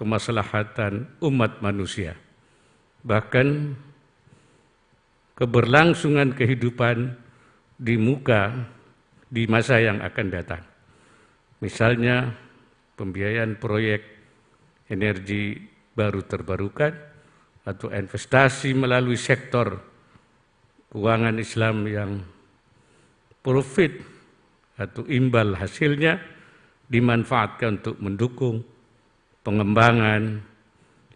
kemaslahatan umat manusia, bahkan keberlangsungan kehidupan di masa yang akan datang. Misalnya pembiayaan proyek energi baru terbarukan atau investasi melalui sektor keuangan Islam yang profit atau imbal hasilnya dimanfaatkan untuk mendukung pengembangan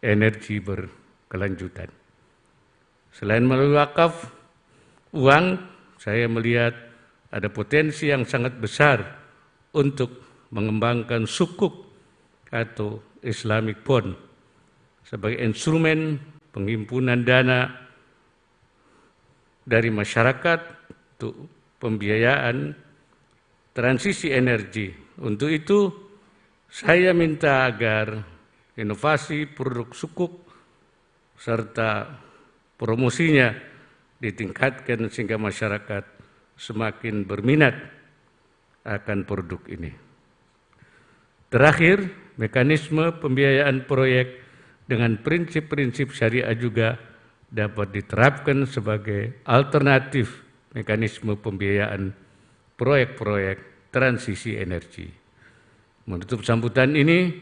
energi berkelanjutan. Selain melalui wakaf uang, saya melihat ada potensi yang sangat besar untuk mengembangkan sukuk atau Islamic bond sebagai instrumen penghimpunan dana dari masyarakat untuk pembiayaan transisi energi. Untuk itu, saya minta agar inovasi produk sukuk serta promosinya ditingkatkan sehingga masyarakat semakin berminat akan produk ini. Terakhir, mekanisme pembiayaan proyek dengan prinsip-prinsip syariah juga dapat diterapkan sebagai alternatif mekanisme pembiayaan proyek-proyek transisi energi. Menutup sambutan ini,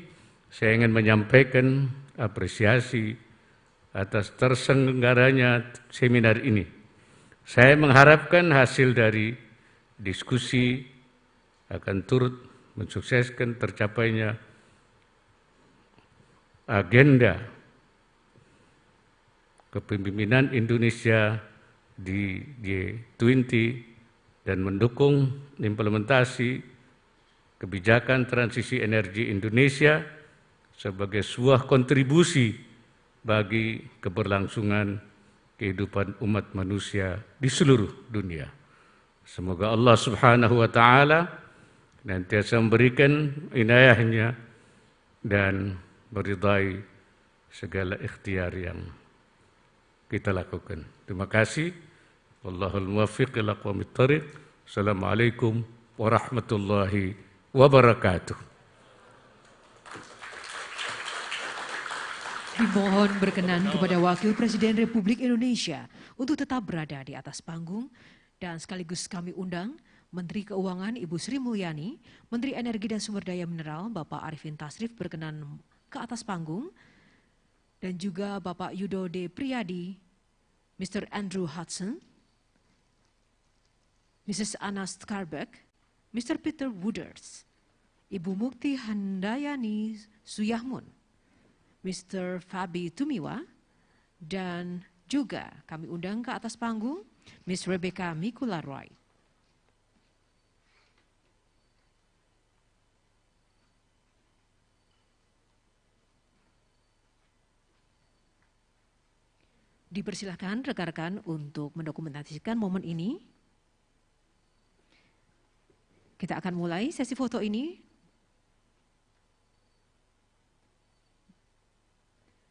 saya ingin menyampaikan apresiasi atas terselenggaranya seminar ini. Saya mengharapkan hasil dari diskusi akan turut mensukseskan tercapainya agenda kepemimpinan Indonesia di G20 dan mendukung implementasi kebijakan transisi energi Indonesia sebagai sebuah kontribusi bagi keberlangsungan kehidupan umat manusia di seluruh dunia. Semoga Allah Subhanahu wa Ta'ala senantiasa memberikan inayahnya dan meridai segala ikhtiar yang kita lakukan. Terima kasih. Wallahul muwaffiq ila aqwamit thoriq. Assalamualaikum warahmatullahi wabarakatuh. Dimohon berkenan kepada Wakil Presiden Republik Indonesia untuk tetap berada di atas panggung dan sekaligus kami undang Menteri Keuangan Ibu Sri Mulyani, Menteri Energi dan Sumber Daya Mineral Bapak Arifin Tasrif berkenan ke atas panggung, dan juga Bapak Yudo D. Priyadi, Mr. Andrew Hudson, Mrs. Anna Skarbek, Mr. Peter Wooders, Ibu Mukti Handayani Suyahmun, Mr. Fabi Tumiwa, dan juga kami undang ke atas panggung Miss Rebecca Mikula-Roy. Dipersilahkan rekan-rekan untuk mendokumentasikan momen ini. Kita akan mulai sesi foto ini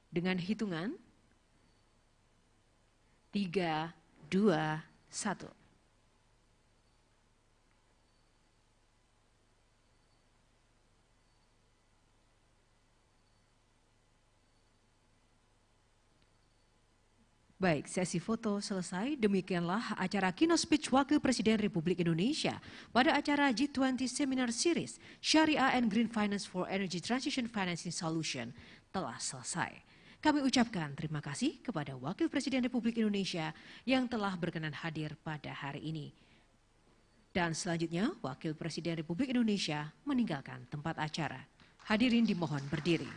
dengan hitungan 3, 2, 1. Baik, sesi foto selesai. Demikianlah acara keynote speech Wakil Presiden Republik Indonesia pada acara G20 Seminar Series Syariah and Green Finance for Energy Transition Financing Solution telah selesai. Kami ucapkan terima kasih kepada Wakil Presiden Republik Indonesia yang telah berkenan hadir pada hari ini. Dan selanjutnya, Wakil Presiden Republik Indonesia meninggalkan tempat acara. Hadirin dimohon berdiri.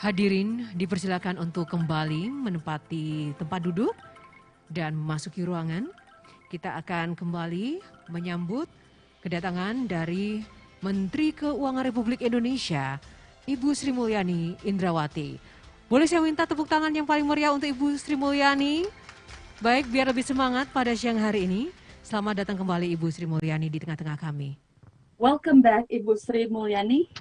Hadirin dipersilakan untuk kembali menempati tempat duduk dan memasuki ruangan. Kita akan kembali menyambut kedatangan dari Menteri Keuangan Republik Indonesia, Ibu Sri Mulyani Indrawati. Boleh saya minta tepuk tangan yang paling meriah untuk Ibu Sri Mulyani? Baik, biar lebih semangat pada siang hari ini. Selamat datang kembali Ibu Sri Mulyani di tengah-tengah kami. Welcome back, Ibu Sri Mulyani.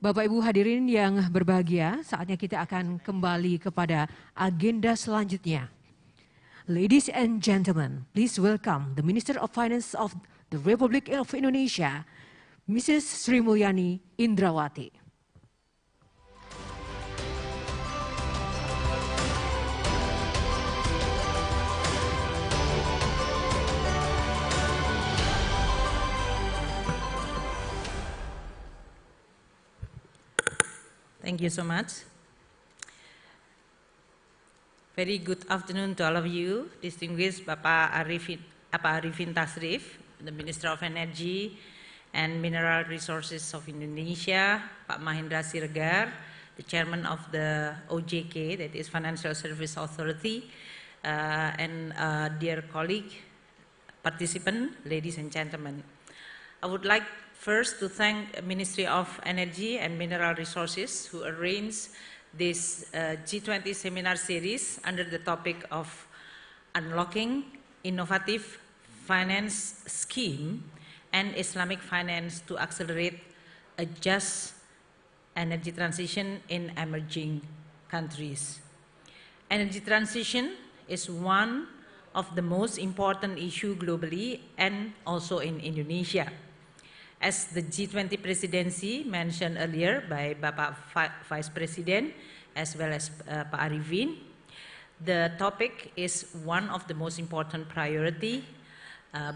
Bapak Ibu hadirin yang berbahagia, saatnya kita akan kembali kepada agenda selanjutnya. Ladies and gentlemen, please welcome the Minister of Finance of the Republic of Indonesia, Mrs. Sri Mulyani Indrawati. Thank you so much. Very good afternoon to all of you, distinguished Bapak Arifin Tasrif, the Minister of Energy and Mineral Resources of Indonesia, Pak Mahendra Siregar, the Chairman of the OJK, that is Financial Service Authority, and dear colleague, participant, ladies and gentlemen. I would like first to thank the Ministry of Energy and Mineral Resources who arranged this G20 seminar series under the topic of Unlocking Innovative Finance Scheme and Islamic Finance to Accelerate a Just Energy Transition in Emerging Countries. Energy transition is one of the most important issues globally and also in Indonesia. As the G20 presidency mentioned earlier by Bapak Vice President as well as Pak Arifin, the topic is one of the most important priority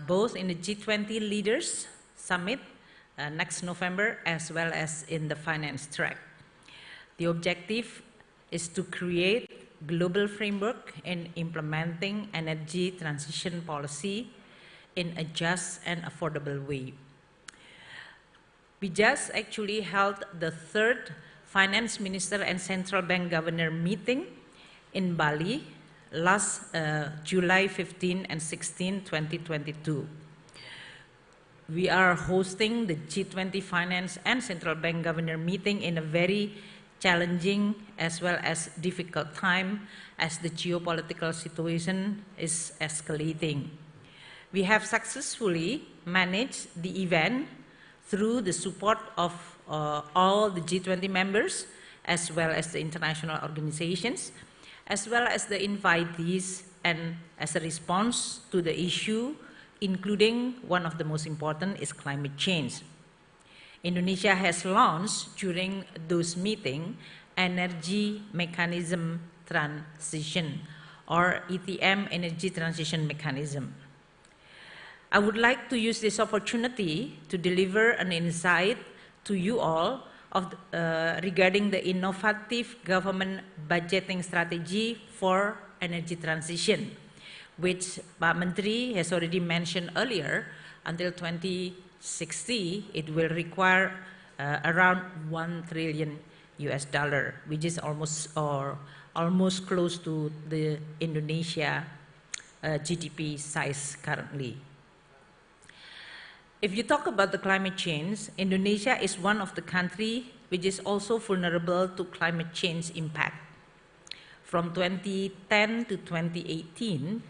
both in the G20 Leaders Summit next November as well as in the finance track. The objective is to create global framework in implementing energy transition policy in a just and affordable way. We just actually held the third Finance Minister and Central Bank Governor meeting in Bali last July 15 and 16, 2022. We are hosting the G20 Finance and Central Bank Governor meeting in a very challenging as well as difficult time as the geopolitical situation is escalating. We have successfully managed the event through the support of all the G20 members, as well as the international organizations, as well as the invitees, and as a response to the issue, including one of the most important is climate change. Indonesia has launched during those meetings Energy Mechanism Transition, or ETM, Energy Transition Mechanism. I would like to use this opportunity to deliver an insight to you all regarding the innovative government budgeting strategy for energy transition, which Pak Menteri has already mentioned earlier. Until 2060, it will require around $1 trillion, which is almost close to the Indonesia GDP size currently. If you talk about the climate change, Indonesia is one of the countries which is also vulnerable to climate change impact. From 2010 to 2018,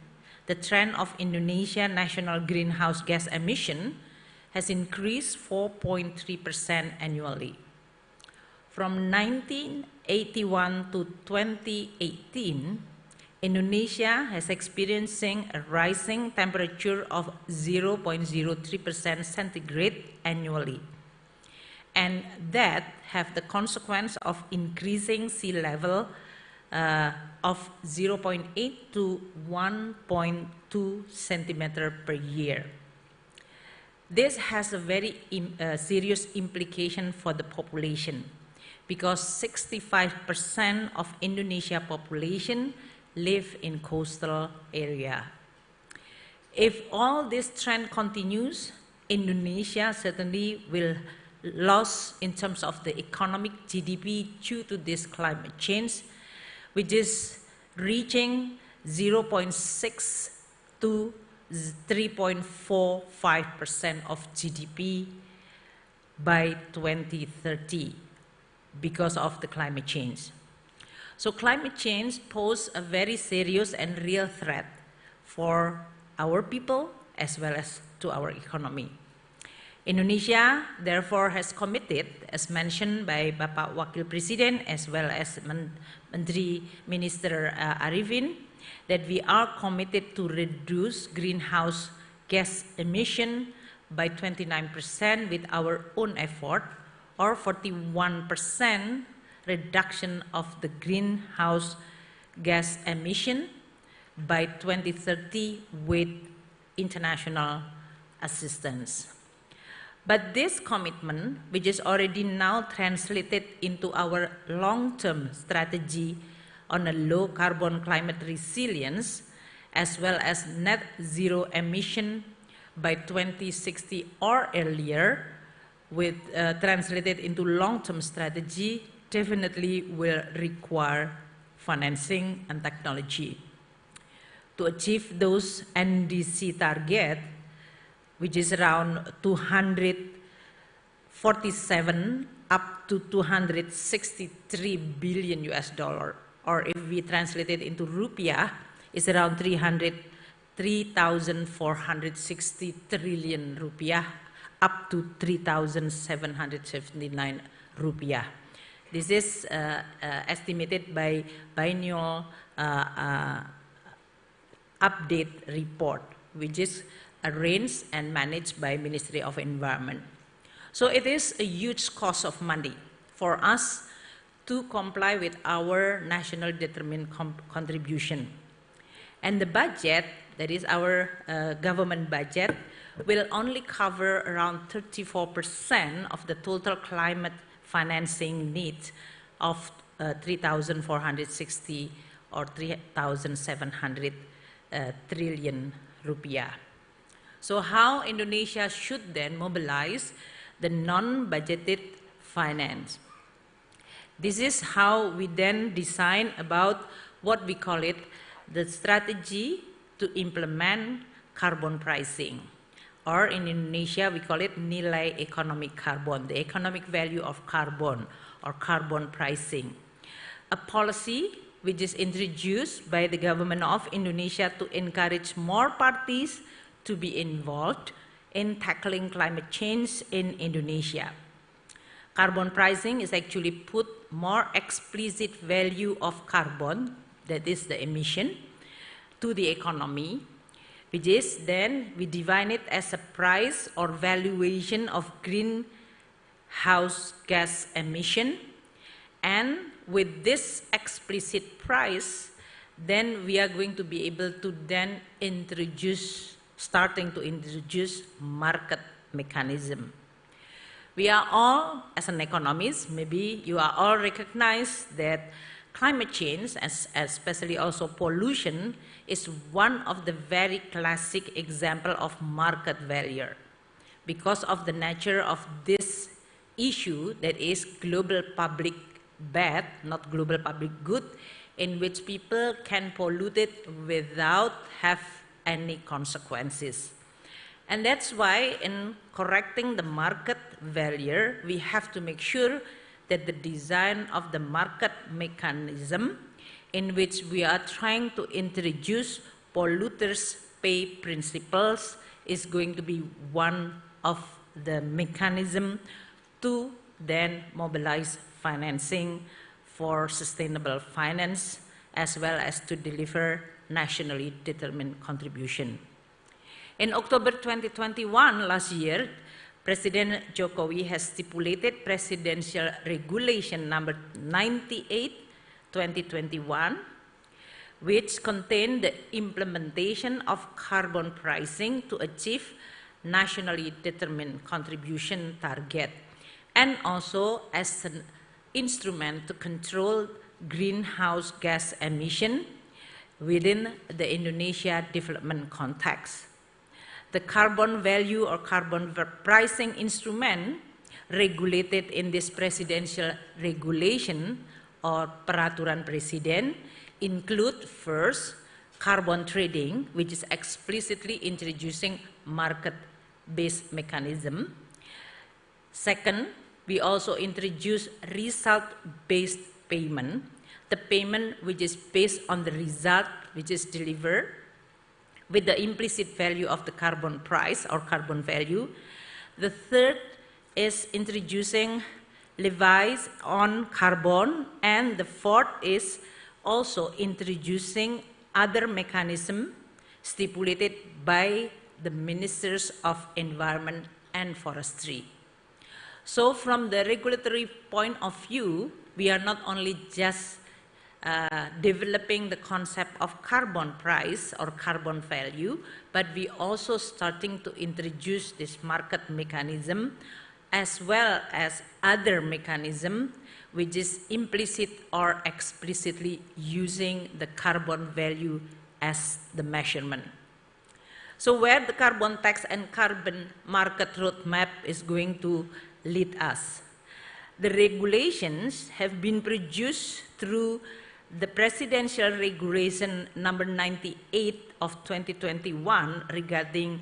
the trend of Indonesia national greenhouse gas emission has increased 4.3% annually. From 1981 to 2018, Indonesia has experiencing a rising temperature of 0.03% centigrade annually. And that have the consequence of increasing sea level of 0.8 to 1.2 centimeter per year. This has a very serious implication for the population, because 65% of Indonesia population live in coastal area. If all this trend continues, Indonesia certainly will lose in terms of the economic GDP due to this climate change, which is reaching 0.6 to 3.45% of GDP by 2030 because of the climate change. So climate change poses a very serious and real threat for our people as well as to our economy. Indonesia therefore has committed, as mentioned by Bapak Wakil Presiden as well as Menteri Minister Arifin, that we are committed to reduce greenhouse gas emission by 29% with our own effort, or 41% reduction of the greenhouse gas emission by 2030 with international assistance. But this commitment, which is already now translated into our long-term strategy on a low carbon climate resilience, as well as net zero emission by 2060 or earlier, with translated into long-term strategy, definitely will require financing and technology. To achieve those NDC target, which is around 247 up to 263 billion US dollar, or if we translate it into rupiah, is around 3,460 trillion rupiah, up to 3,779 rupiah. This is estimated by biennial update report, which is arranged and managed by Ministry of Environment. So it is a huge cost of money for us to comply with our national determined contribution. And the budget, that is our government budget, will only cover around 34% of the total climate financing needs of 3,460 or 3,700 trillion rupiah. So how Indonesia should then mobilize the non-budgeted finance? This is how we then design about what we call it the strategy to implement carbon pricing. Or in Indonesia, we call it nilai economic carbon, the economic value of carbon or carbon pricing. A policy which is introduced by the government of Indonesia to encourage more parties to be involved in tackling climate change in Indonesia. Carbon pricing is actually put more explicit value of carbon, that is the emission, to the economy, which is then we define it as a price or valuation of greenhouse gas emission. And with this explicit price, then we are going to be able to then starting to introduce market mechanism. We are all, as an economist, maybe you are all recognize that climate change, especially also pollution, is one of the very classic example of market failure. Because of the nature of this issue, that is global public bad, not global public good, in which people can pollute it without have any consequences. And that's why in correcting the market failure, we have to make sure that the design of the market mechanism in which we are trying to introduce polluters pay principles is going to be one of the mechanism to then mobilize financing for sustainable finance as well as to deliver nationally determined contribution. In October 2021, last year, President Jokowi has stipulated Presidential Regulation number 98/2021, which contained the implementation of carbon pricing to achieve nationally determined contribution target, and also as an instrument to control greenhouse gas emission within the Indonesia development context. The carbon value or carbon pricing instrument regulated in this presidential regulation or peraturan presiden include first, carbon trading, which is explicitly introducing market-based mechanism. Second, we also introduce result-based payment, the payment which is based on the result which is delivered with the implicit value of the carbon price or carbon value. The third is introducing levies on carbon, and the fourth is also introducing other mechanism stipulated by the Ministers of Environment and Forestry. So from the regulatory point of view, we are not only just developing the concept of carbon price or carbon value, but we also starting to introduce this market mechanism as well as other mechanism which is implicit or explicitly using the carbon value as the measurement. So where the carbon tax and carbon market roadmap is going to lead us. The regulations have been produced through the Presidential Regulation number 98 of 2021 regarding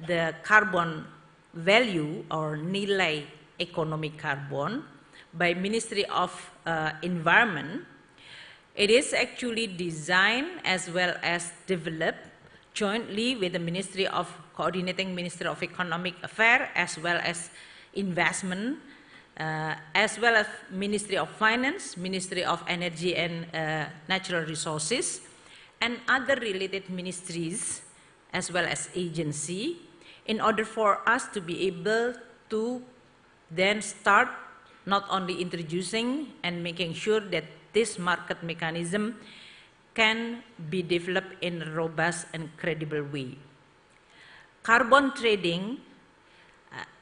the carbon value or nilai ekonomi karbon by Ministry of Environment. It is actually designed as well as developed jointly with the Coordinating Ministry of Economic Affairs as well as Investment, as well as Ministry of Finance, Ministry of Energy and Natural Resources, and other related ministries as well as agency, in order for us to be able to then start not only introducing and making sure that this market mechanism can be developed in a robust and credible way. Carbon trading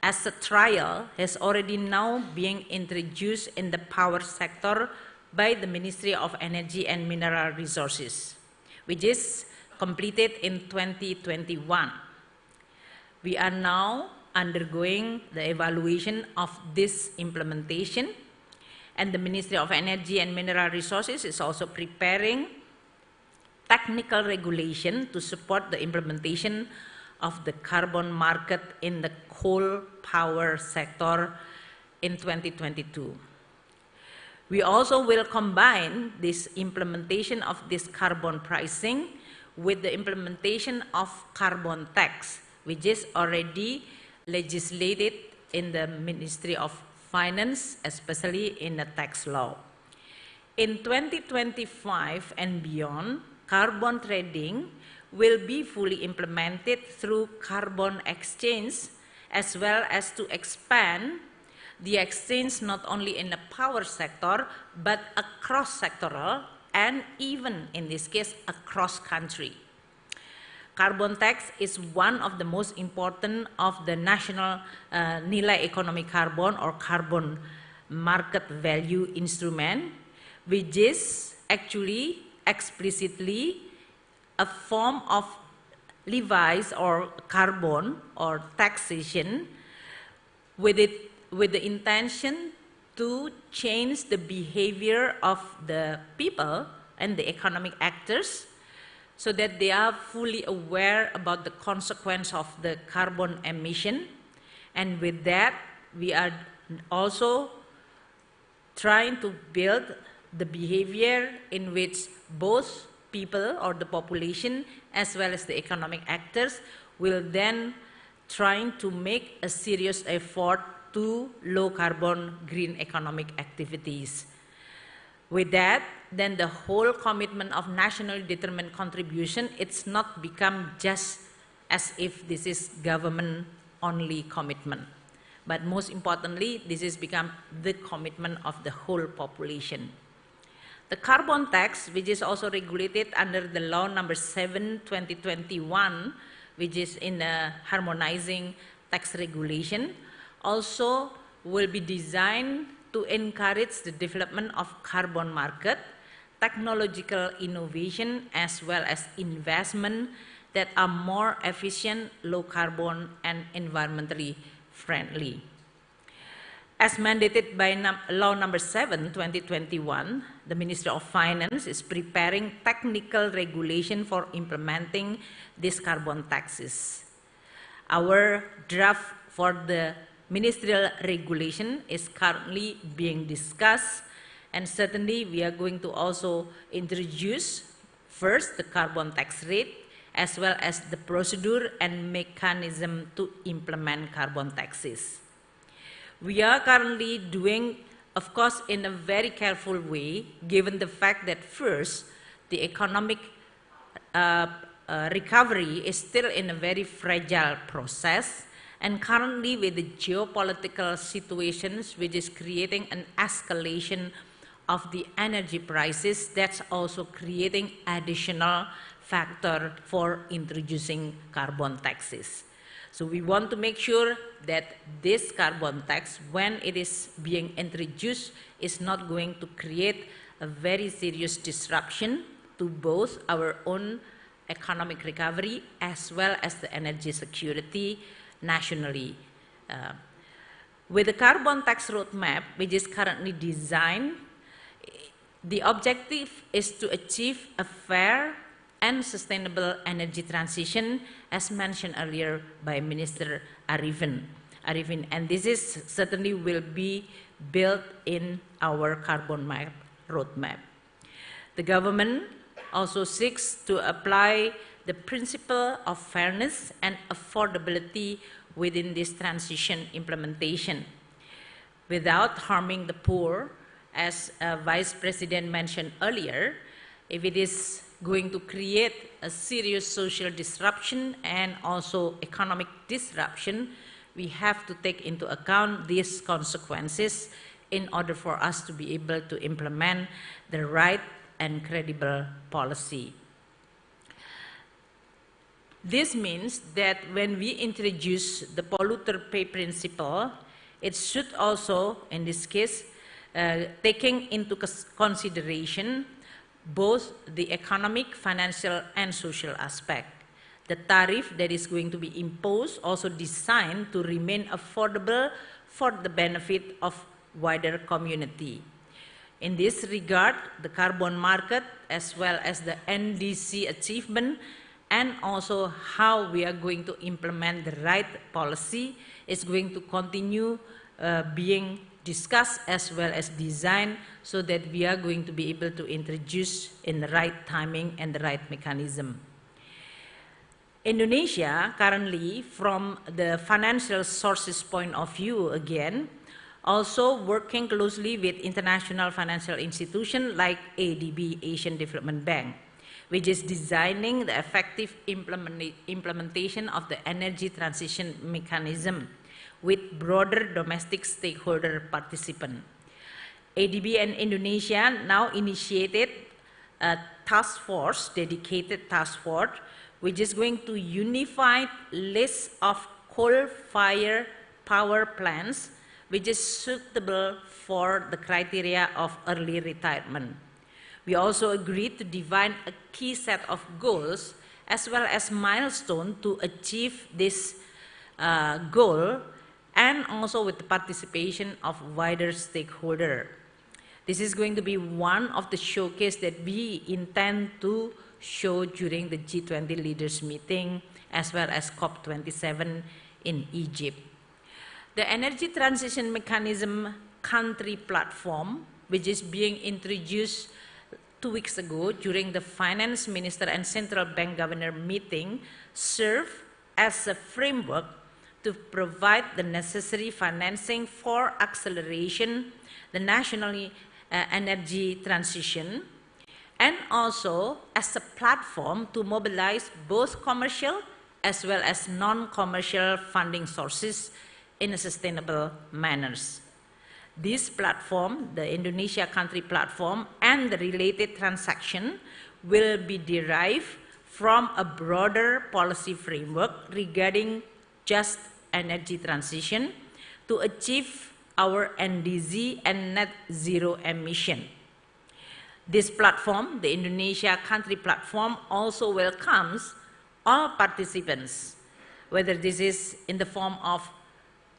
as a trial has already now being introduced in the power sector by the Ministry of Energy and Mineral Resources, which is completed in 2021. We are now undergoing the evaluation of this implementation, and the Ministry of Energy and Mineral Resources is also preparing technical regulation to support the implementation of the carbon market in the coal power sector in 2022. We also will combine this implementation of this carbon pricing with the implementation of carbon tax, which is already legislated in the Ministry of Finance, especially in the tax law. In 2025 and beyond, carbon trading will be fully implemented through carbon exchange, as well as to expand the exchange not only in the power sector, but across sectoral and even in this case across country. Carbon tax is one of the most important of the national nilai ekonomi karbon or carbon market value instrument, which is actually explicitly a form of levies or carbon or taxation with the intention to change the behavior of the people and the economic actors so that they are fully aware about the consequence of the carbon emission. And with that, we are also trying to build the behavior in which both people or the population as well as the economic actors will then trying to make a serious effort to low carbon green economic activities. With that, then the whole commitment of nationally determined contribution, it's not become just as if this is government only commitment. But most importantly, this has become the commitment of the whole population. The carbon tax, which is also regulated under the law number 7/2021, which is in the harmonizing tax regulation, also will be designed to encourage the development of carbon market technological innovation as well as investment that are more efficient, low carbon, and environmentally friendly. As mandated by Law Number 7, 2021, the Ministry of Finance is preparing technical regulation for implementing these carbon taxes. Our draft for the ministerial regulation is currently being discussed, and certainly we are going to also introduce first the carbon tax rate as well as the procedure and mechanism to implement carbon taxes. We are currently doing, of course, in a very careful way, given the fact that first, the economic recovery is still in a very fragile process, and currently with the geopolitical situations which is creating an escalation of the energy prices, that's also creating additional factor for introducing carbon taxes. So we want to make sure that this carbon tax, when it is being introduced, is not going to create a very serious disruption to both our own economic recovery as well as the energy security nationally. With the carbon tax roadmap, which is currently designed, the objective is to achieve a fair and sustainable energy transition, as mentioned earlier by Minister Arifin. And this is certainly will be built in our carbon map roadmap. The government also seeks to apply the principle of fairness and affordability within this transition implementation without harming the poor, as Vice President mentioned earlier. If it is going to create a serious social disruption and also economic disruption, we have to take into account these consequences in order for us to be able to implement the right and credible policy. This means that when we introduce the polluter pay principle, it should also, in this case, taking into consideration both the economic, financial, and social aspect. The tariff that is going to be imposed also designed to remain affordable for the benefit of wider community. In this regard, the carbon market as well as the NDC achievement and also how we are going to implement the right policy is going to continue being discussed as well as designed so that we are going to be able to introduce in the right timing and the right mechanism. Indonesia currently, from the financial sources point of view again, also working closely with international financial institutions like ADB, Asian Development Bank, which is designing the effective implementation of the energy transition mechanism with broader domestic stakeholder participant. ADB and Indonesia now initiated a task force, dedicated task force, which is going to unify list of coal-fired power plants which is suitable for the criteria of early retirement. We also agreed to define a key set of goals as well as milestones to achieve this goal, and also with the participation of wider stakeholders. This is going to be one of the showcase that we intend to show during the G20 leaders meeting as well as COP27 in Egypt. The Energy Transition Mechanism country platform, which is being introduced 2 weeks ago during the Finance Minister and Central Bank Governor meeting, serve as a framework to provide the necessary financing for acceleration the national energy transition, and also as a platform to mobilize both commercial as well as non-commercial funding sources in a sustainable manner. This platform, the Indonesia country platform, and the related transaction will be derived from a broader policy framework regarding just energy transition to achieve our NDC and net zero emission. This platform, the Indonesia Country Platform, also welcomes all participants, whether this is in the form of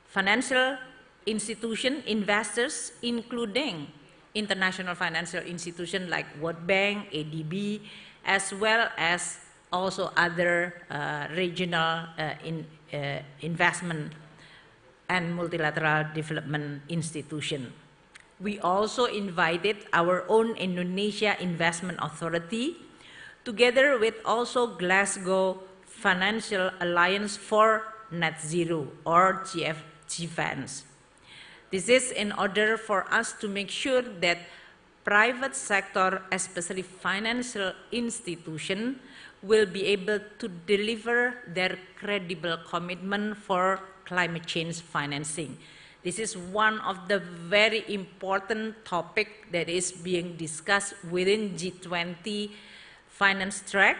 financial institution, investors, including international financial institutions like World Bank, ADB, as well as also other regional investment and multilateral development institution. We also invited our own Indonesia Investment Authority, together with also Glasgow Financial Alliance for Net Zero, or GFANZ. This is in order for us to make sure that private sector, especially financial institutions, will be able to deliver their credible commitment for climate change financing. This is one of the very important topics that is being discussed within G20 finance track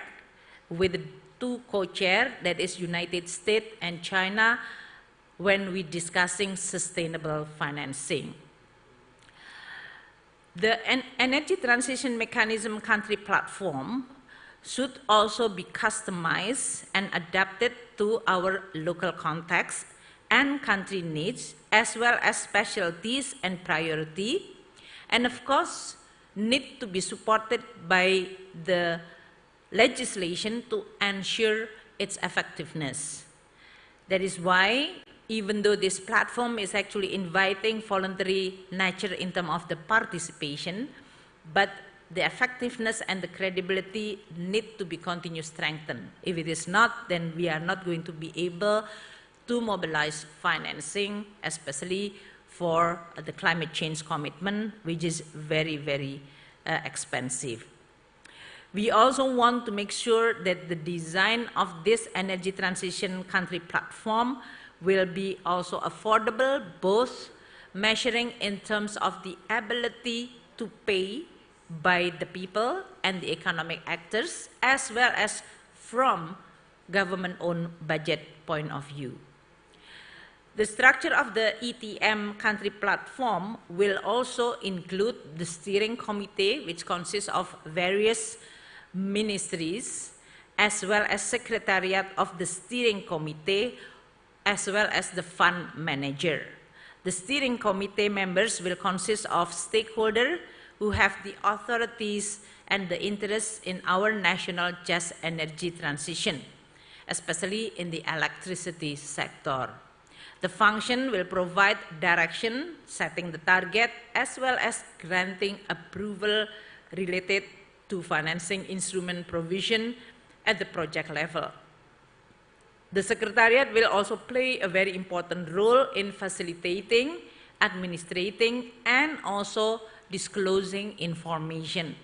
with the two co-chairs, that is United States and China, when we're discussing sustainable financing. The Energy Transition Mechanism Country Platform should also be customized and adapted to our local context and country needs, as well as specialties and priority, and of course, need to be supported by the legislation to ensure its effectiveness. That is why, even though this platform is actually inviting voluntary nature in terms of the participation, but the effectiveness and the credibility need to be continued strengthened. If it is not, then we are not going to be able to mobilize financing, especially for the climate change commitment, which is very, very expensive. We also want to make sure that the design of this energy transition country platform will be also affordable, both measuring in terms of the ability to pay by the people and the economic actors, as well as from government-owned budget point of view. The structure of the ETM country platform will also include the steering committee, which consists of various ministries, as well as secretariat of the steering committee, as well as the fund manager. The steering committee members will consist of stakeholders who have the authorities and the interests in our national just energy transition, especially in the electricity sector. The function will provide direction, setting the target, as well as granting approval related to financing instrument provision at the project level. The Secretariat will also play a very important role in facilitating, administrating, and also disclosing information.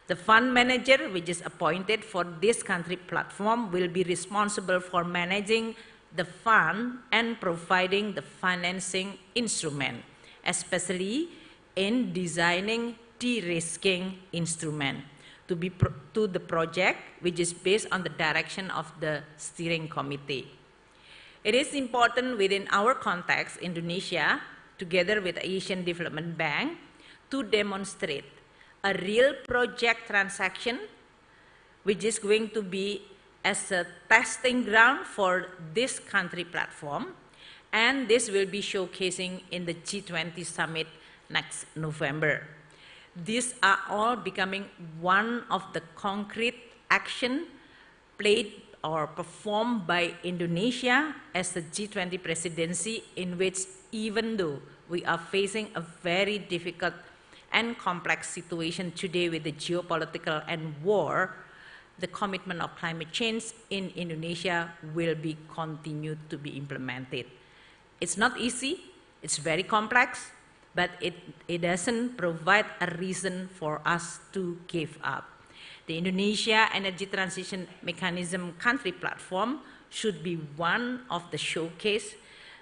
The fund manager, which is appointed for this country platform, will be responsible for managing the fund and providing the financing instrument, especially in designing de-risking instrument to the project, which is based on the direction of the steering committee. It is important within our context, Indonesia, together with the Asian Development Bank, to demonstrate a real project transaction, which is going to be as a testing ground for this country platform, and this will be showcasing in the G20 summit next November. These are all becoming one of the concrete action played or performed by Indonesia as the G20 presidency, in which, even though we are facing a very difficult and complex situation today with the geopolitical and war, the commitment of climate change in Indonesia will be continued to be implemented. It's not easy, it's very complex, but it doesn't provide a reason for us to give up. The Indonesia Energy Transition Mechanism country platform should be one of the showcase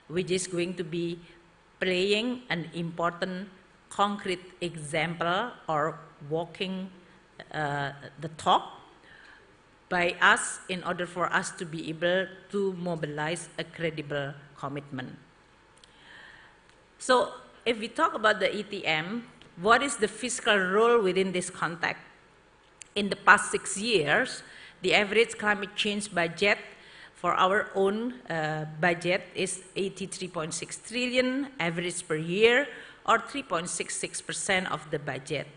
which is going to be playing an important concrete example or walking the talk by us in order for us to be able to mobilize a credible commitment. So if we talk about the ETM, what is the fiscal role within this context? In the past 6 years, the average climate change budget for our own budget is 83.6 trillion average per year, or 3.66% of the budget.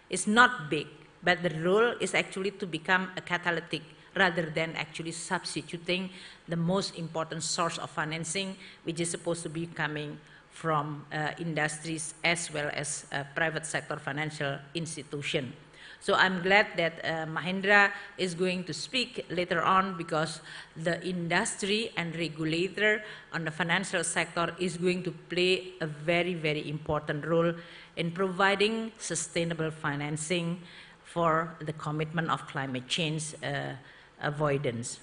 It's not big, but the role is actually to become a catalytic rather than actually substituting the most important source of financing, which is supposed to be coming from industries as well as private sector financial institution. So I'm glad that Mahendra is going to speak later on, because the industry and regulator on the financial sector is going to play a very, very important role in providing sustainable financing for the commitment of climate change avoidance.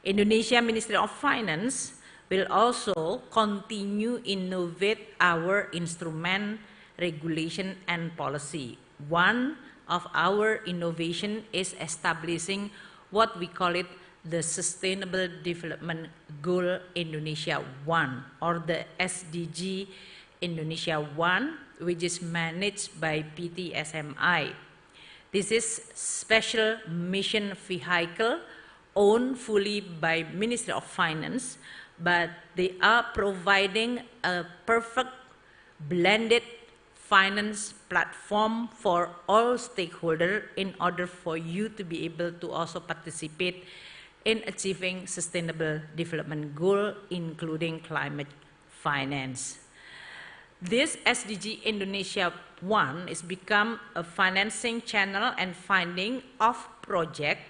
Indonesia Ministry of Finance will also continue innovate our instrument, regulation, and policy. One of our innovation is establishing what we call it the Sustainable Development Goal Indonesia 1, or the SDG Indonesia 1, which is managed by PTSMI. This is special mission vehicle owned fully by Ministry of Finance, but they are providing a perfect blended finance platform for all stakeholders in order for you to be able to also participate in achieving sustainable development goal, including climate finance. This SDG Indonesia 1 is become a financing channel and funding of projects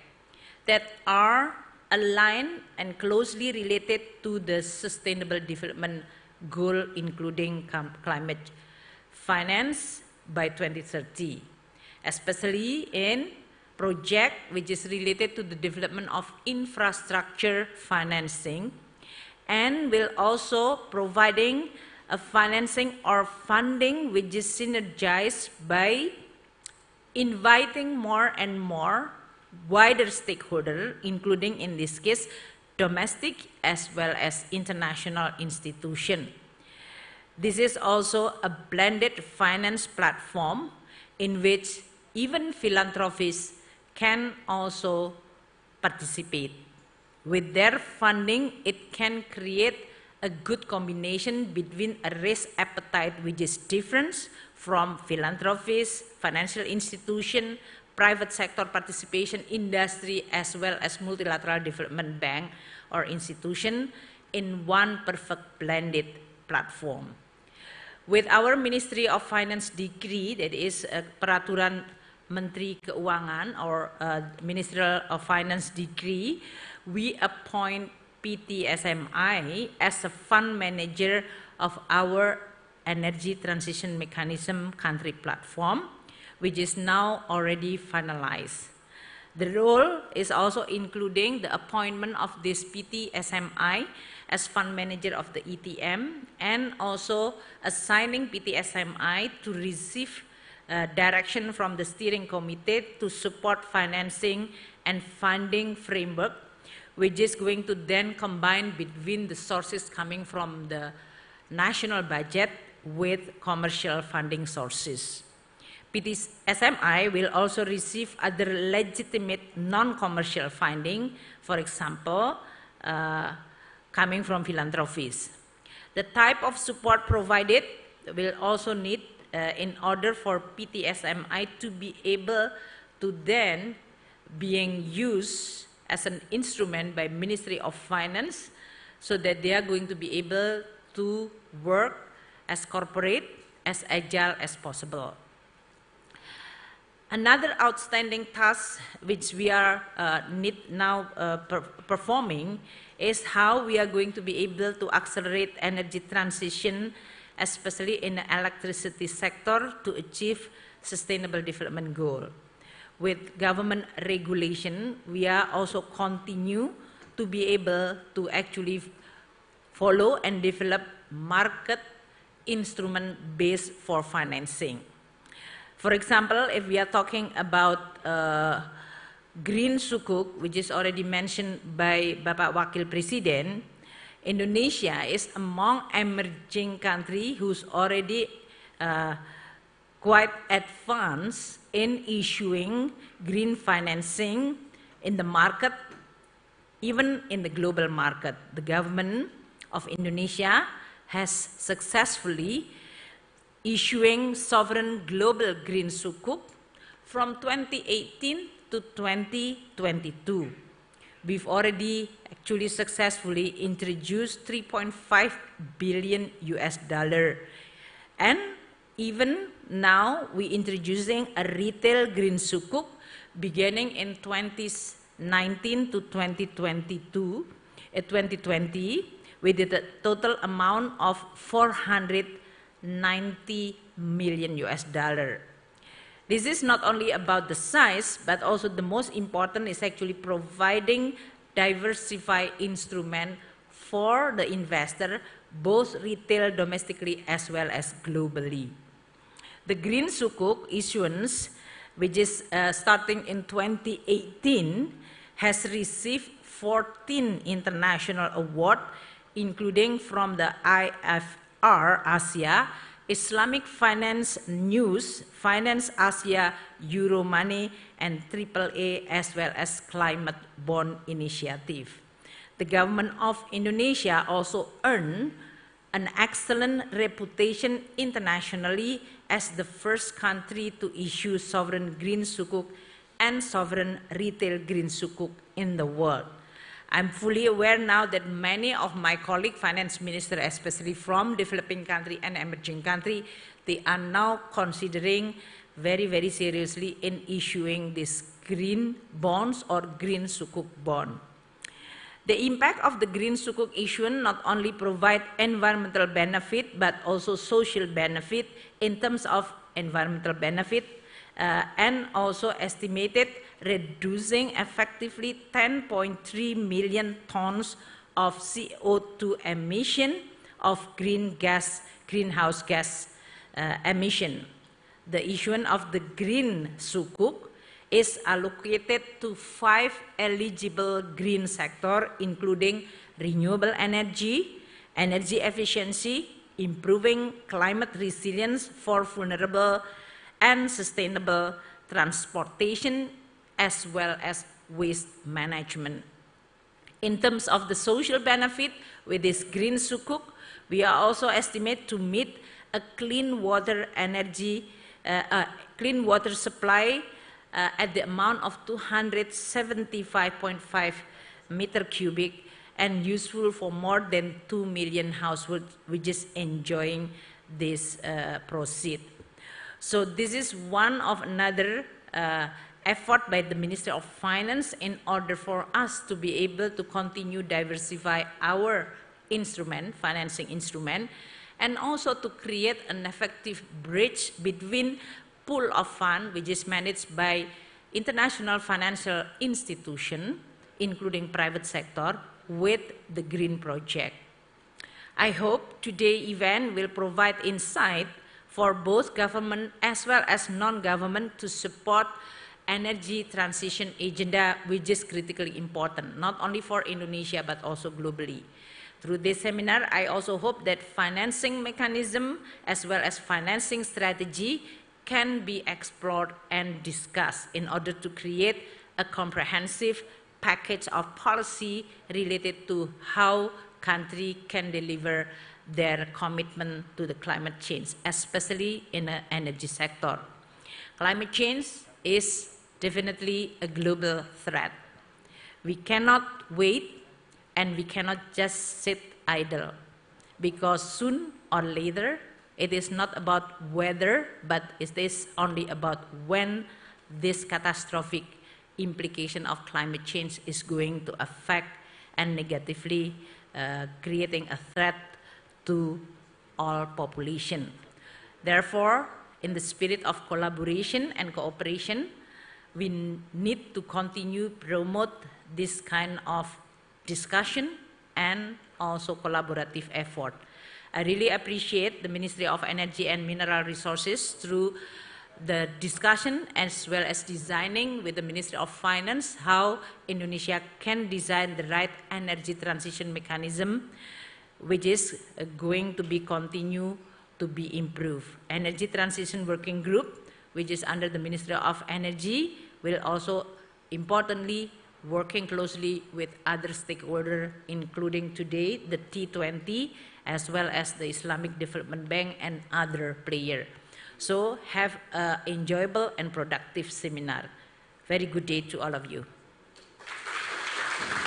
that are aligned and closely related to the sustainable development goal, including climate finance by 2030, especially in project which is related to the development of infrastructure financing, and will also providing a financing or funding which is synergized by inviting more and more wider stakeholders, including in this case domestic as well as international institutions. This is also a blended finance platform in which even philanthropists can also participate. With their funding, it can create a good combination between a risk appetite which is different from philanthropists, financial institution, private sector participation, industry, as well as multilateral development bank or institution in one perfect blended platform. With our Ministry of Finance decree, that is Peraturan Menteri Keuangan or Ministerial of Finance decree, we appoint PTSMI as a fund manager of our energy transition mechanism country platform, which is now already finalized. The role is also including the appointment of this PTSMI as fund manager of the ETM, and also assigning PTSMI to receive direction from the steering committee to support financing and funding framework, which is going to then combine between the sources coming from the national budget with commercial funding sources. PTSMI will also receive other legitimate non-commercial funding, for example, coming from philanthropies. The type of support provided will also need, in order for PTSMI to be able to then being used as an instrument by Ministry of Finance, so that they are going to be able to work as corporate, as agile as possible. Another outstanding task which we are performing is how we are going to be able to accelerate energy transition, especially in the electricity sector, to achieve sustainable development goal. With government regulation, we are also continue to be able to actually follow and develop market instrument base for financing. For example, if we are talking about green sukuk, which is already mentioned by Bapak Wakil Presiden, Indonesia is among emerging countries who's already quite advanced in issuing green financing in the market, even in the global market. The government of Indonesia has successfully issuing sovereign global green sukuk from 2018 to 2022. We've already actually successfully introduced 3.5 billion US dollar. And even now we introducing a retail green sukuk beginning in 2019 to 2020 with a total amount of 490 million US dollar. This is not only about the size, but also the most important is actually providing diversified instrument for the investor, both retail domestically as well as globally. The green sukuk issuance, which is starting in 2018, has received 14 international awards, including from the IFR Asia, Islamic Finance News, Finance Asia, Euromoney, and AAA, as well as Climate Bond Initiative. The government of Indonesia also earned an excellent reputation internationally as the first country to issue sovereign green sukuk and sovereign retail green sukuk in the world. I'm fully aware now that many of my colleague finance ministers, especially from developing country and emerging country, they are now considering very, very seriously in issuing these green bonds or green sukuk bond. The impact of the green sukuk issuance not only provide environmental benefit, but also social benefit in terms of environmental benefit, and also estimated reducing effectively 10.3 million tons of CO2 emission of greenhouse gas emission. The issuance of the green sukuk is allocated to 5 eligible green sectors, including renewable energy, energy efficiency, improving climate resilience for vulnerable and sustainable transportation, as well as waste management. In terms of the social benefit with this green sukuk, we are also estimate to meet a clean water supply at the amount of 275.5 meter cubic and useful for more than 2 million households which is enjoying this proceed. So this is one of another effort by the Ministry of Finance in order for us to be able to continue diversify our instrument, financing instrument, and also to create an effective bridge between pool of fund which is managed by international financial institution, including private sector, with the green project. I hope today's event will provide insight for both government as well as non-government to support energy transition agenda, which is critically important, not only for Indonesia, but also globally. Through this seminar, I also hope that financing mechanism as well as financing strategy can be explored and discussed in order to create a comprehensive package of policy related to how country can deliver their commitment to the climate change, especially in the energy sector. Climate change is definitely a global threat. We cannot wait and we cannot just sit idle, because soon or later it is not about whether, but it is only about when this catastrophic implication of climate change is going to affect and negatively creating a threat to all population. Therefore, in the spirit of collaboration and cooperation, we need to continue promote this kind of discussion and also collaborative effort. I really appreciate the Ministry of Energy and Mineral Resources through the discussion as well as designing with the Ministry of Finance how Indonesia can design the right energy transition mechanism, which is going to be continued to be improved. Energy Transition Working Group, which is under the Ministry of Energy, will also importantly working closely with other stakeholders, including today the G20, as well as the Islamic Development Bank and other players. So have an enjoyable and productive seminar. Very good day to all of you.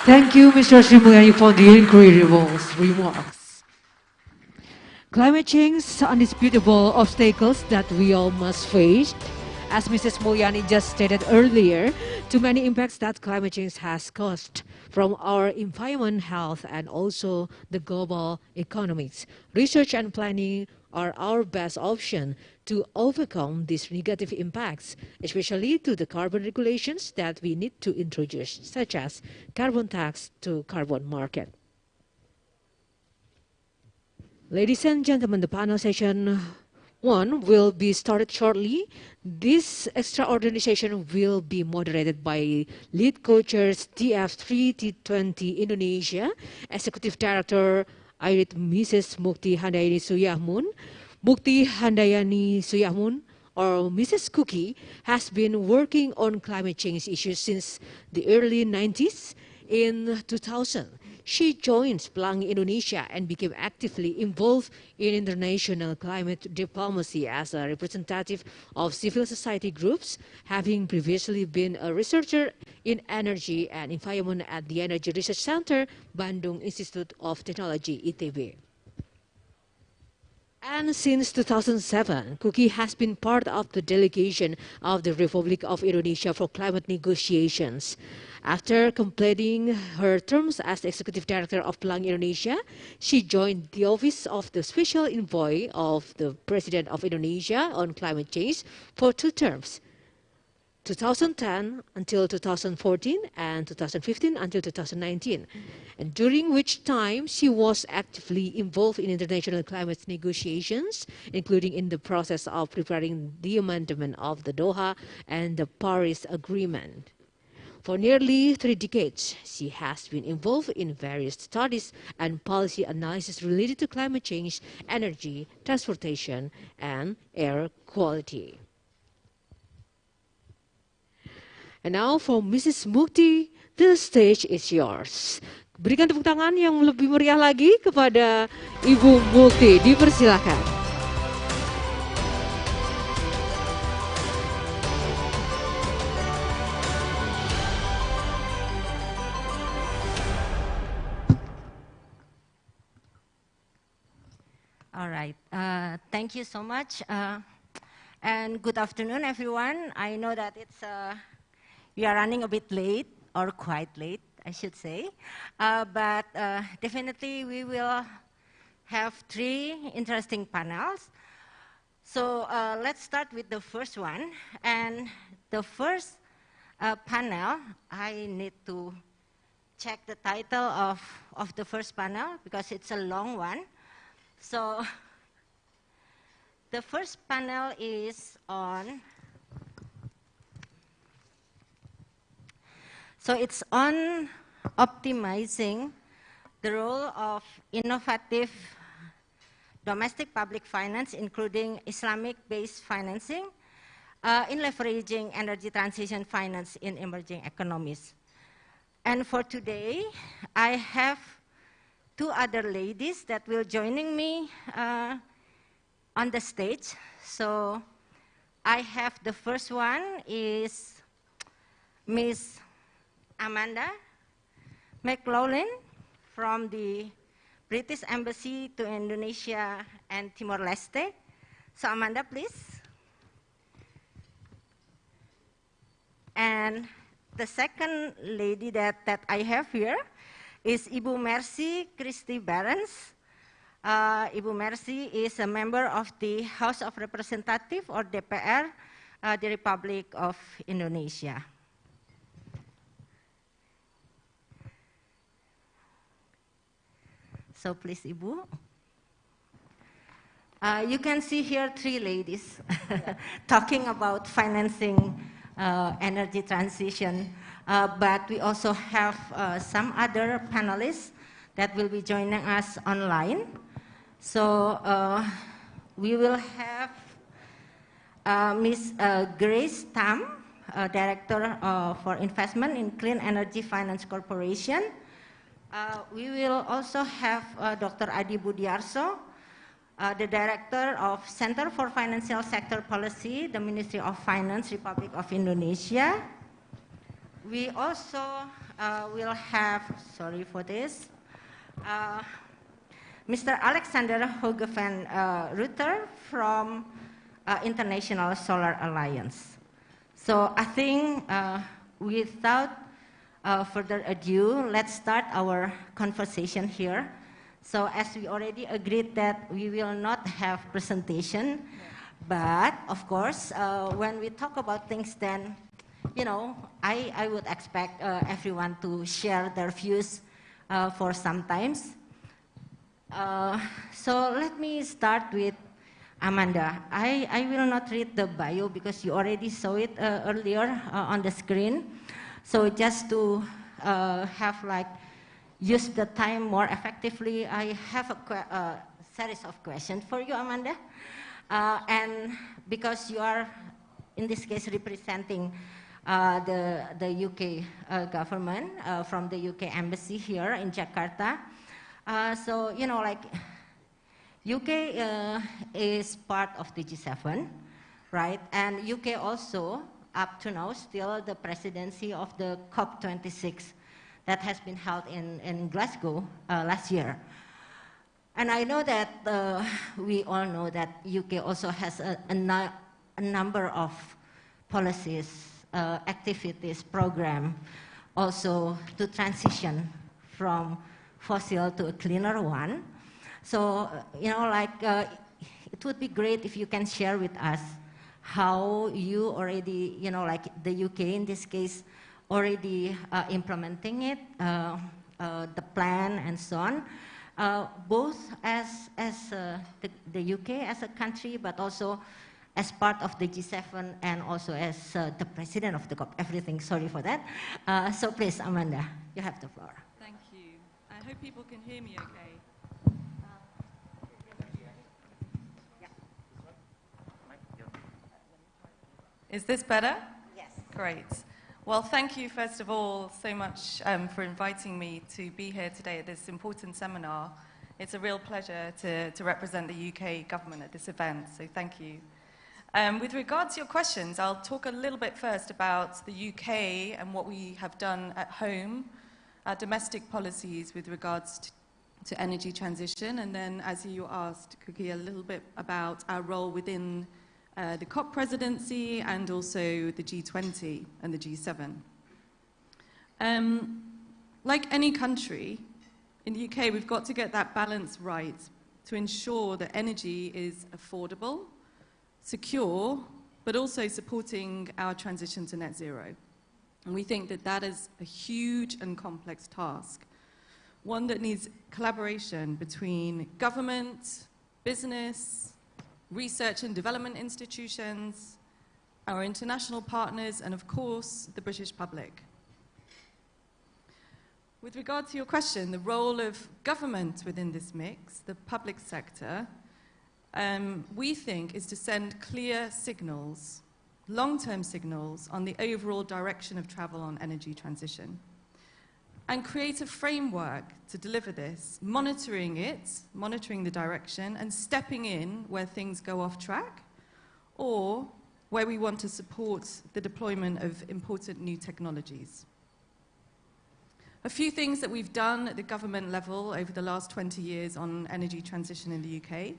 Thank you, Mr. Sri Mulyani, for the incredible remarks. Climate change are undisputable obstacles that we all must face. As Mrs. Mulyani just stated earlier, too many impacts that climate change has caused from our environment, health, and also the global economics. Research and planning are our best option to overcome these negative impacts, especially to the carbon regulations that we need to introduce, such as carbon tax to carbon market. Ladies and gentlemen, the panel session 1 will be started shortly. This extraordinary session will be moderated by lead co-chairs TF3 T20 Indonesia, Executive Director Mrs. Mukti Handayani Suyahmun. Mukti Handayani Suyahmun, or Mrs. Cookie, has been working on climate change issues since the early 90s. In 2000, she joined Pelangi Indonesia and became actively involved in international climate diplomacy as a representative of civil society groups, having previously been a researcher in energy and environment at the Energy Research Center, Bandung Institute of Technology, ITB. And since 2007, Cookie has been part of the delegation of the Republic of Indonesia for climate negotiations. After completing her terms as Executive Director of Pelangi Indonesia, she joined the Office of the Special Envoy of the President of Indonesia on Climate Change for 2 terms, 2010 until 2014 and 2015 until 2019, and during which time she was actively involved in international climate negotiations, including in the process of preparing the amendment of the Doha and the Paris Agreement. For nearly 3 decades, she has been involved in various studies and policy analysis related to climate change, energy, transportation, and air quality. And now for Mrs. Mukti, the stage is yours. Berikan tepuk tangan yang lebih meriah lagi kepada Ibu Mukti. Dipersilakan. All right. Thank you so much. And good afternoon, everyone. I know that we are running a bit late, or quite late, I should say. But definitely we will have 3 interesting panels. So let's start with the first one. And the first panel, I need to check the title of the first panel because it's a long one. So the first panel is on, so it's on optimizing the role of innovative domestic public finance, including Islamic-based financing, in leveraging energy transition finance in emerging economies. And for today, I have 2 other ladies that will joining me on the stage. So I have the first one is Miss Amanda McLaughlin from the British Embassy to Indonesia and Timor-Leste. So Amanda, please. And the second lady that I have here is Ibu Mercy Christie Barons. Ibu Mercy is a member of the House of Representatives, or DPR, the Republic of Indonesia. So please, Ibu. You can see here 3 ladies talking about financing energy transition. But we also have some other panelists that will be joining us online. So we will have Ms. Grace Tam, Director for Investment in Clean Energy Finance Corporation. We will also have Dr. Adi Budiarso, the Director of Center for Financial Sector Policy, the Ministry of Finance, Republic of Indonesia. We also will have, sorry for this, Mr. Alexander Hoge van Rutter from International Solar Alliance. So I think without further ado, let's start our conversation here. So as we already agreed that we will not have presentation, but of course, when we talk about things, then, you know, I would expect everyone to share their views for some times. So let me start with Amanda. I will not read the bio because you already saw it earlier on the screen. So just to have like use the time more effectively, I have a series of questions for you, Amanda. And because you are, in this case, representing the UK government from the UK embassy here in Jakarta. So, you know, like UK is part of the G7, right? And UK also, up to now, still the presidency of the COP26 that has been held in Glasgow last year. And I know that we all know that UK also has a number of policies, activities, program, also to transition from fossil to a cleaner one. So, you know, like, it would be great if you can share with us how you already, you know, like the UK in this case, already implementing it, the plan and so on, both as the UK as a country, but also as part of the G7 and also as the president of the COP. Everything, sorry for that. So please, Amanda, you have the floor. Thank you. I hope people can hear me okay. Is this better? Yes. Great. Well, thank you, first of all, so much for inviting me to be here today at this important seminar. It's a real pleasure to represent the UK government at this event, so thank you. With regard to your questions, I'll talk a little bit first about the UK and what we have done at home, our domestic policies with regards to energy transition, and then, as you asked, Kuki, a little bit about our role within the COP presidency and also the G20 and the G7. Like any country, in the UK, we've got to get that balance right to ensure that energy is affordable, secure, but also supporting our transition to net zero. And we think that that is a huge and complex task, one that needs collaboration between government, business, research and development institutions, our international partners, and of course, the British public. With regard to your question, the role of government within this mix, the public sector, we think is to send clear signals, long-term signals on the overall direction of travel on energy transition, and create a framework to deliver this, monitoring the direction, and stepping in where things go off track, or where we want to support the deployment of important new technologies. A few things that we've done at the government level over the last 20 years on energy transition in the UK.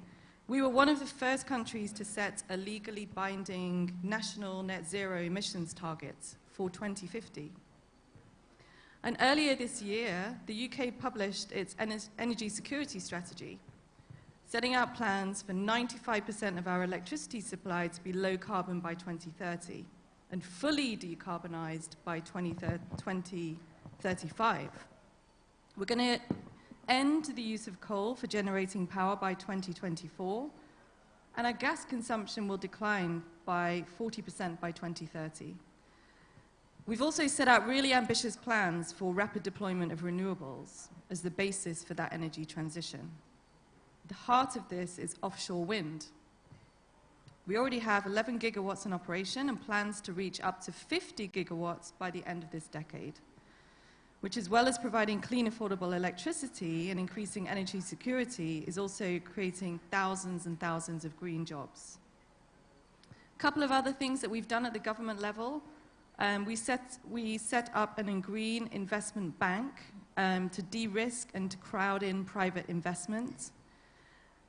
We were one of the first countries to set a legally binding national net zero emissions target for 2050. And earlier this year, the UK published its energy security strategy, setting out plans for 95% of our electricity supply to be low carbon by 2030 and fully decarbonised by 2035. We're going to end the use of coal for generating power by 2024, and our gas consumption will decline by 40% by 2030. We've also set out really ambitious plans for rapid deployment of renewables as the basis for that energy transition. The heart of this is offshore wind, We already have 11 gigawatts in operation and plans to reach up to 50 gigawatts by the end of this decade, which, as well as providing clean, affordable electricity and increasing energy security, is also creating thousands and thousands of green jobs. A couple of other things that we've done at the government level. We set up an green investment bank to de-risk and to crowd in private investment.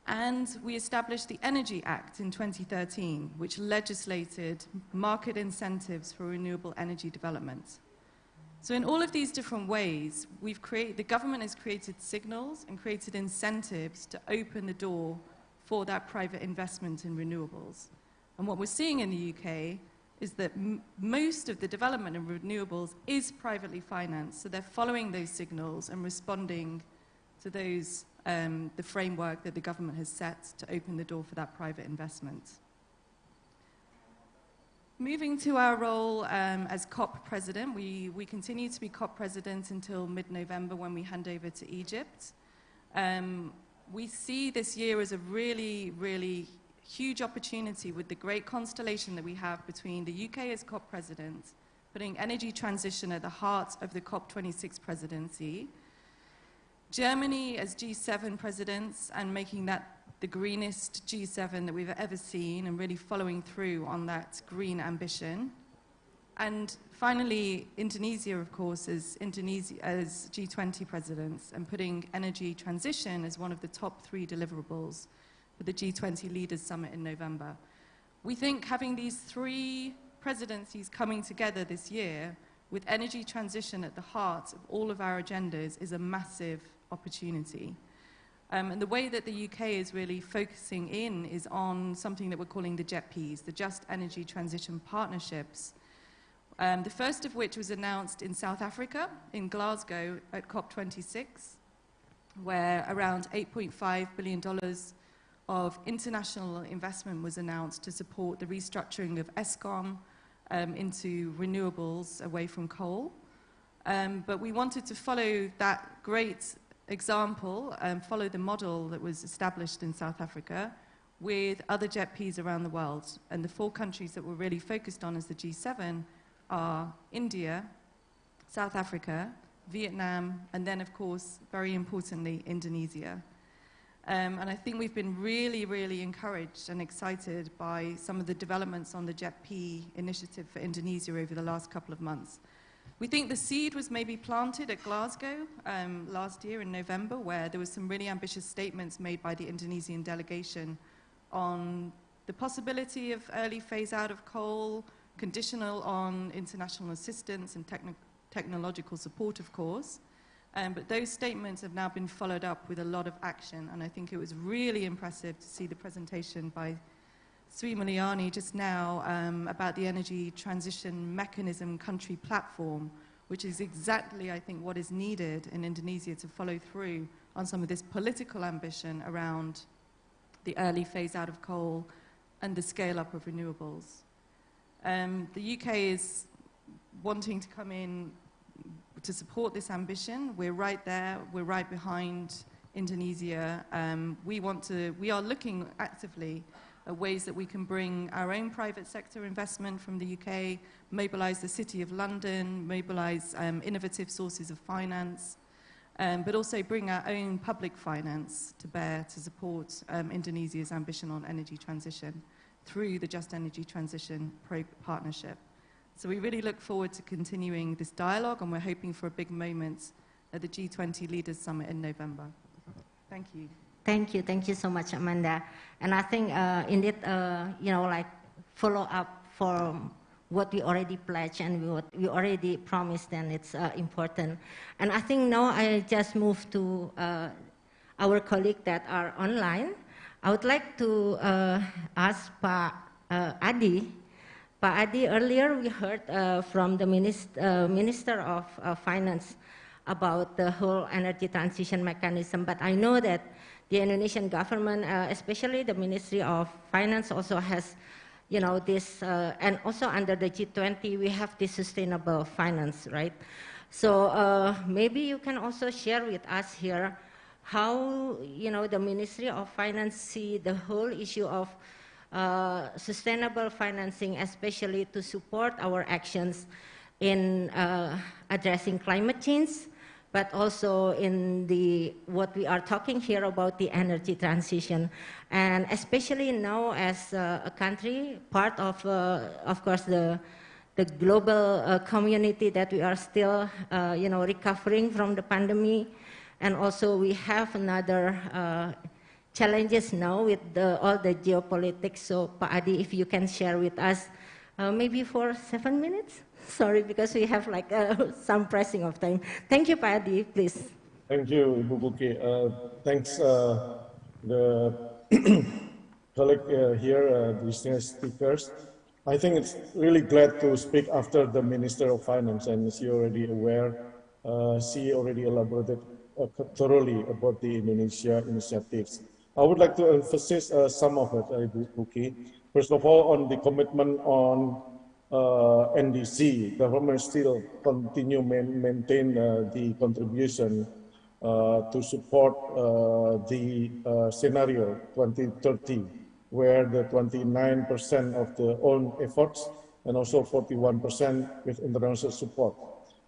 And we established the Energy Act in 2013, which legislated market incentives for renewable energy development. So in all of these different ways, the government has created signals and created incentives to open the door for that private investment in renewables. And what we're seeing in the UK is that most of the development in renewables is privately financed, so they're following those signals and responding to those, the framework that the government has set to open the door for that private investment. Moving to our role as COP president, we continue to be COP president until mid-November when we hand over to Egypt. We see this year as a really, really huge opportunity with the great constellation that we have between the UK as COP president, putting energy transition at the heart of the COP26 presidency, Germany as G7 presidents and making that the greenest G7 that we've ever seen and really following through on that green ambition. And finally, Indonesia, of course, as G20 presidents and putting energy transition as one of the top 3 deliverables for the G20 Leaders Summit in November. We think having these 3 presidencies coming together this year with energy transition at the heart of all of our agendas is a massive opportunity. And the way that the UK is really focusing in is on something that we're calling the JETPs, the Just Energy Transition Partnerships, the first of which was announced in South Africa, in Glasgow at COP26, where around $8.5 billion of international investment was announced to support the restructuring of Eskom into renewables away from coal. But we wanted to follow that great example, follow the model that was established in South Africa with other JETPs around the world. And the 4 countries that we're really focused on as the G7 are India, South Africa, Vietnam, and then, of course, very importantly, Indonesia. And I think we've been really, really encouraged and excited by some of the developments on the JETP initiative for Indonesia over the last couple of months. We think the seed was maybe planted at Glasgow last year in November, where there were some really ambitious statements made by the Indonesian delegation on the possibility of early phase out of coal, conditional on international assistance and technological support, of course. But those statements have now been followed up with a lot of action, and I think it was really impressive to see the presentation by Sri Mulyani just now about the energy transition mechanism country platform, which is exactly, I think, what is needed in Indonesia to follow through on some of this political ambition around the early phase out of coal and the scale up of renewables. The UK is wanting to come in to support this ambition. We're right there, we're right behind Indonesia. We are looking actively at ways that we can bring our own private sector investment from the UK, mobilize the City of London, mobilize innovative sources of finance, but also bring our own public finance to bear to support Indonesia's ambition on energy transition through the Just Energy Transition Partnership. So we really look forward to continuing this dialogue, and we're hoping for a big moment at the G20 Leaders Summit in November. Thank you. Thank you so much, Amanda. And I think indeed, like follow up for what we already pledged and what we already promised, and it's important. And I think now I just move to our colleagues that are online. I would like to ask Pak Adi. Pak Adi, earlier we heard from the Minister of Finance about the whole energy transition mechanism, but I know that the Indonesian government, especially the Ministry of Finance, also has, this, and also under the G20, we have this sustainable finance, right? So maybe you can also share with us here how, the Ministry of Finance see the whole issue of sustainable financing, especially to support our actions in addressing climate change, but also in what we are talking here about the energy transition. And especially now as a country, part of course, the global community that we are still, recovering from the pandemic. And also we have another challenges now with all the geopolitics. So Pak Adi, if you can share with us, maybe for 7 minutes? Sorry, because we have like some pressing of time. Thank you, Pak Adi, please. Thank you, Ibu Buki. Thanks, the colleague here, the distinguished speakers. I think it's really glad to speak after the Minister of Finance, and as you're already aware, she already elaborated thoroughly about the Indonesia initiatives. I would like to emphasize some of it, Ibu Buki. First of all, on the commitment on NDC, government still continue maintain the contribution to support the scenario 2030, where the 29% of the own efforts and also 41% with international support.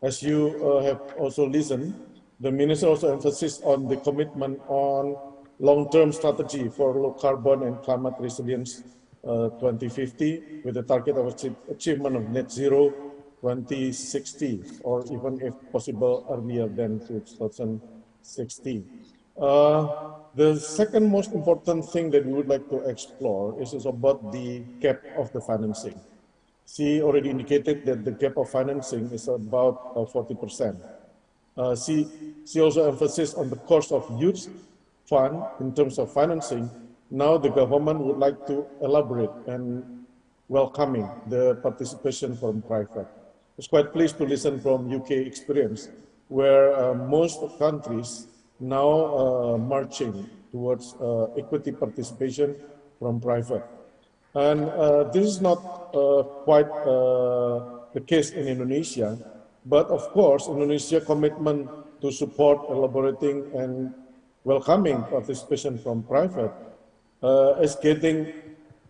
As you have also listened, the Minister also emphasized on the commitment on long-term strategy for low carbon and climate resilience 2050, with the target of achievement of net zero 2060, or even if possible earlier than 2060. The second most important thing that we would like to explore is about the gap of the financing. She already indicated that the gap of financing is about 40%. She also emphasized on the cost of youth fund in terms of financing. Now the government would like to elaborate and welcoming the participation from private. I was quite pleased to listen from UK experience, where most countries now marching towards equity participation from private. And this is not quite the case in Indonesia, but of course, Indonesia commitment to support elaborating and welcoming participation from private is getting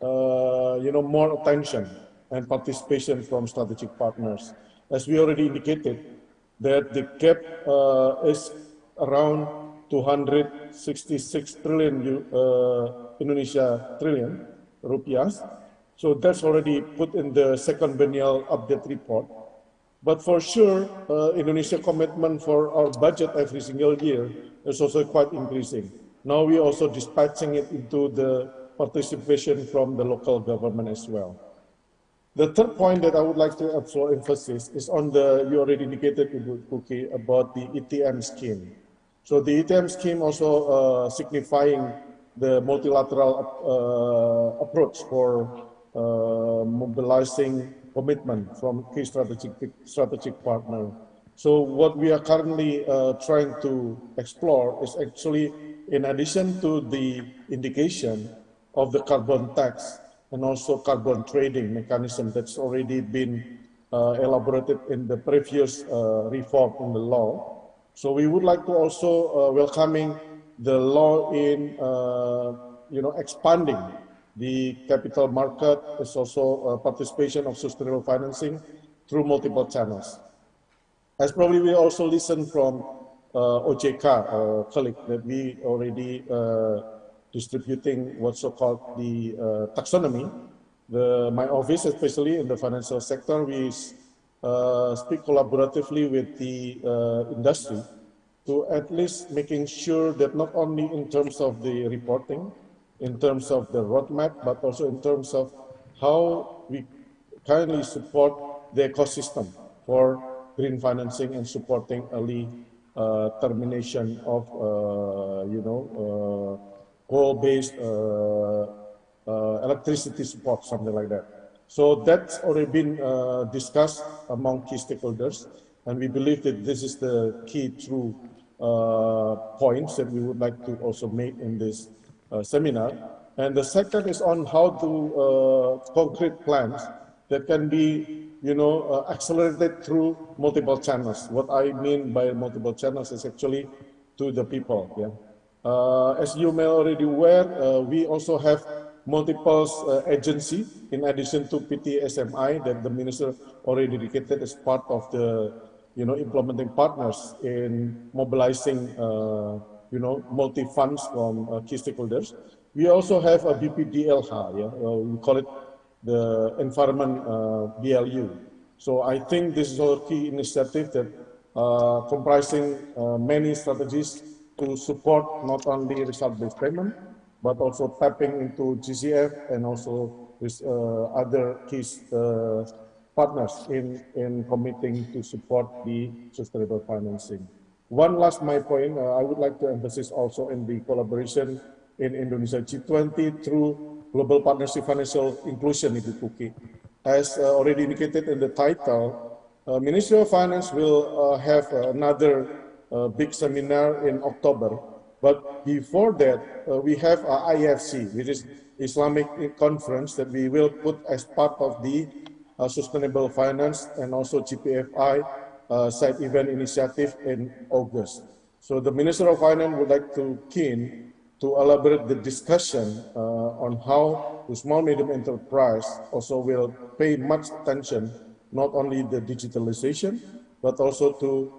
more attention and participation from strategic partners. As we already indicated, that the gap is around 266 trillion Indonesia trillion rupiahs. So that's already put in the second biennial update report. But for sure, Indonesia commitment for our budget every single year is also quite increasing. Now we're also dispatching it into the participation from the local government as well. The third point that I would like to also emphasize is on you already indicated, Ibu Buki, about the ETM scheme. So the ETM scheme also signifying the multilateral approach for mobilizing commitment from key strategic partner. So what we are currently trying to explore is actually, in addition to the indication of the carbon tax and also carbon trading mechanism that's already been elaborated in the previous reform in the law. So we would like to also welcoming the law in expanding the capital market, is also participation of sustainable financing through multiple channels. As probably we also listened from OJK colleague that we already distributing what's so-called the taxonomy. My office, especially in the financial sector, we speak collaboratively with the industry to at least making sure that not only in terms of the reporting, in terms of the roadmap, but also in terms of how we kindly support the ecosystem for green financing and supporting early termination of, coal-based electricity support, something like that. So that's already been discussed among key stakeholders, and we believe that this is the key true points that we would like to also make in this seminar. And the second is on how to concrete plans that can be, accelerated through multiple channels. What I mean by multiple channels is actually to the people. Yeah. As you may already aware, we also have multiple agencies in addition to PTSMI that the minister already indicated as part of the implementing partners in mobilizing multi-funds from key stakeholders. We also have a BPDLH, we call it the Environment BLU. So I think this is a key initiative that comprising many strategies to support not only result-based payment, but also tapping into GCF and also with other key partners in committing to support the sustainable financing. One last my point, I would like to emphasize also in the collaboration in Indonesia G20 through Global Partnership Financial Inclusion, Ibu Puki. As already indicated in the title, Ministry of Finance will have another big seminar in October. But before that, we have IFC, which is Islamic conference that we will put as part of the sustainable finance and also GPFI side event initiative in August. So the Minister of Finance would like to keen to elaborate the discussion on how the small medium enterprise also will pay much attention, not only the digitalization, but also to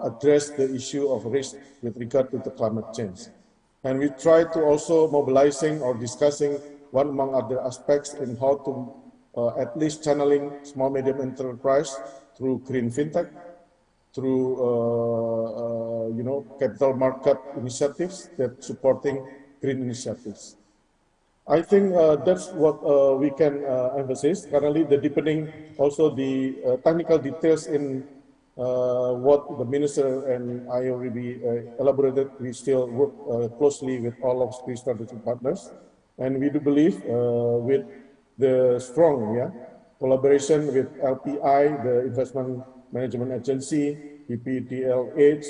address the issue of risk with regard to the climate change. And we try to also mobilizing or discussing one among other aspects in how to at least channeling small medium enterprise through green fintech, through capital market initiatives that supporting green initiatives. I think that's what we can emphasize. Currently, the deepening also the technical details in what the minister and I already elaborated. We still work closely with all of three strategic partners, and we do believe with the strong collaboration with LPI, the Investment Management Agency, BPDLH,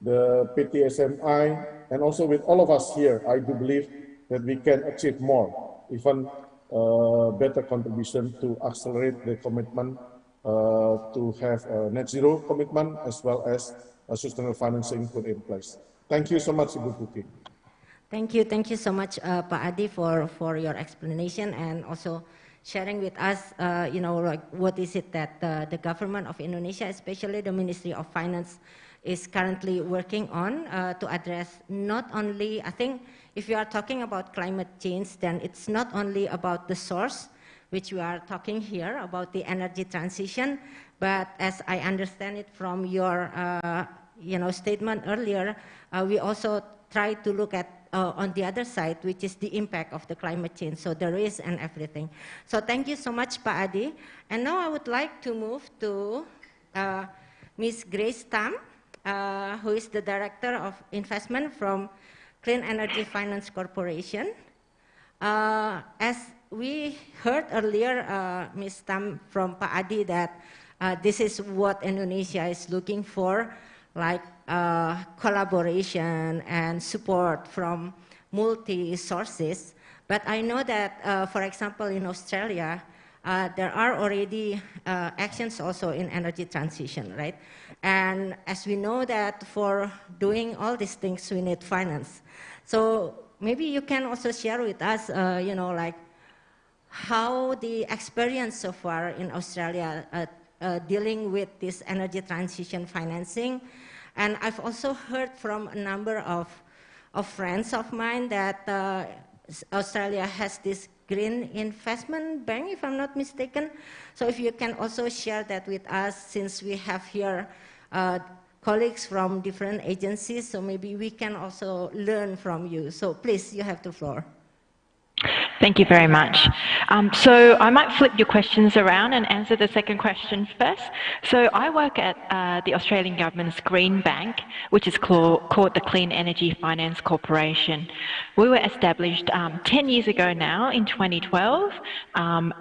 the PTSMI, and also with all of us here, I do believe that we can achieve more, even better contribution to accelerate the commitment to have a net zero commitment as well as a sustainable financing put in place. Thank you so much, Ibu Puki. Thank you so much, Pak Adi, for your explanation and also sharing with us, like what is it that the government of Indonesia, especially the Ministry of Finance, is currently working on to address not only, I think, if you are talking about climate change, then it's not only about the source, which we are talking here about the energy transition, but as I understand it from your, statement earlier, we also try to look at on the other side, which is the impact of the climate change, so the risk and everything. So thank you so much, Pak Adi. And now I would like to move to Ms. Grace Tam, who is the Director of Investment from Clean Energy Finance Corporation. As we heard earlier, Ms. Tam from Pak Adi, that this is what Indonesia is looking for, like collaboration and support from multi-sources. But I know that, for example, in Australia, there are already actions also in energy transition, right? And as we know that for doing all these things, we need finance. So maybe you can also share with us, like how the experience so far in Australia dealing with this energy transition financing. And I've also heard from a number of friends of mine that Australia has this green investment bank, if I'm not mistaken. So if you can also share that with us, since we have here colleagues from different agencies, so maybe we can also learn from you. So please, you have the floor. Thank you very much. So I might flip your questions around and answer the second question first. So I work at the Australian Government's Green Bank, which is called the Clean Energy Finance Corporation. We were established 10 years ago now in 2012,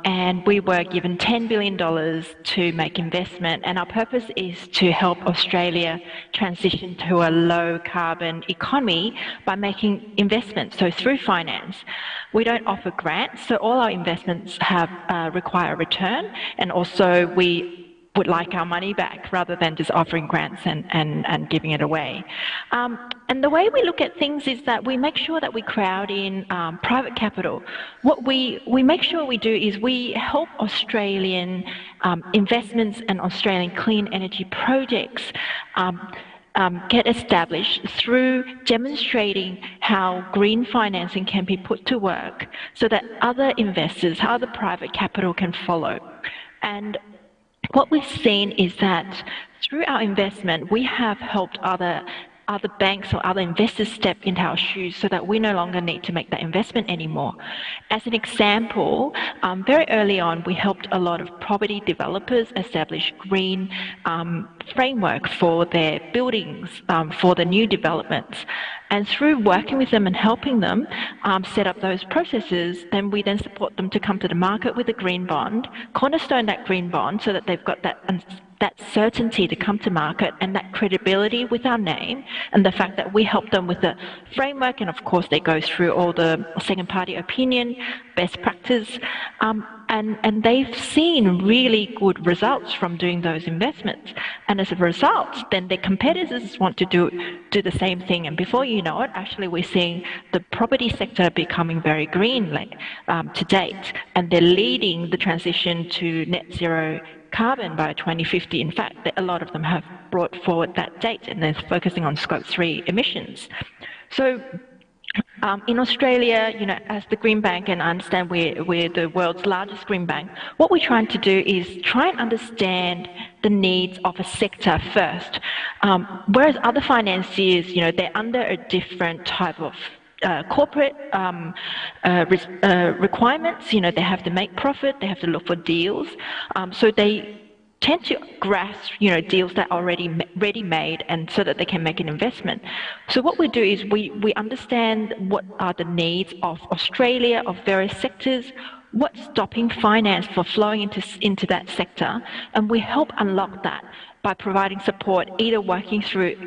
and we were given $10 billion to make investment, and our purpose is to help Australia transition to a low carbon economy by making investments, so through finance. We don't offer grants, so all our investments have require a return, and also we would like our money back rather than just offering grants and giving it away. And the way we look at things is that we make sure that we crowd in private capital. What we make sure we do is we help Australian investments and Australian clean energy projects get established through demonstrating how green financing can be put to work so that other investors, other private capital can follow. And what we've seen is that through our investment, we have helped other banks or other investors step into our shoes so that we no longer need to make that investment anymore. As an example, very early on, we helped a lot of property developers establish green framework for their buildings, for the new developments. And through working with them and helping them set up those processes, then we then support them to come to the market with a green bond, cornerstone that green bond so that they've got that certainty to come to market and that credibility with our name, and the fact that we help them with the framework, and of course they go through all the second party opinion, best practice, and they've seen really good results from doing those investments. And as a result, then their competitors want to do the same thing, and before you know it, actually we're seeing the property sector becoming very green to date, and they're leading the transition to net zero carbon by 2050. In fact, a lot of them have brought forward that date, and they're focusing on Scope 3 emissions. So in Australia, as the Green Bank, and I understand we're the world's largest green bank, what we're trying to do is try and understand the needs of a sector first. Whereas other financiers, they're under a different type of corporate requirements. They have to make profit, they have to look for deals, so they tend to grasp deals that are already ready-made, and so that they can make an investment. So what we do is we understand what are the needs of Australia, of various sectors, what's stopping finance for flowing into that sector, and we help unlock that by providing support, either working through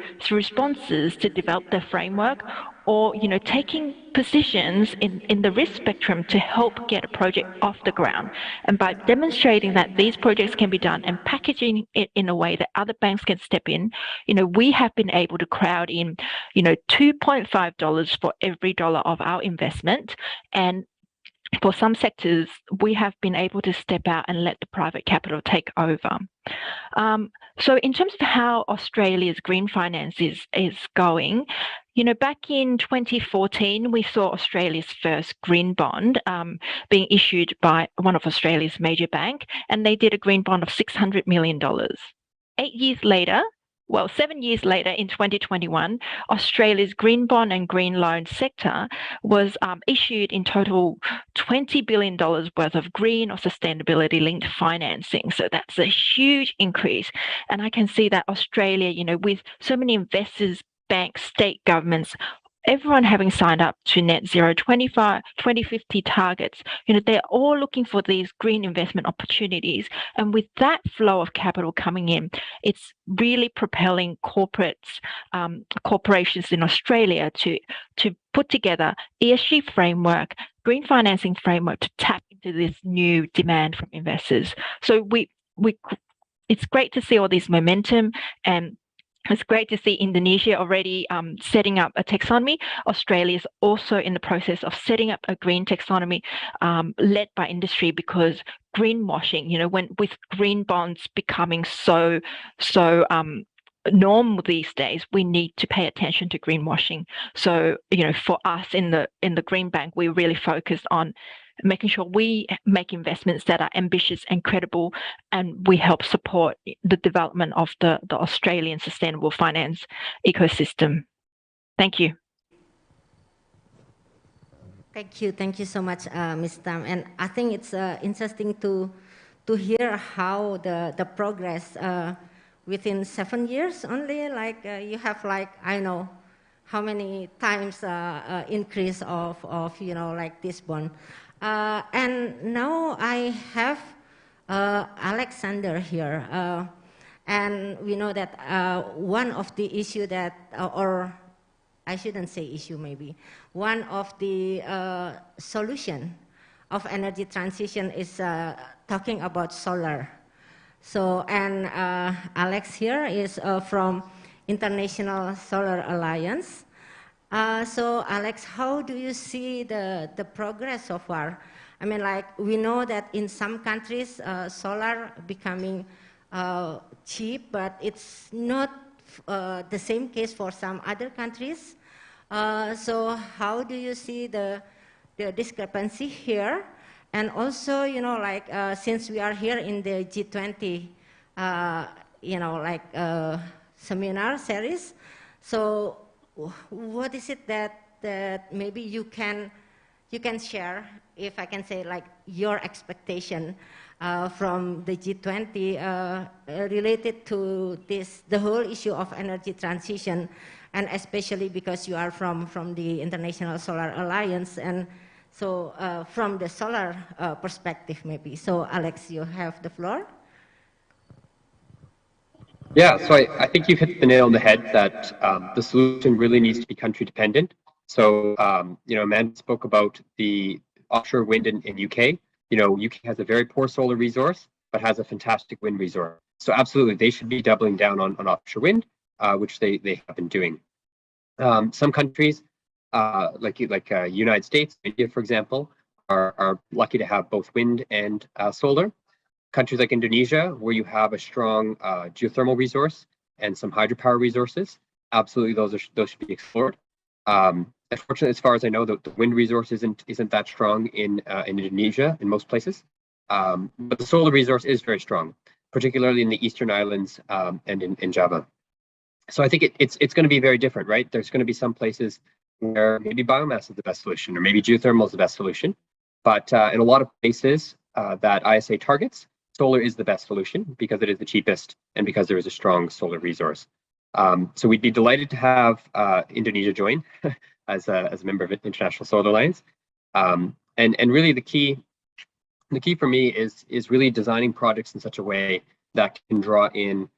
sponsors to develop the framework, or taking positions in the risk spectrum to help get a project off the ground. And by demonstrating that these projects can be done and packaging it in a way that other banks can step in, we have been able to crowd in $2.5 for every dollar of our investment. And for some sectors, we have been able to step out and let the private capital take over. So in terms of how Australia's green finance is going, back in 2014, we saw Australia's first green bond being issued by one of Australia's major banks, and they did a green bond of $600 million. 7 years later, in 2021, Australia's green bond and green loan sector was issued in total $20 billion worth of green or sustainability-linked financing. So that's a huge increase. And I can see that Australia, with so many investors, banks, state governments, everyone having signed up to net zero 2050 targets, they're all looking for these green investment opportunities. And with that flow of capital coming in, it's really propelling corporations in Australia to put together ESG framework, green financing framework to tap into this new demand from investors. So it's great to see all this momentum, and it's great to see Indonesia already setting up a taxonomy. Australia is also in the process of setting up a green taxonomy led by industry, because greenwashing, with green bonds becoming so normal these days, we need to pay attention to greenwashing. So, for us in the Green Bank, we really focus on making sure we make investments that are ambitious and credible, and we help support the development of the Australian sustainable finance ecosystem. Thank you. Thank you so much, Ms. Tam. And I think it's interesting to hear how the progress within 7 years only, you have I know how many times increase of this bond. And now I have Alexander here, and we know that one of the issue that, or I shouldn't say issue maybe, one of the solution of energy transition is talking about solar. So, and Alex here is from International Solar Alliance. So Alex, how do you see the progress so far? I mean, like, we know that in some countries, solar becoming cheap, but it's not the same case for some other countries. So how do you see the discrepancy here? And also, you know, like, since we are here in the G20, you know, like, seminar series, so what is it that maybe you can share, if I can say, like, your expectation from the G20 related to the whole issue of energy transition, and especially because you are from the International Solar Alliance, and so from the solar perspective maybe. So Alex, you have the floor. Yeah, so I think you've hit the nail on the head that the solution really needs to be country dependent. So, you know, Amanda spoke about the offshore wind in UK. You know, UK has a very poor solar resource, but has a fantastic wind resource. So absolutely, they should be doubling down on offshore wind, which they have been doing. Some countries, like United States, India, for example, are lucky to have both wind and solar. Countries like Indonesia, where you have a strong geothermal resource and some hydropower resources, absolutely those should be explored. Unfortunately, as far as I know, the wind resource isn't that strong in Indonesia in most places, but the solar resource is very strong, particularly in the Eastern Islands and in Java. So I think it's going to be very different, right? There's going to be some places where maybe biomass is the best solution, or maybe geothermal is the best solution, but in a lot of places that ISA targets, solar is the best solution because it is the cheapest and because there is a strong solar resource. So we'd be delighted to have Indonesia join as a member of the International Solar Alliance. And really the key for me is really designing projects in such a way that can draw in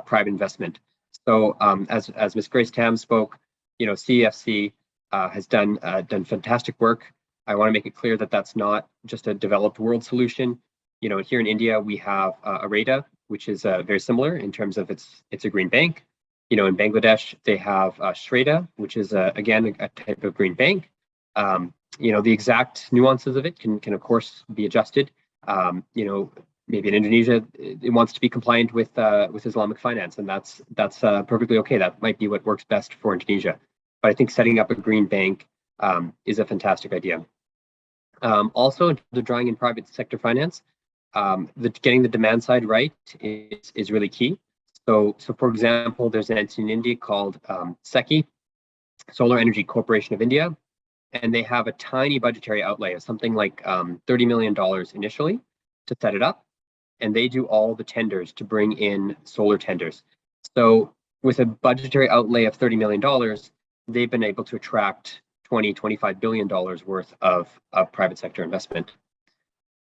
private investment. So as Ms. Grace Tam spoke, you know, CEFC has done fantastic work. I want to make it clear that that's not just a developed world solution. You know, here in India, we have Areda, which is very similar in terms of it's a green bank. You know, in Bangladesh, they have Shreda, which is again a type of green bank. You know, the exact nuances of it can of course be adjusted. You know, maybe in Indonesia, it wants to be compliant with Islamic finance, and that's perfectly okay. That might be what works best for Indonesia. But I think setting up a green bank is a fantastic idea. Also, in terms of drawing in private sector finance, getting the demand side right is really key. So for example, there's an entity in India called SECI, Solar Energy Corporation of India, and they have a tiny budgetary outlay of something like $30 million initially to set it up, and they do all the tenders to bring in solar tenders. So with a budgetary outlay of $30 million, they've been able to attract $25 billion worth of private sector investment.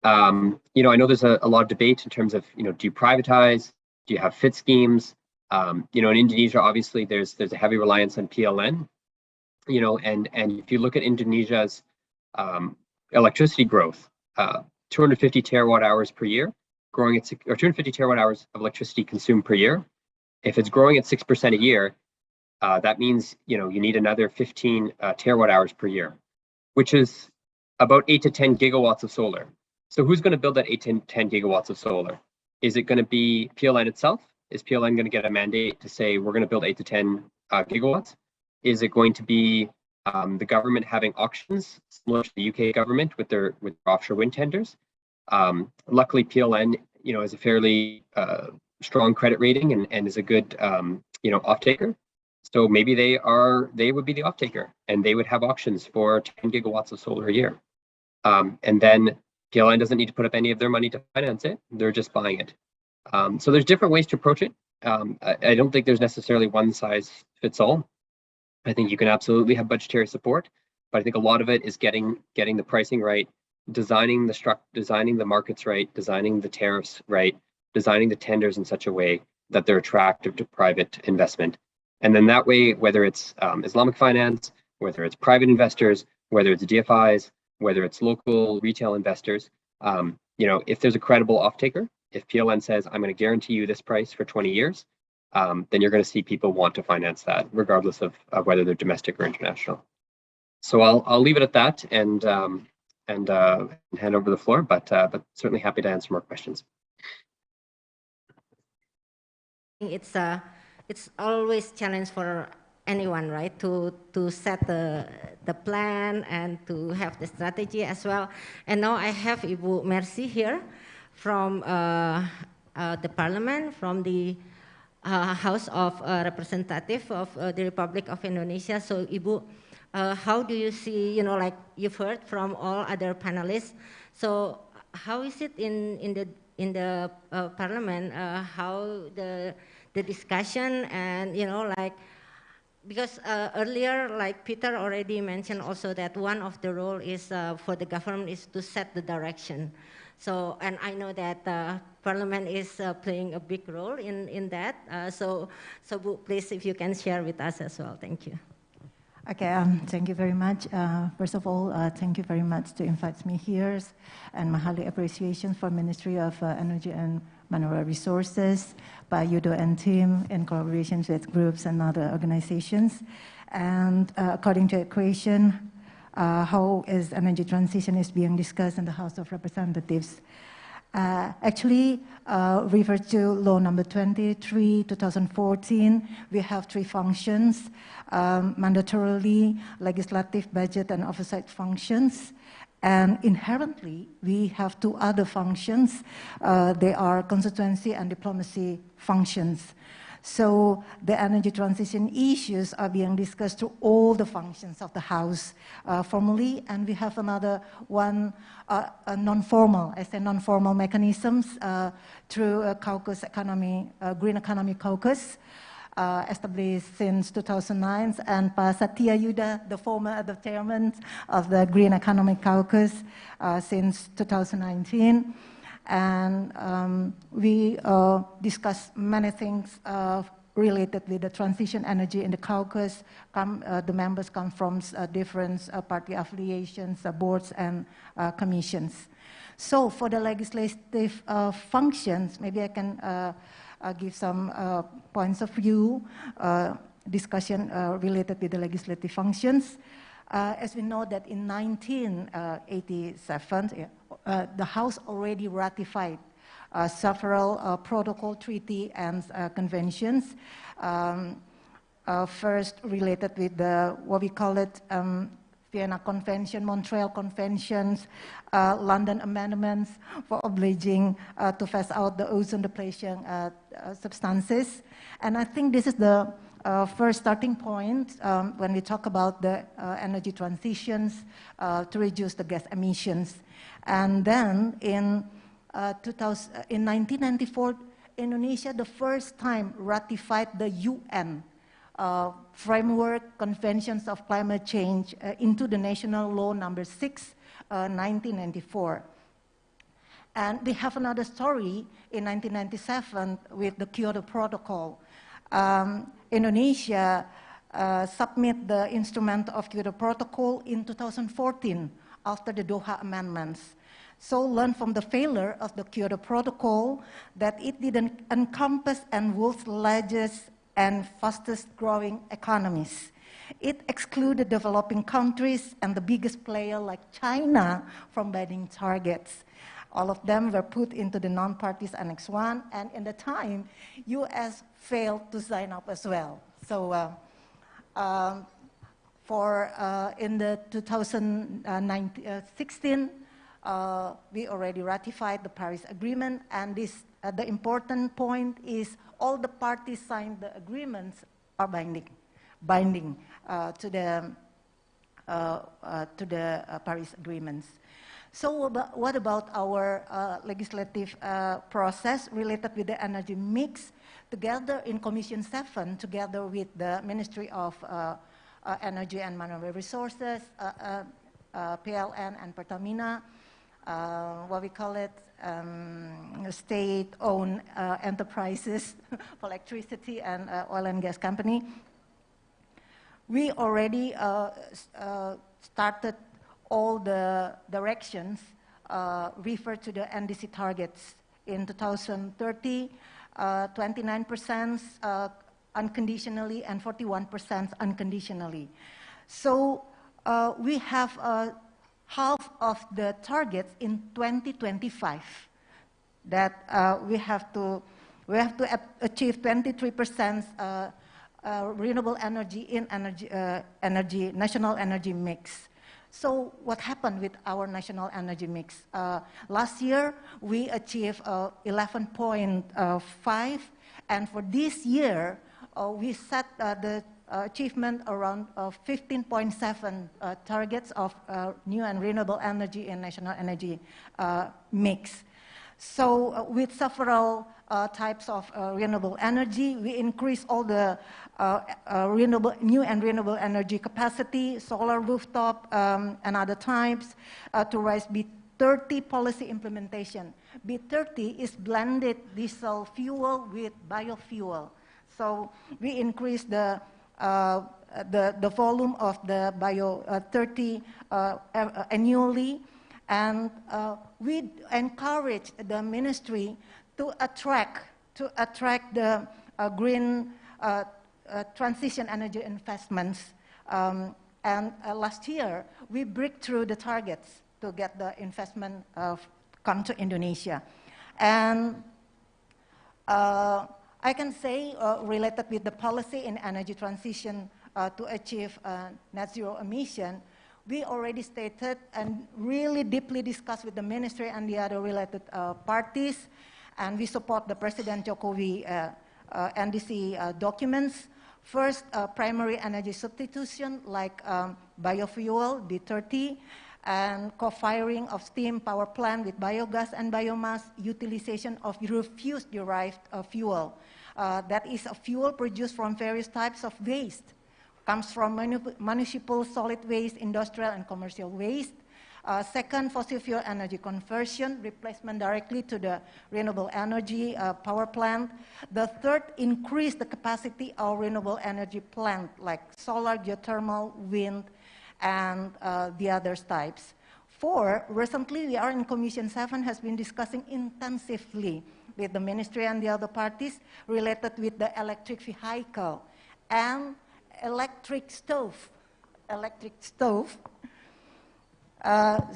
You know, I know there's a lot of debate in terms of, you know, do you privatize? Do you have FIT schemes? You know, in Indonesia, obviously, there's a heavy reliance on PLN. You know, and if you look at Indonesia's electricity growth, 250 terawatt hours per year, growing at or 250 terawatt hours of electricity consumed per year. If it's growing at 6% a year, that means, you know, you need another 15 terawatt hours per year, which is about 8 to 10 gigawatts of solar. So who's going to build that 8 to 10 gigawatts of solar? Is it going to be PLN itself? Is PLN going to get a mandate to say we're going to build 8 to 10 gigawatts? Is it going to be the government having auctions similar to the UK government with their offshore wind tenders? Luckily, PLN, you know, is a fairly strong credit rating and is a good, you know, off-taker. So maybe they would be the off-taker, and they would have auctions for 10 gigawatts of solar a year. And then PLN doesn't need to put up any of their money to finance it. They're just buying it. So there's different ways to approach it. I don't think there's necessarily one size fits all. I think you can absolutely have budgetary support, but I think a lot of it is getting the pricing right, designing the markets right, designing the tariffs right, designing the tenders in such a way that they're attractive to private investment. And then that way, whether it's Islamic finance, whether it's private investors, whether it's DFIs, whether it's local retail investors, you know, if there's a credible off-taker, if PLN says, I'm going to guarantee you this price for 20 years, then you're going to see people want to finance that, regardless of whether they're domestic or international. So I'll leave it at that and hand over the floor, but certainly happy to answer more questions. It's always challenge for anyone, right, to set the plan and to have the strategy as well. And now I have Ibu Mercy here from the Parliament, from the House of Representatives of the Republic of Indonesia. So Ibu, how do you see, you know, like you've heard from all other panelists, so how is it in the Parliament, how the discussion, and, you know, like, because earlier, like Peter already mentioned also that one of the role is for the government is to set the direction. So, and I know that Parliament is playing a big role in that. So please, if you can share with us as well. Thank you. Okay, thank you very much. First of all, thank you very much to invite me here, and my highly appreciation for Ministry of Energy and Mineral Resources, by Yudo and team in collaboration with groups and other organizations. And according to equation, how is energy transition is being discussed in the House of Representatives. Actually, refer to law number 23, 2014, we have three functions, mandatorily, legislative, budget, and oversight functions. And inherently, we have two other functions. They are constituency and diplomacy functions. So the energy transition issues are being discussed through all the functions of the House formally, and we have another one, non-formal, I say non-formal mechanisms through a caucus economy, Green Economy Caucus, established since 2009, and Pak Satya Yuda, the former chairman of the Green Economy Caucus since 2019. And we discussed many things related with the transition energy in the caucus. The members come from different party affiliations, boards, and commissions. So for the legislative functions, maybe I can give some points of view, discussion related with the legislative functions. As we know that in 1987, the House already ratified several protocol, treaty, and conventions. First related with the, what we call it, Vienna Convention, Montreal Conventions, London Amendments for obliging to phase out the ozone depletion substances. And I think this is the first starting point when we talk about the energy transitions to reduce the gas emissions. And then in 1994, Indonesia the first time ratified the UN Framework Conventions of Climate Change into the National Law number 6, 1994. And we have another story in 1997 with the Kyoto Protocol. Indonesia submit the instrument of Kyoto Protocol in 2014 after the Doha Amendments. So learn from the failure of the Kyoto Protocol that it didn't encompass and world's largest and fastest growing economies. It excluded developing countries and the biggest player like China from binding targets. All of them were put into the non-parties Annex 1, and in the time, US failed to sign up as well. So in the 2016, we already ratified the Paris Agreement, and this, the important point is all the parties signed the agreements are binding to the Paris Agreements. So what about our legislative process related with the energy mix? Together in Commission 7, together with the Ministry of Energy and Mineral Resources, PLN and Pertamina, what we call it, state-owned enterprises for electricity and oil and gas company. We already started all the directions refer to the NDC targets in 2030, 29% unconditionally and 41% unconditionally. So we have half of the targets in 2025 that we have to achieve 23% renewable energy in national energy mix. So what happened with our national energy mix? Last year, we achieved 11.5, and for this year, we set the achievement around 15.7 targets of new and renewable energy in national energy mix. So with several types of renewable energy, we increase all the new and renewable energy capacity, solar rooftop, and other types to raise B30 policy implementation. B30 is blended diesel fuel with biofuel. So we increase the volume of the bio-30 annually, and we encourage the ministry to attract the green transition energy investments. And last year, we break through the targets to get the investment come to Indonesia. And I can say, related with the policy in energy transition to achieve net zero emission, we already stated and really deeply discussed with the ministry and the other related parties, and we support the President Jokowi NDC documents. First, primary energy substitution like biofuel, B30, and co-firing of steam power plant with biogas and biomass, utilization of refuse-derived fuel. That is a fuel produced from various types of waste. Comes from municipal solid waste, industrial and commercial waste. Second, fossil fuel energy conversion, replacement directly to the renewable energy power plant. The third, increase the capacity of renewable energy plant like solar, geothermal, wind, and the other types. Four, recently we are in Commission 7 has been discussing intensively with the ministry and the other parties related with the electric vehicle and electric stove,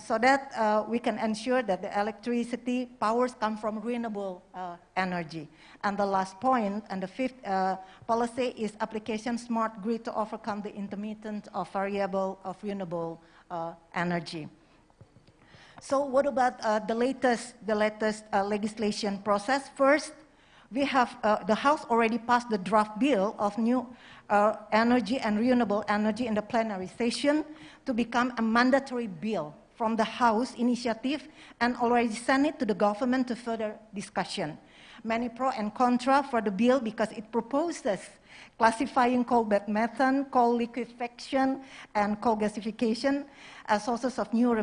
so that we can ensure that the electricity powers come from renewable energy. And the last point, and the fifth policy is application smart grid to overcome the intermittent or variable of renewable energy. So what about the latest legislation process? First, we have the House already passed the draft bill of new energy and renewable energy in the plenary session to become a mandatory bill from the House initiative and already sent it to the government to further discussion. Many pro and contra for the bill because it proposes classifying coal bed methane, coal liquefaction, and coal gasification as sources of new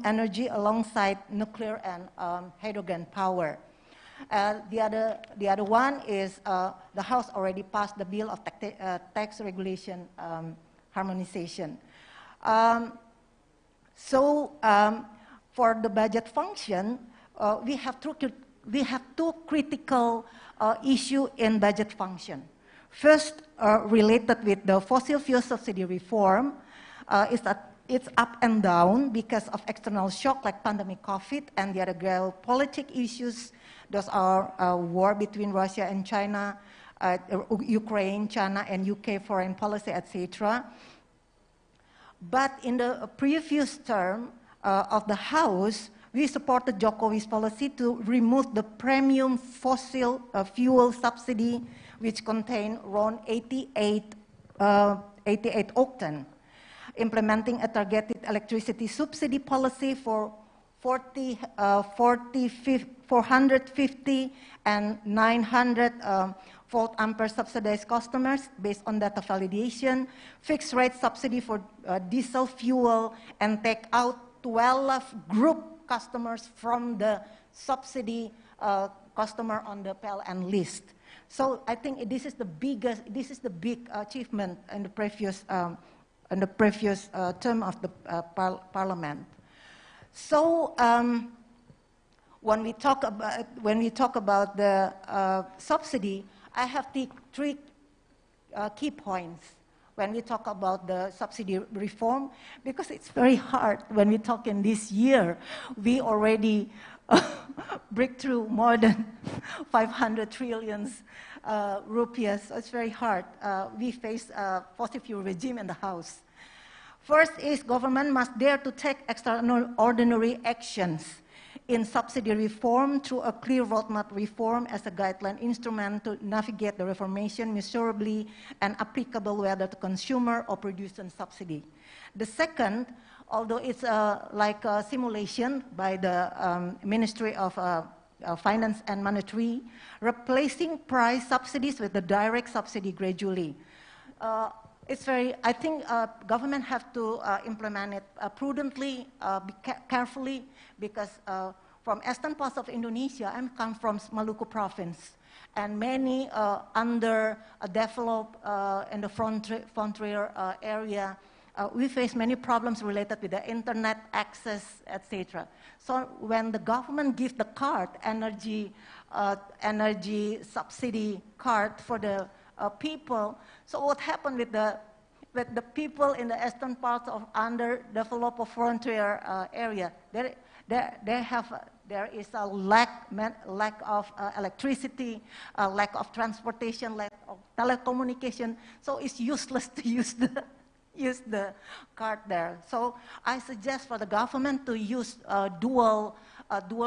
energy alongside nuclear and hydrogen power. The other one is the House already passed the bill of tax regulation harmonization. For the budget function, we have two critical issues in budget function. First, related with the fossil fuel subsidy reform, is that it's up and down because of external shock like pandemic COVID and the other geopolitical issues. Those are war between Russia and China, Ukraine, China, and UK foreign policy, etc. But in the previous term of the House, we supported Jokowi's policy to remove the premium fossil fuel subsidy, which contained around 88 octane, implementing a targeted electricity subsidy policy for 450 and 900 volt ampere subsidized customers based on data validation, fixed rate subsidy for diesel fuel, and take out 12 group customers from the subsidy customer on the PLN list. So I think this is the big achievement in the previous term of the Parliament. So when we talk about the subsidy, I have three key points when we talk about the subsidy reform, because it's very hard when we talk in this year. We already break through more than 500 trillion rupees. So it's very hard. We face a fossil fuel regime in the House. First is government must dare to take extraordinary actions in subsidy reform through a clear roadmap reform as a guideline instrument to navigate the reformation measurably and applicable whether to consumer or producer subsidy. The second, although it's like a simulation by the Ministry of Finance and Monetary, replacing price subsidies with the direct subsidy gradually. It's very, I think government have to implement it prudently, carefully, because from eastern parts of Indonesia, I come from Maluku province, and many underdeveloped in the frontier area, we face many problems related with the internet access, etc. So when the government gives the card, energy subsidy card for the people, so what happened with the people in the eastern parts of underdeveloped frontier area? There is a lack of electricity, lack of transportation, lack of telecommunication. So it's useless to use the card there. So I suggest for the government to use a dual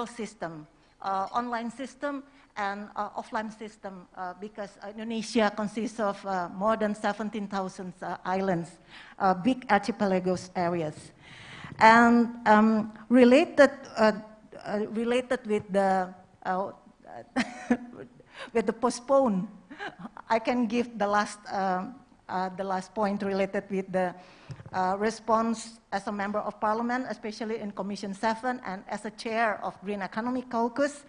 system, online system and offline system, because Indonesia consists of more than 17,000 islands, big archipelagos areas. And related with the with the postpone, I can give the last point related with the response as a member of parliament, especially in Commission 7 and as a chair of Green Economy Caucus,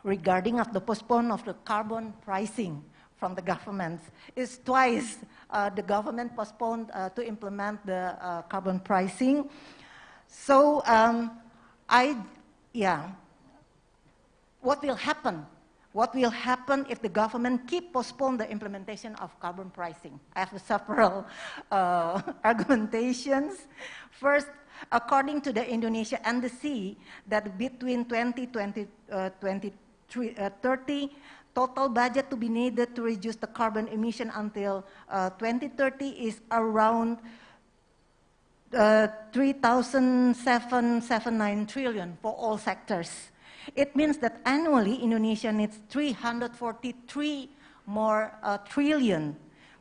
regarding of the postpone of the carbon pricing from the government. It's twice the government postponed to implement the carbon pricing. So what will happen? What will happen if the government keep postpone the implementation of carbon pricing? I have several argumentations. First, according to the Indonesia Embassy, that between 2020 2030, total budget to be needed to reduce the carbon emission until 2030 is around 3,779 trillion for all sectors. It means that annually Indonesia needs 343 more trillion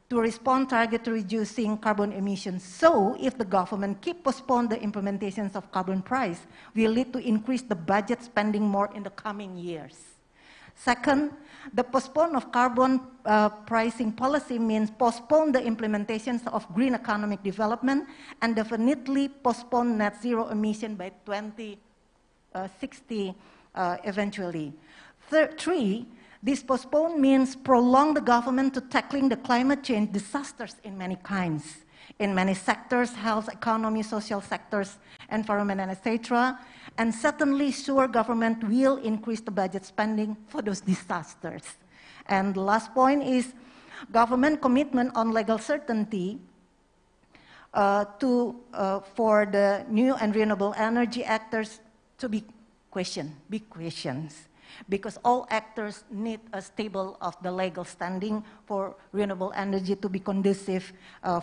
to respond target to reducing carbon emissions. So if the government keep postpone the implementations of carbon price, will lead to increase the budget spending more in the coming years. Second, the postpone of carbon pricing policy means postpone the implementations of green economic development and definitely postpone net zero emission by 2060 eventually. Three, this postpone means prolong the government to tackling the climate change disasters in many kinds, in many sectors, health, economy, social sectors, environment, and etc. And certainly sure government will increase the budget spending for those disasters. And the last point is government commitment on legal certainty for the new and renewable energy actors to be questioned, big questions. Because all actors need a stable of the legal standing for renewable energy to be conducive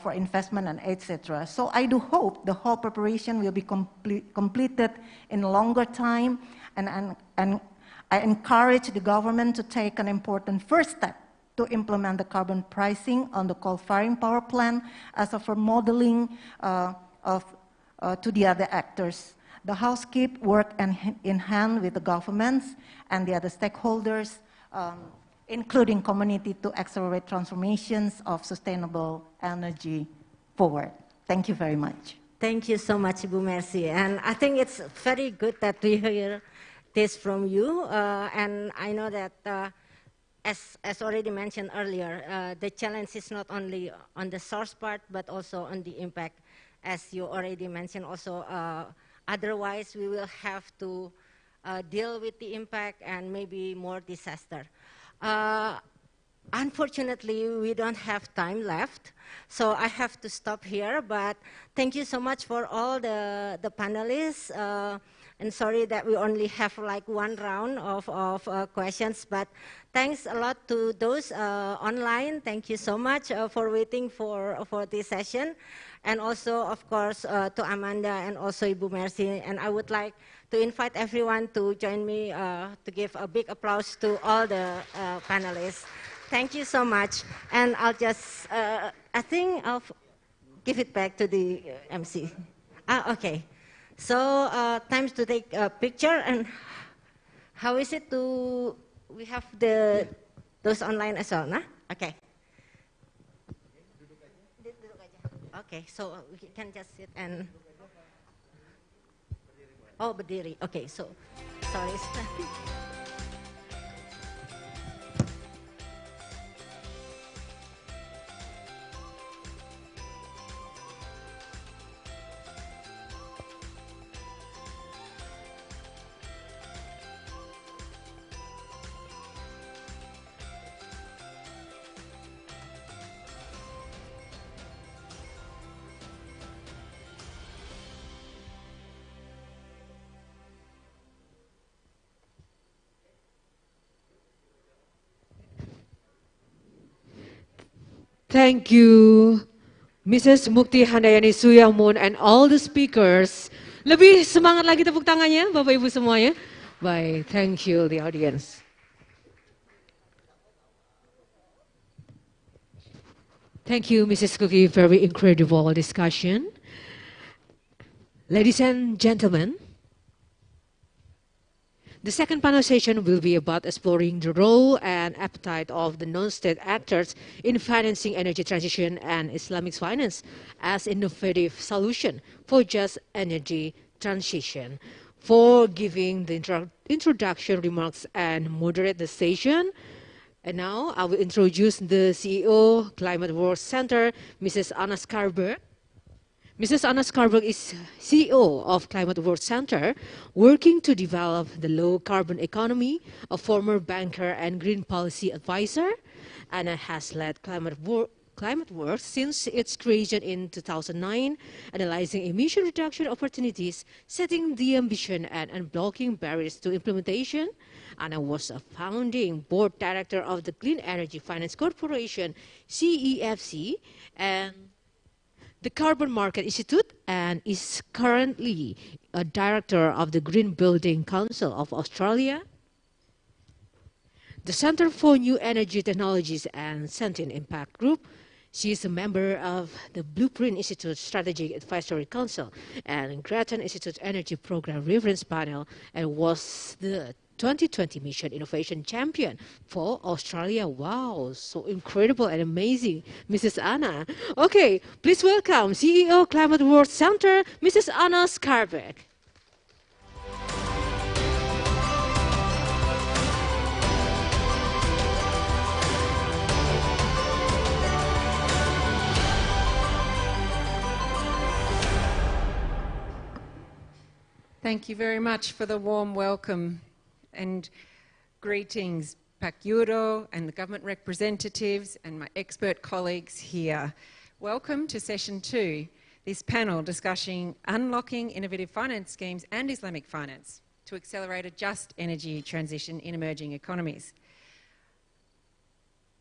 for investment and etc. So I do hope the whole preparation will be completed in a longer time, and I encourage the government to take an important first step to implement the carbon pricing on the coal-firing power plant as of a modeling to the other actors. The House keep work in hand with the governments and the other stakeholders, including community, to accelerate transformations of sustainable energy forward. Thank you very much. Thank you so much, Ibu Mercy. And I think it's very good that we hear this from you. And I know that, as already mentioned earlier, the challenge is not only on the source part, but also on the impact. As you already mentioned also, Otherwise, we will have to deal with the impact and maybe more disaster. Unfortunately, we don't have time left, so I have to stop here. But thank you so much for all the panelists. And sorry that we only have like one round of questions, but thanks a lot to those online. Thank you so much for waiting for this session. And also, of course, to Amanda and also Ibu Mercy. And I would like to invite everyone to join me to give a big applause to all the panelists. Thank you so much. And I'll just, I think I'll give it back to the MC. Okay. So, time to take a picture. And how is it to, we have those online as well, nah? Okay. Okay, so we can just sit and, oh, berdiri. Okay, so, sorry. Thank you, Mrs. Mukti Handayani Suyamun and all the speakers. Lebih semangat lagi tepuk tangannya, Bapak Ibu semuanya. Baik, thank you the audience. Thank you, Mrs. Cookie, very incredible discussion. Ladies and gentlemen, the second panel session will be about exploring the role and appetite of the non-state actors in financing energy transition and Islamic finance as innovative solution for just energy transition. For giving the introduction remarks and moderate the session, and now I will introduce the CEO, Climate World Center, Mrs. Anna Skarberg. Mrs. Anna Skarberg is CEO of Climate World Center, working to develop the low-carbon economy, a former banker and green policy advisor. Anna has led Climate World since its creation in 2009, analyzing emission reduction opportunities, setting the ambition, and unblocking barriers to implementation. Anna was a founding board director of the Clean Energy Finance Corporation, CEFC, and the Carbon Market Institute, and is currently a director of the Green Building Council of Australia, the Center for New Energy Technologies and Sentient Impact Group. She is a member of the Blueprint Institute Strategic Advisory Council and Grattan Institute Energy Program Reference Panel, and was the 2020 Mission Innovation Champion for Australia. Wow, so incredible and amazing, Mrs. Anna. Okay, please welcome CEO Climate World Center, Mrs. Anna Skarberg. Thank you very much for the warm welcome and greetings, Pak Yuro and the government representatives and my expert colleagues here. Welcome to session 2, this panel discussing unlocking innovative finance schemes and Islamic finance to accelerate a just energy transition in emerging economies.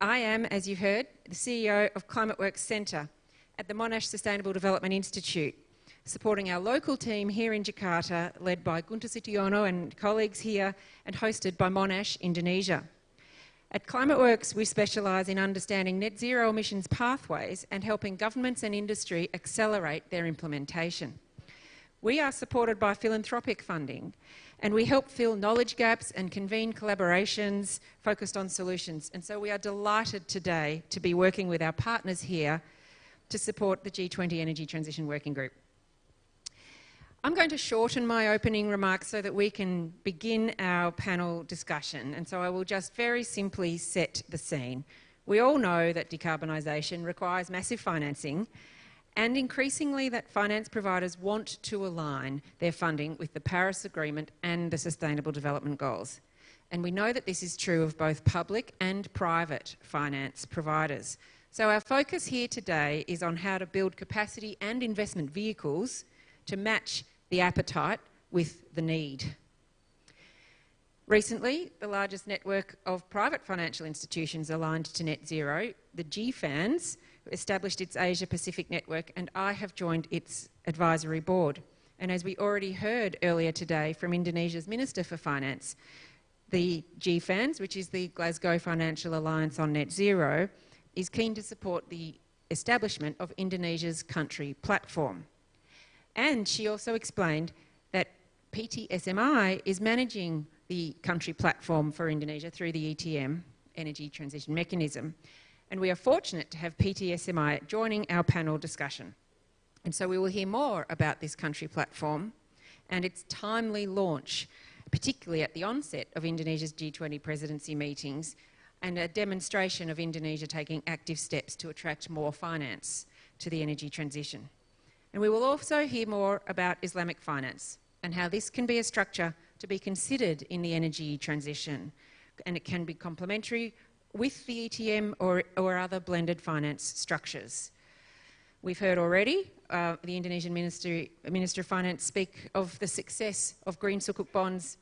I am, as you heard, the CEO of Climate Works Centre at the Monash Sustainable Development Institute, supporting our local team here in Jakarta, led by Guntur Sitiono and colleagues here, and hosted by Monash, Indonesia. At ClimateWorks, we specialise in understanding net zero emissions pathways and helping governments and industry accelerate their implementation. We are supported by philanthropic funding, and we help fill knowledge gaps and convene collaborations focused on solutions. And so we are delighted today to be working with our partners here to support the G20 Energy Transition Working Group. I'm going to shorten my opening remarks so that we can begin our panel discussion, and so I will just very simply set the scene. We all know that decarbonisation requires massive financing, and increasingly that finance providers want to align their funding with the Paris Agreement and the Sustainable Development Goals. And we know that this is true of both public and private finance providers. So our focus here today is on how to build capacity and investment vehicles to match the appetite with the need. Recently, the largest network of private financial institutions aligned to net zero, the GFANZ, established its Asia Pacific network, and I have joined its advisory board. And as we already heard earlier today from Indonesia's Minister for Finance, the GFANZ, which is the Glasgow Financial Alliance on Net Zero, is keen to support the establishment of Indonesia's country platform. And she also explained that PTSMI is managing the country platform for Indonesia through the ETM, Energy Transition Mechanism. And we are fortunate to have PTSMI joining our panel discussion. And so we will hear more about this country platform and its timely launch, particularly at the onset of Indonesia's G20 presidency meetings, and a demonstration of Indonesia taking active steps to attract more finance to the energy transition. And we will also hear more about Islamic finance and how this can be a structure to be considered in the energy transition. And it can be complementary with the ETM or other blended finance structures. We've heard already the Indonesian Minister of Finance speak of the success of green sukuk bonds,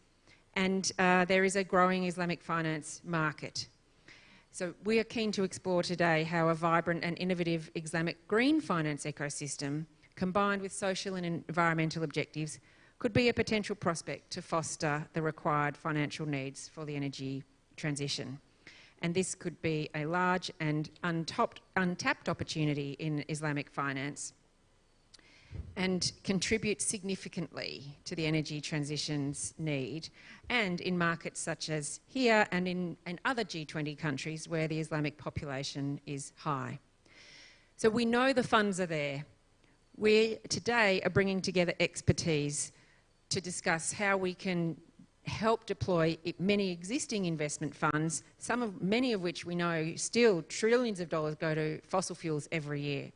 and there is a growing Islamic finance market. So we are keen to explore today how a vibrant and innovative Islamic green finance ecosystem, combined with social and environmental objectives, could be a potential prospect to foster the required financial needs for the energy transition. And this could be a large and untapped opportunity in Islamic finance and contribute significantly to the energy transition's need, and in markets such as here and in other G20 countries where the Islamic population is high. So we know the funds are there. We today are bringing together expertise to discuss how we can help deploy many existing investment funds, many of which we know still trillions of dollars go to fossil fuels every year.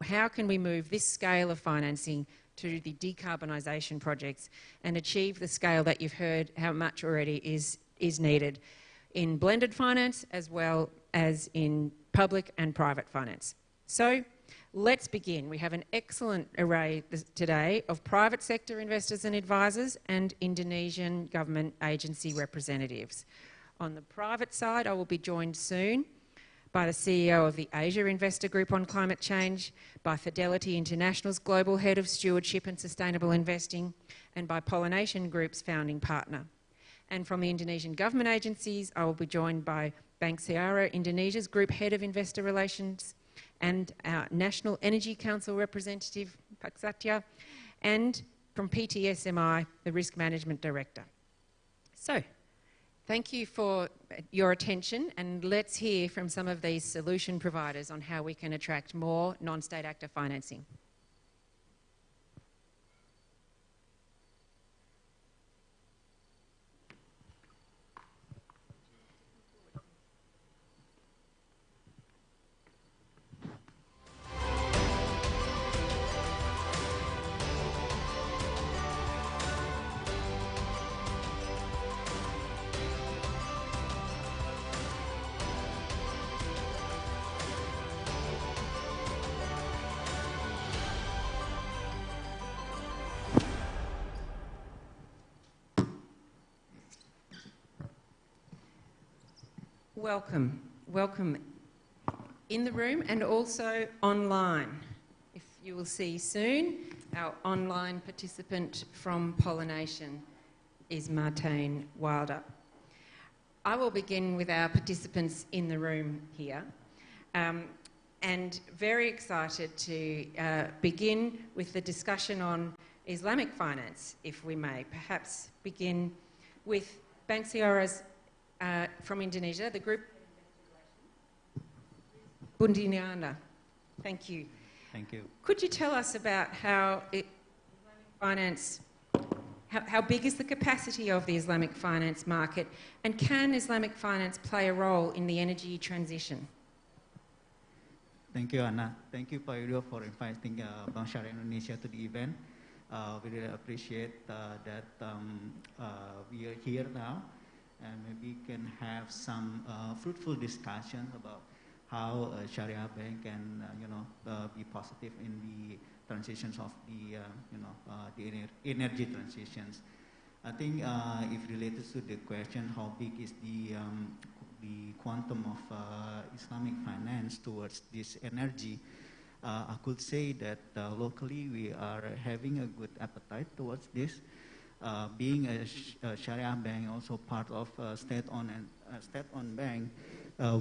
How can we move this scale of financing to the decarbonisation projects and achieve the scale that you've heard how much already is needed in blended finance as well as in public and private finance? So let's begin. We have an excellent array today of private sector investors and advisors and Indonesian government agency representatives. On the private side, I will be joined soon by the CEO of the Asia Investor Group on Climate Change, by Fidelity International's Global Head of Stewardship and Sustainable Investing, and by Pollination Group's founding partner. And from the Indonesian government agencies, I will be joined by Bank Seara Indonesia's Group Head of Investor Relations, and our National Energy Council representative, Pak Satya, and from PTSMI, the Risk Management Director. So, thank you for your attention, and let's hear from some of these solution providers on how we can attract more non-state actor financing. Welcome in the room and also online. If you will see soon, our online participant from Pollination is Martijn Wilder. I will begin with our participants in the room here, and very excited to begin with the discussion on Islamic finance, if we may. Perhaps begin with Bank Seara's from Indonesia, the group Bundiana. Thank you. Thank you. Could you tell us about how Islamic finance, how big is the capacity of the Islamic finance market, and can Islamic finance play a role in the energy transition? Thank you, Anna. Thank you, Pak Yudo, for inviting Bank Syariah Indonesia to the event. We really appreciate that we are here now, and maybe can have some fruitful discussion about how Sharia Bank can, be positive in the transitions of the, the energy transitions. I think if related to the question, how big is the quantum of Islamic finance towards this energy, I could say that locally we are having a good appetite towards this. Being a Sharia bank, also part of state-owned bank,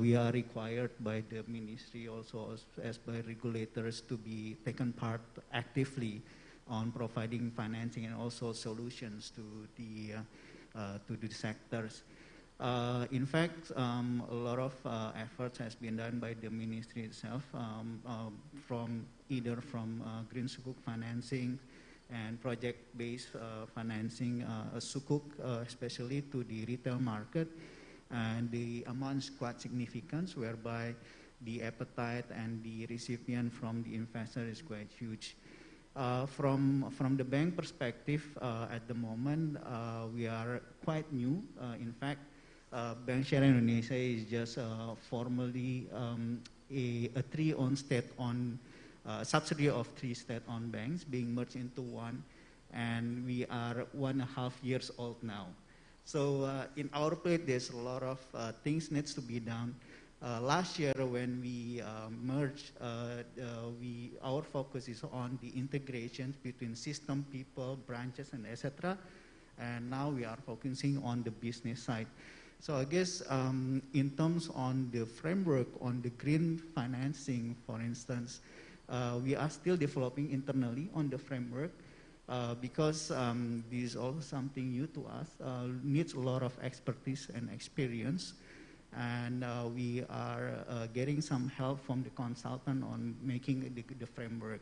we are required by the ministry, also as by regulators, to be taken part actively on providing financing and also solutions to the sectors. In fact, a lot of efforts has been done by the ministry itself, from green sukuk financing and project-based financing, sukuk especially to the retail market, and the amount is quite significant, whereby the appetite and the recipient from the investor is quite huge. From the bank perspective, at the moment, we are quite new. In fact, Bank Syariah Indonesia is just formally a three-owned state-owned subsidy of 3 state-owned banks being merged into one, and we are 1.5 years old now. So in our plate, there's a lot of things needs to be done. Last year, when we merged, our focus is on the integration between system, people, branches, and etc. And now we are focusing on the business side. So I guess in terms on the framework on the green financing, for instance, we are still developing internally on the framework because this is also something new to us, needs a lot of expertise and experience. And we are getting some help from the consultant on making the framework.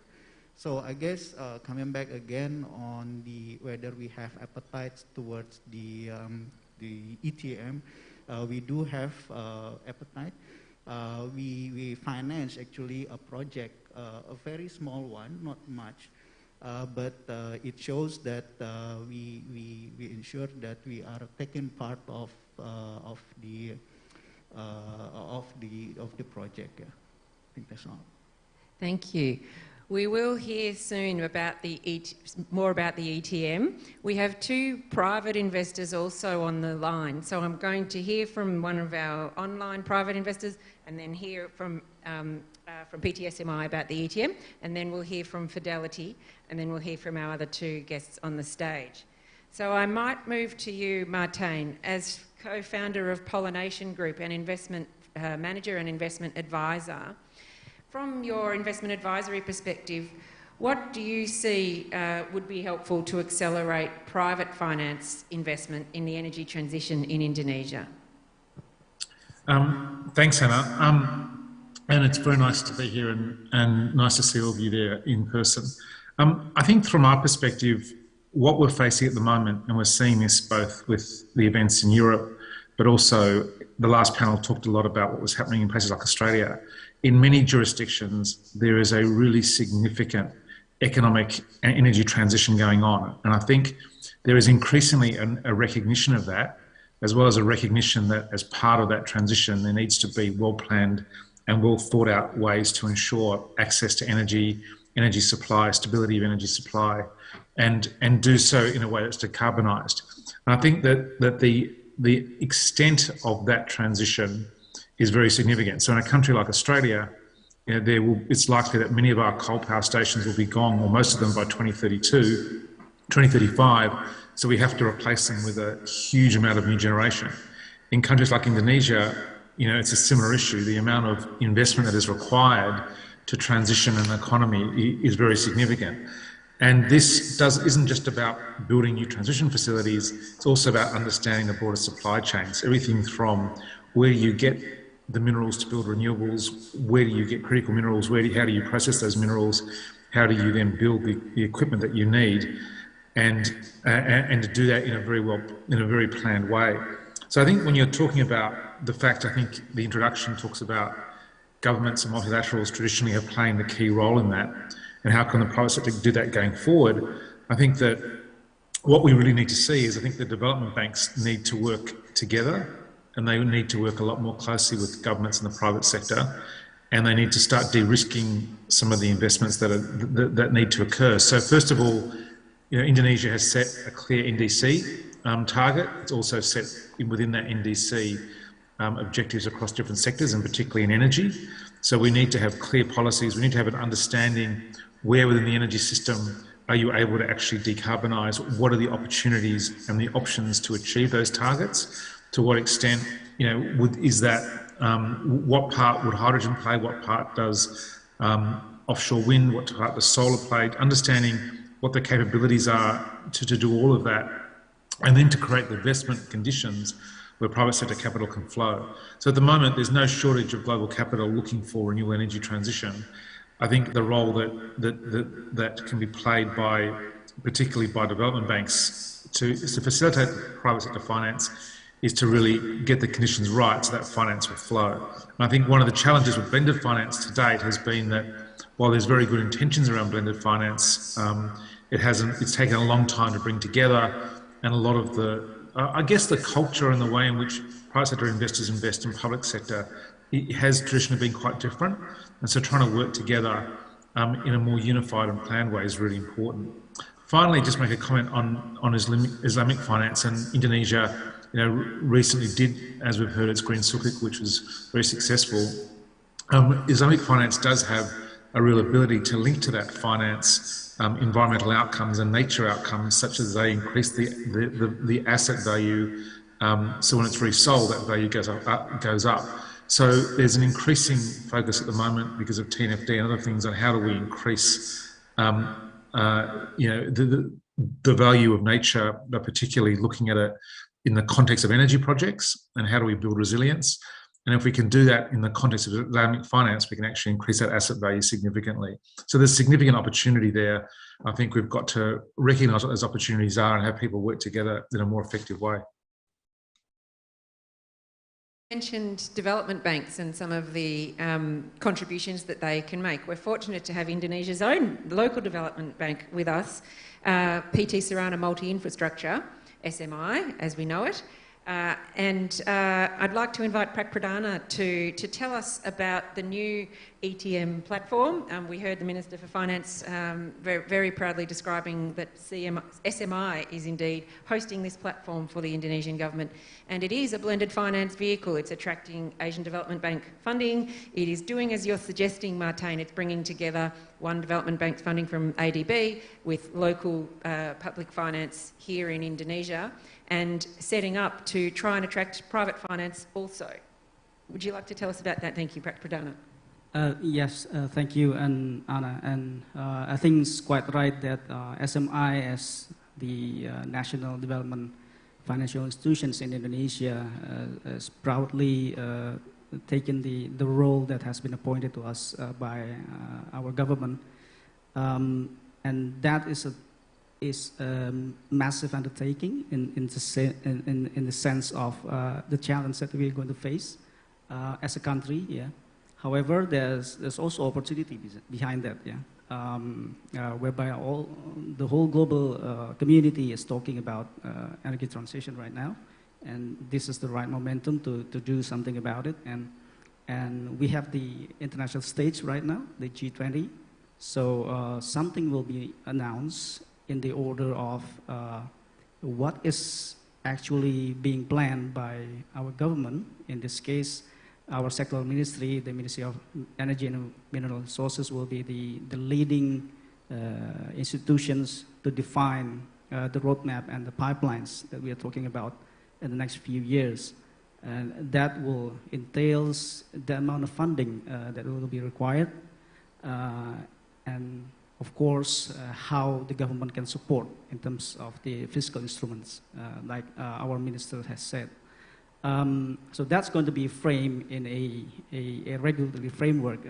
So I guess coming back again on whether we have appetite towards the ETM, we do have appetite. We finance actually a project, a very small one, not much, but it shows that we ensure that we are taking part of the project. Yeah. I think that's all. Thank you. We will hear soon about more about the ETM. We have 2 private investors also on the line. So I'm going to hear from one of our online private investors, and then hear from PTSMI about the ETM, and then we'll hear from Fidelity, and then we'll hear from our other 2 guests on the stage. So I might move to you, Martijn, as co-founder of Pollination Group and investment manager and investment advisor. From your investment advisory perspective, what do you see would be helpful to accelerate private finance investment in the energy transition in Indonesia? Thanks, Hannah. And it's very nice to be here and nice to see all of you there in person. I think from our perspective, what we're facing at the moment, and we're seeing this both with the events in Europe, but also the last panel talked a lot about what was happening in places like Australia. In many jurisdictions, there is a really significant economic and energy transition going on. And I think there is increasingly a recognition of that, as well as a recognition that as part of that transition, there needs to be well-planned and well-thought-out ways to ensure access to energy supply, stability of energy supply, and do so in a way that's decarbonised. And I think that the extent of that transition is very significant. So in a country like Australia, it's likely that many of our coal power stations will be gone, or most of them by 2032, 2035. So we have to replace them with a huge amount of new generation. In countries like Indonesia, it's a similar issue. The amount of investment that is required to transition an economy is very significant. And this isn't just about building new transition facilities, it's also about understanding the broader supply chains. Everything from where you get the minerals to build renewables, where do you get critical minerals, how do you process those minerals, how do you then build the equipment that you need, and to do that in a very planned way. So I think when you're talking about the fact, I think the introduction talks about governments and multilaterals traditionally have played the key role in that, and how can the private sector do that going forward. I think that what we really need to see is I think the development banks need to work together, and they need to work a lot more closely with governments and the private sector, and they need to start de-risking some of the investments that need to occur. So first of all, Indonesia has set a clear NDC target. It's also set within that NDC objectives across different sectors, and particularly in energy. So we need to have clear policies. We need to have an understanding where within the energy system are you able to actually decarbonise? What are the opportunities and the options to achieve those targets? To what extent, is that, what part would hydrogen play? What part does offshore wind? What part does solar play? Understanding what the capabilities are to do all of that, and then to create the investment conditions where private sector capital can flow. So at the moment, there's no shortage of global capital looking for renewable energy transition. I think the role that can be played by, particularly by development banks to facilitate private sector finance, is to really get the conditions right so that finance will flow. And I think one of the challenges with blended finance to date has been that while there's very good intentions around blended finance, it's taken a long time to bring together, and a lot of the culture and the way in which private sector investors invest in public sector, it has traditionally been quite different. And so trying to work together in a more unified and planned way is really important. Finally, just make a comment on Islamic finance. And Indonesia, recently did, as we've heard, its Green Sukuk, which was very successful. Islamic finance does have a real ability to link to that finance environmental outcomes and nature outcomes, such as they increase the asset value. So when it's resold, that value goes up. So there's an increasing focus at the moment because of TNFD and other things on how do we increase, the value of nature, but particularly looking at it in the context of energy projects and how do we build resilience. And if we can do that in the context of Islamic finance, we can actually increase that asset value significantly. So there's significant opportunity there. I think we've got to recognise what those opportunities are and have people work together in a more effective way. You mentioned development banks and some of the contributions that they can make. We're fortunate to have Indonesia's own local development bank with us, PT Sarana Multi-Infrastructure, SMI, as we know it. I'd like to invite Prak Pradana to tell us about the new ETM platform. We heard the Minister for Finance very proudly describing that SMI is indeed hosting this platform for the Indonesian government. And it is a blended finance vehicle. It's attracting Asian Development Bank funding. It is doing as you're suggesting, Martijn. It's bringing together one development bank's funding from ADB with local public finance here in Indonesia, and setting up to try and attract private finance also. Would you like to tell us about that? Thank you, Prak Pradana. Yes, thank you, and Anna. And I think it's quite right that SMI, as the National Development Financial Institutions in Indonesia, has proudly taken the role that has been appointed to us by our government. And that is a massive undertaking in the sense of the challenge that we're going to face as a country. Yeah. However, there's also opportunity behind that. Yeah. Whereby the whole global community is talking about energy transition right now, and this is the right momentum to do something about it. And we have the international stage right now, the G20. So something will be announced in the order of what is actually being planned by our government. In this case, our sectoral ministry, the Ministry of Energy and Mineral Resources, will be the leading institutions to define the roadmap and the pipelines that we are talking about in the next few years. And that will entails the amount of funding that will be required, and of course, how the government can support in terms of the fiscal instruments, like our minister has said. So that's going to be framed in a regulatory framework,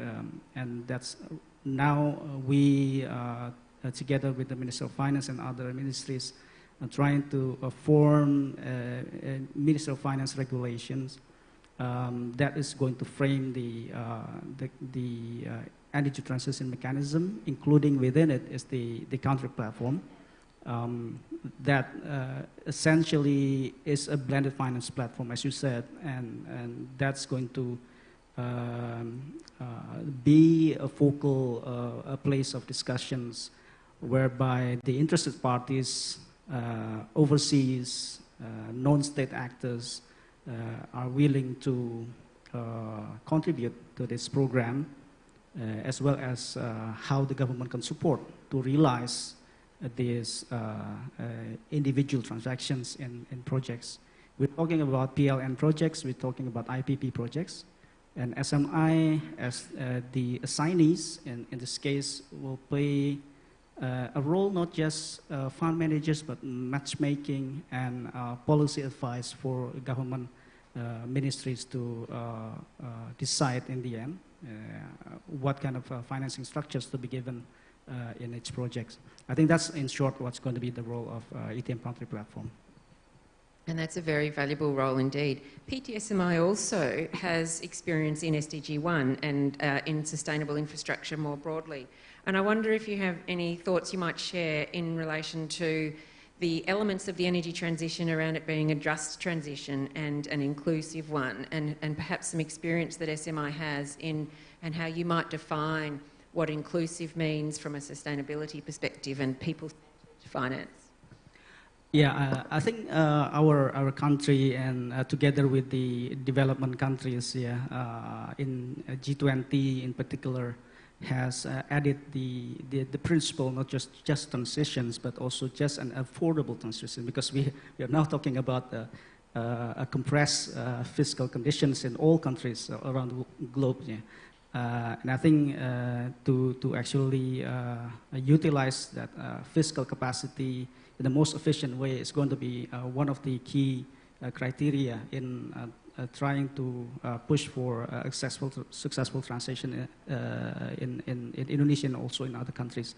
and that's now we, together with the Minister of Finance and other ministries, are trying to form Minister of Finance regulations that is going to frame the energy transition mechanism, including within it is the country platform. That essentially is a blended finance platform, as you said, and that's going to be a focal a place of discussions whereby the interested parties, overseas, non-state actors are willing to contribute to this program, as well as how the government can support to realize these individual transactions in projects. We're talking about PLN projects, we're talking about IPP projects, and SMI as the assignees in this case will play a role not just fund managers but matchmaking and policy advice for government ministries to decide in the end what kind of financing structures to be given in each project. I think that's in short what's going to be the role of ETM Country Platform. And that's a very valuable role indeed. PTSMI also has experience in SDG 1 and in sustainable infrastructure more broadly. And I wonder if you have any thoughts you might share in relation to the elements of the energy transition around it being a just transition and an inclusive one, and perhaps some experience that SMI has in and how you might define what inclusive means from a sustainability perspective and people finance. Yeah, I think our country and together with the development countries, in G20 in particular, has added the principle not just transitions but also just an affordable transition, because we are now talking about a compressed fiscal conditions in all countries around the globe. Yeah. And I think to actually utilize that fiscal capacity in the most efficient way is going to be one of the key criteria in trying to push for a successful transition in Indonesia and also in other countries.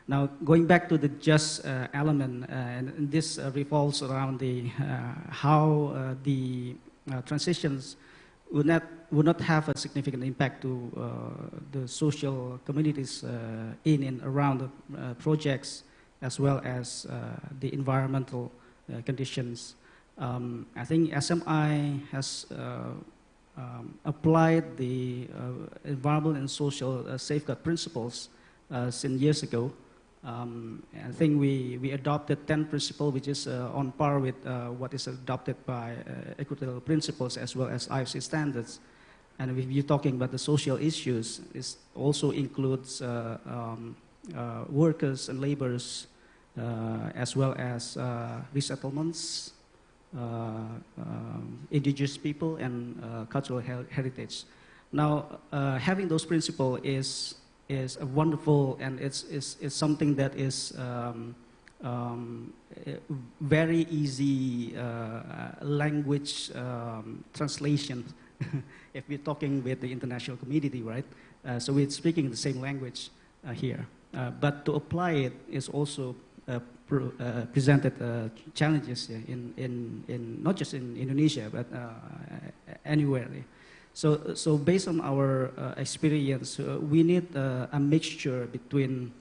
Now, going back to the just element, and this revolves around the how the transitions would not have a significant impact to the social communities in and around the projects, as well as the environmental conditions. I think SMI has applied the environmental and social safeguard principles since years ago. I think we adopted 10 principles, which is on par with what is adopted by equitable principles as well as IFC standards. And if you're talking about the social issues, it also includes workers and laborers, as well as resettlements, indigenous people, and cultural heritage. Now, having those principles is a wonderful, and it's something that is very easy language translation if we're talking with the international community, right? So we're speaking the same language here. But to apply it is also presented challenges in not just in Indonesia, but anywhere. So based on our experience, we need a mixture between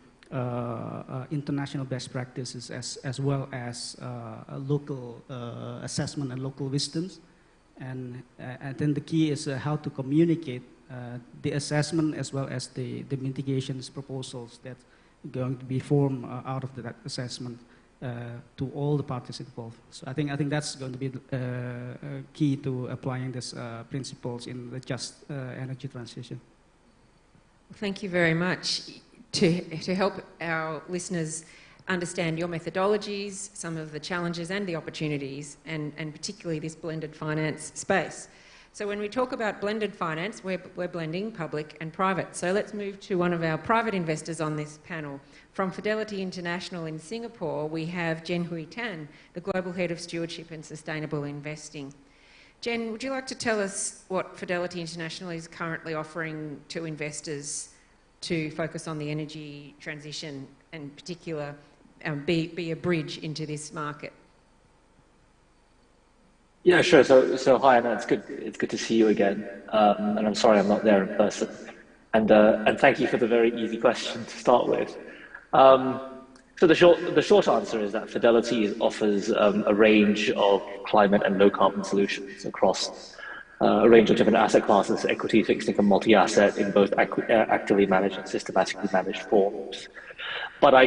international best practices as well as local assessment and local wisdoms. And then the key is how to communicate the assessment as well as the mitigations proposals that are going to be formed out of that assessment to all the parties involved. So I think that's going to be key to applying these principles in the just energy transition. Thank you very much. To help our listeners understand your methodologies, some of the challenges and the opportunities, and particularly this blended finance space. So when we talk about blended finance, we're blending public and private. So let's move to one of our private investors on this panel. From Fidelity International in Singapore, we have Jen Hui Tan, the Global Head of Stewardship and Sustainable Investing. Jen, would you like to tell us what Fidelity International is currently offering to investors to focus on the energy transition and in particular be a bridge into this market? Yeah, sure. So hi, Anna. It's good to see you again. And I'm sorry I'm not there in person. And thank you for the very easy question to start with. So the short answer is that Fidelity offers a range of climate and low carbon solutions across a range of different asset classes, equity, fixed income, multi-asset, in both actively managed and systematically managed forms. But I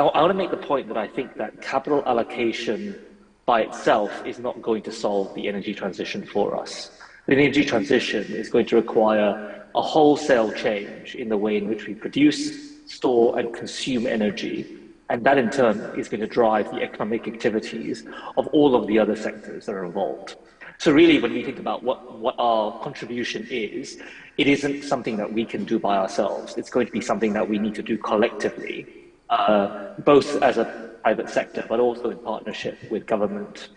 want to make the point that I think that capital allocation by itself is not going to solve the energy transition for us. The energy transition is going to require a wholesale change in the way in which we produce, store, and consume energy. And that in turn is going to drive the economic activities of all of the other sectors that are involved. So really, when we think about what our contribution is, it isn't something that we can do by ourselves. It's going to be something that we need to do collectively, both as a private sector, but also in partnership with government.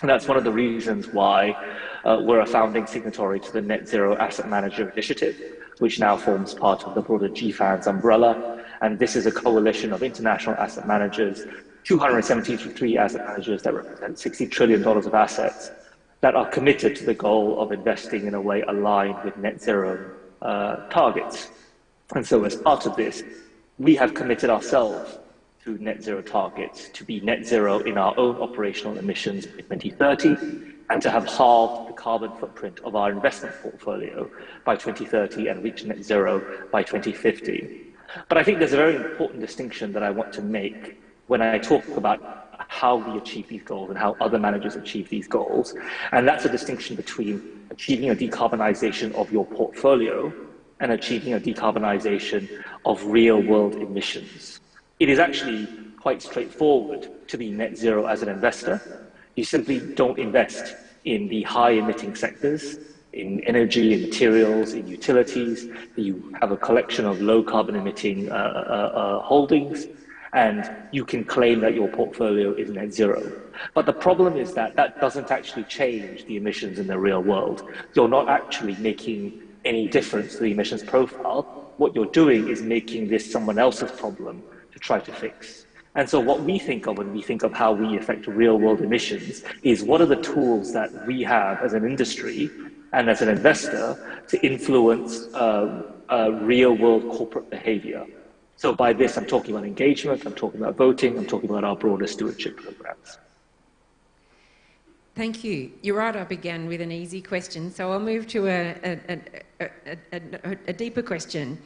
And that's one of the reasons why we're a founding signatory to the Net Zero Asset Manager Initiative, which now forms part of the broader GFANZ umbrella. And this is a coalition of international asset managers, 273 asset managers that represent $60 trillion of assets that are committed to the goal of investing in a way aligned with net zero targets. And so as part of this, we have committed ourselves to net zero targets, to be net zero in our own operational emissions by 2030, and to have halved the carbon footprint of our investment portfolio by 2030 and reach net zero by 2050. But I think there's a very important distinction that I want to make when I talk about how we achieve these goals and how other managers achieve these goals. And that's a distinction between achieving a decarbonization of your portfolio and achieving a decarbonization of real world emissions. It is actually quite straightforward to be net zero as an investor. You simply don't invest in the high emitting sectors, in energy, in materials, in utilities. You have a collection of low carbon emitting holdings, and you can claim that your portfolio is net zero. But the problem is that that doesn't actually change the emissions in the real world. You're not actually making any difference to the emissions profile. What you're doing is making this someone else's problem to try to fix. And so what we think of when we think of how we affect real world emissions is what are the tools that we have as an industry and as an investor to influence real world corporate behavior. So by this, I'm talking about engagement, I'm talking about voting, I'm talking about our broader stewardship programs. Thank you. You're right, I began with an easy question, so I'll move to a deeper question.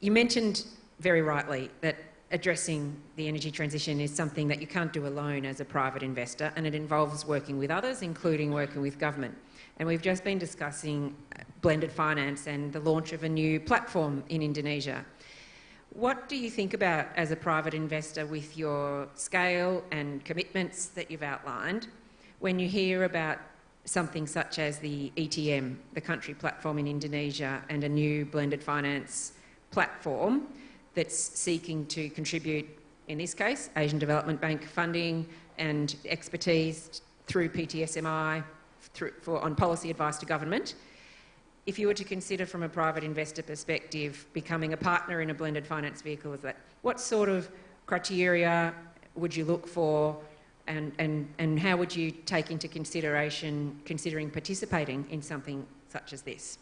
You mentioned very rightly that addressing the energy transition is something that you can't do alone as a private investor, and it involves working with others, including working with government. And we've just been discussing blended finance and the launch of a new platform in Indonesia. What do you think about as a private investor with your scale and commitments that you've outlined when you hear about something such as the ETM, the country platform in Indonesia, and a new blended finance platform that's seeking to contribute, in this case, Asian Development Bank funding and expertise through PTSMI on policy advice to government? If you were to consider from a private investor perspective becoming a partner in a blended finance vehicle, what sort of criteria would you look for, and how would you take into consideration considering participating in something such as this?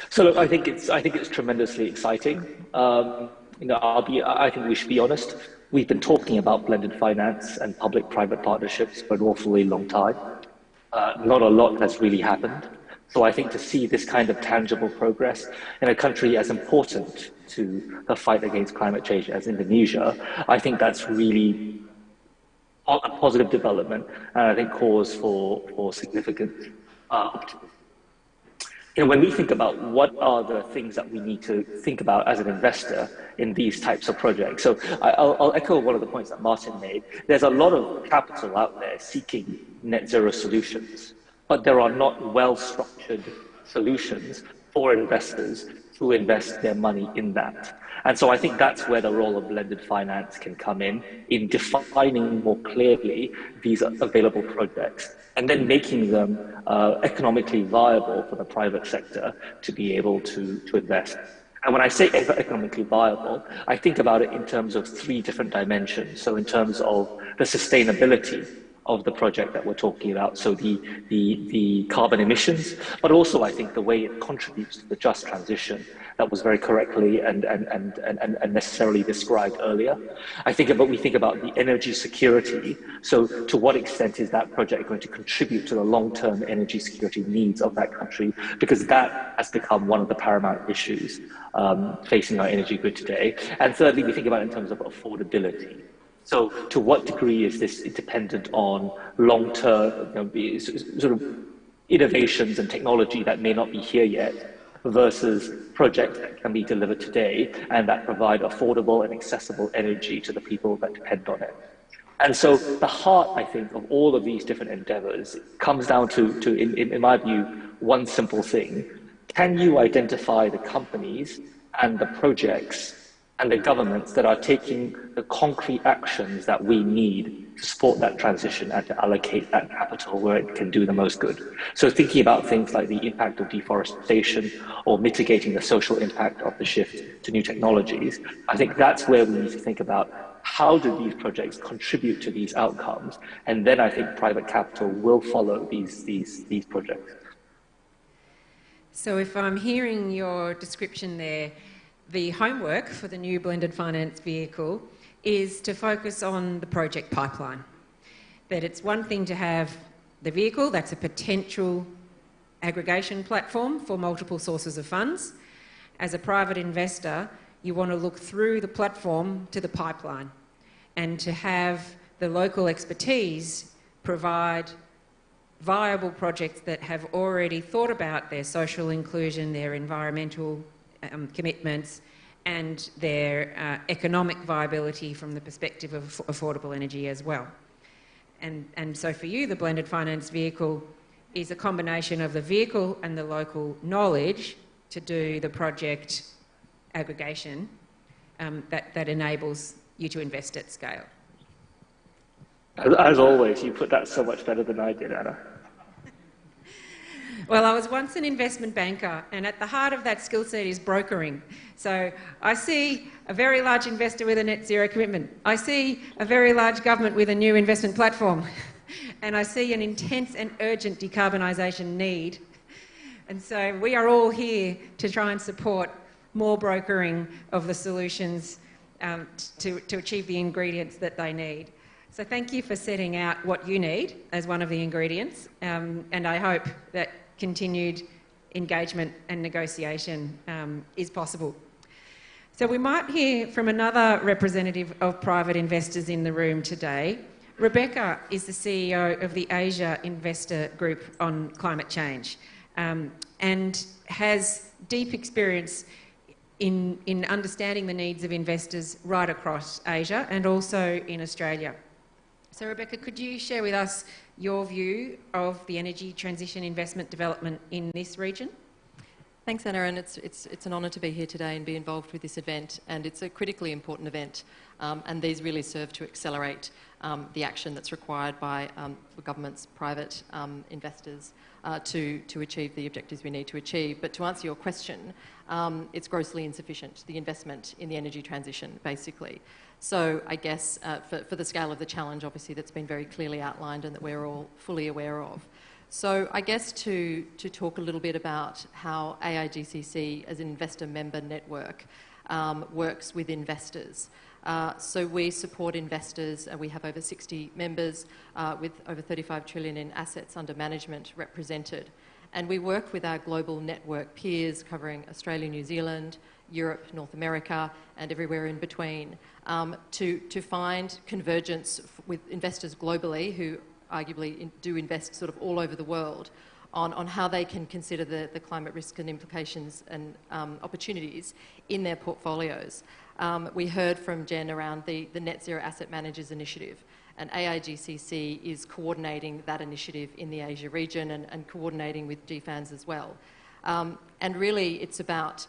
So look, I think it's tremendously exciting. I think we should be honest. We've been talking about blended finance and public-private partnerships for an awfully long time. Not a lot has really happened. So I think to see this kind of tangible progress in a country as important to the fight against climate change as Indonesia, I think that's really a positive development, and I think cause for significant optimism. When we think about what are the things that we need to think about as an investor in these types of projects, so I'll echo one of the points that Martin made. There's a lot of capital out there seeking net zero solutions, but there are not well-structured solutions for investors to invest their money in that. And so I think that's where the role of blended finance can come in defining more clearly these available projects and then making them economically viable for the private sector to be able to invest. And when I say economically viable, I think about it in terms of three different dimensions. So in terms of the sustainability of the project that we're talking about, so the carbon emissions, but also I think the way it contributes to the just transition that was very correctly and necessarily described earlier. I think we think about the energy security, so to what extent is that project going to contribute to the long-term energy security needs of that country, because that has become one of the paramount issues facing our energy grid today. And thirdly, we think about it in terms of affordability. So to what degree is this dependent on long-term sort of innovations and technology that may not be here yet versus projects that can be delivered today and that provide affordable and accessible energy to the people that depend on it. And so the heart, I think, of all of these different endeavors comes down to in my view, one simple thing. Can you identify the companies and the projects and the governments that are taking the concrete actions that we need to support that transition and to allocate that capital where it can do the most good? So thinking about things like the impact of deforestation or mitigating the social impact of the shift to new technologies, I think that's where we need to think about how do these projects contribute to these outcomes, and then I think private capital will follow these projects. So if I'm hearing your description there, the homework for the new blended finance vehicle is to focus on the project pipeline. That it's one thing to have the vehicle, that's a potential aggregation platform for multiple sources of funds. As a private investor, you want to look through the platform to the pipeline and to have the local expertise provide viable projects that have already thought about their social inclusion, their environmental commitments, and their economic viability from the perspective of affordable energy as well. And so for you, the blended finance vehicle is a combination of the vehicle and the local knowledge to do the project aggregation that enables you to invest at scale. As always, you put that so much better than I did, Anna. Well, I was once an investment banker, and at the heart of that skill set is brokering. So I see a very large investor with a net zero commitment. I see a very large government with a new investment platform. And I see an intense and urgent decarbonisation need. And so we are all here to try and support more brokering of the solutions to achieve the ingredients that they need. So thank you for setting out what you need as one of the ingredients. And I hope that continued engagement and negotiation is possible. So we might hear from another representative of private investors in the room today. Rebecca is the CEO of the Asia Investor Group on climate change and has deep experience in understanding the needs of investors right across Asia and also in Australia. So Rebecca, could you share with us your view of the energy transition investment development in this region? Thanks, Anna, and it's an honour to be here today and be involved with this event, and it's a critically important event, and these really serve to accelerate the action that's required by governments, private investors to achieve the objectives we need to achieve. But to answer your question, it's grossly insufficient, the investment in the energy transition, basically. So I guess for the scale of the challenge, obviously, that's been very clearly outlined and that we're all fully aware of. So I guess to talk a little bit about how Aigcc as an investor member network works with investors. So we support investors, we have over 60 members with over 35 trillion in assets under management represented. And we work with our global network peers covering Australia, New Zealand, Europe, North America, and everywhere in between to find convergence with investors globally who arguably do invest sort of all over the world on how they can consider the climate risk and implications and opportunities in their portfolios. We heard from Jen around the Net Zero Asset Managers Initiative, and Aigcc is coordinating that initiative in the Asia region and coordinating with GFANZ as well. And really it's about,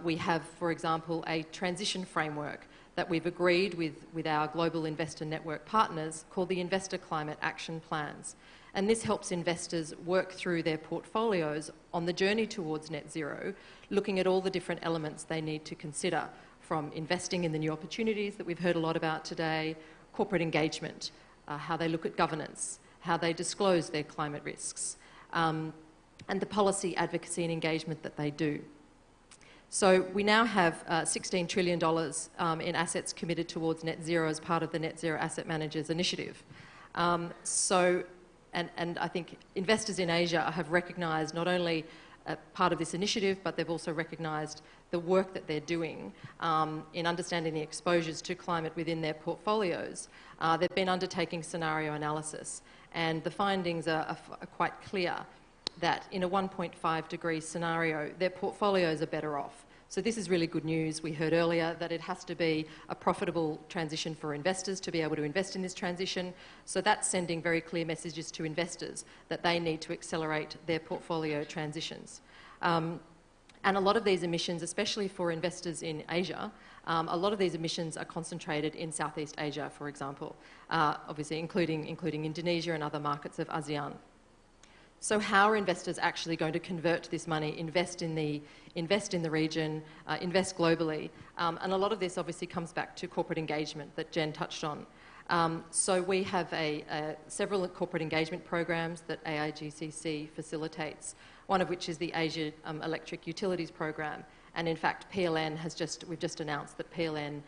we have, for example, a transition framework that we've agreed with our global investor network partners called the Investor Climate Action Plans. And this helps investors work through their portfolios on the journey towards net zero, looking at all the different elements they need to consider, from investing in the new opportunities that we've heard a lot about today, corporate engagement, how they look at governance, how they disclose their climate risks, and the policy advocacy and engagement that they do. So we now have $16 trillion in assets committed towards net zero as part of the Net Zero Asset Managers Initiative. And I think investors in Asia have recognised not only part of this initiative, but they've also recognised the work that they're doing in understanding the exposures to climate within their portfolios. They've been undertaking scenario analysis, and the findings are quite clear that in a 1.5 degree scenario, their portfolios are better off. So this is really good news. We heard earlier that it has to be a profitable transition for investors to be able to invest in this transition. So that's sending very clear messages to investors that they need to accelerate their portfolio transitions. And a lot of these emissions, especially for investors in Asia, a lot of these emissions are concentrated in Southeast Asia, for example, obviously including Indonesia and other markets of ASEAN. So how are investors actually going to convert this money, invest in the region, invest globally? And a lot of this obviously comes back to corporate engagement that Jen touched on. So we have several corporate engagement programs that Aigcc facilitates, one of which is the Asia Electric Utilities Program. And in fact, we've just announced that PLN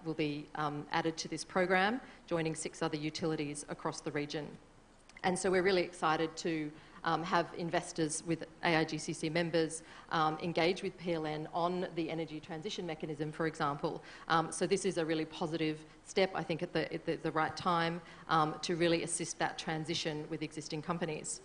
will be added to this program, joining 6 other utilities across the region. And so we're really excited to have investors with Aigcc members engage with PLN on the energy transition mechanism, for example. So this is a really positive step, I think, at the right time to really assist that transition with existing companies.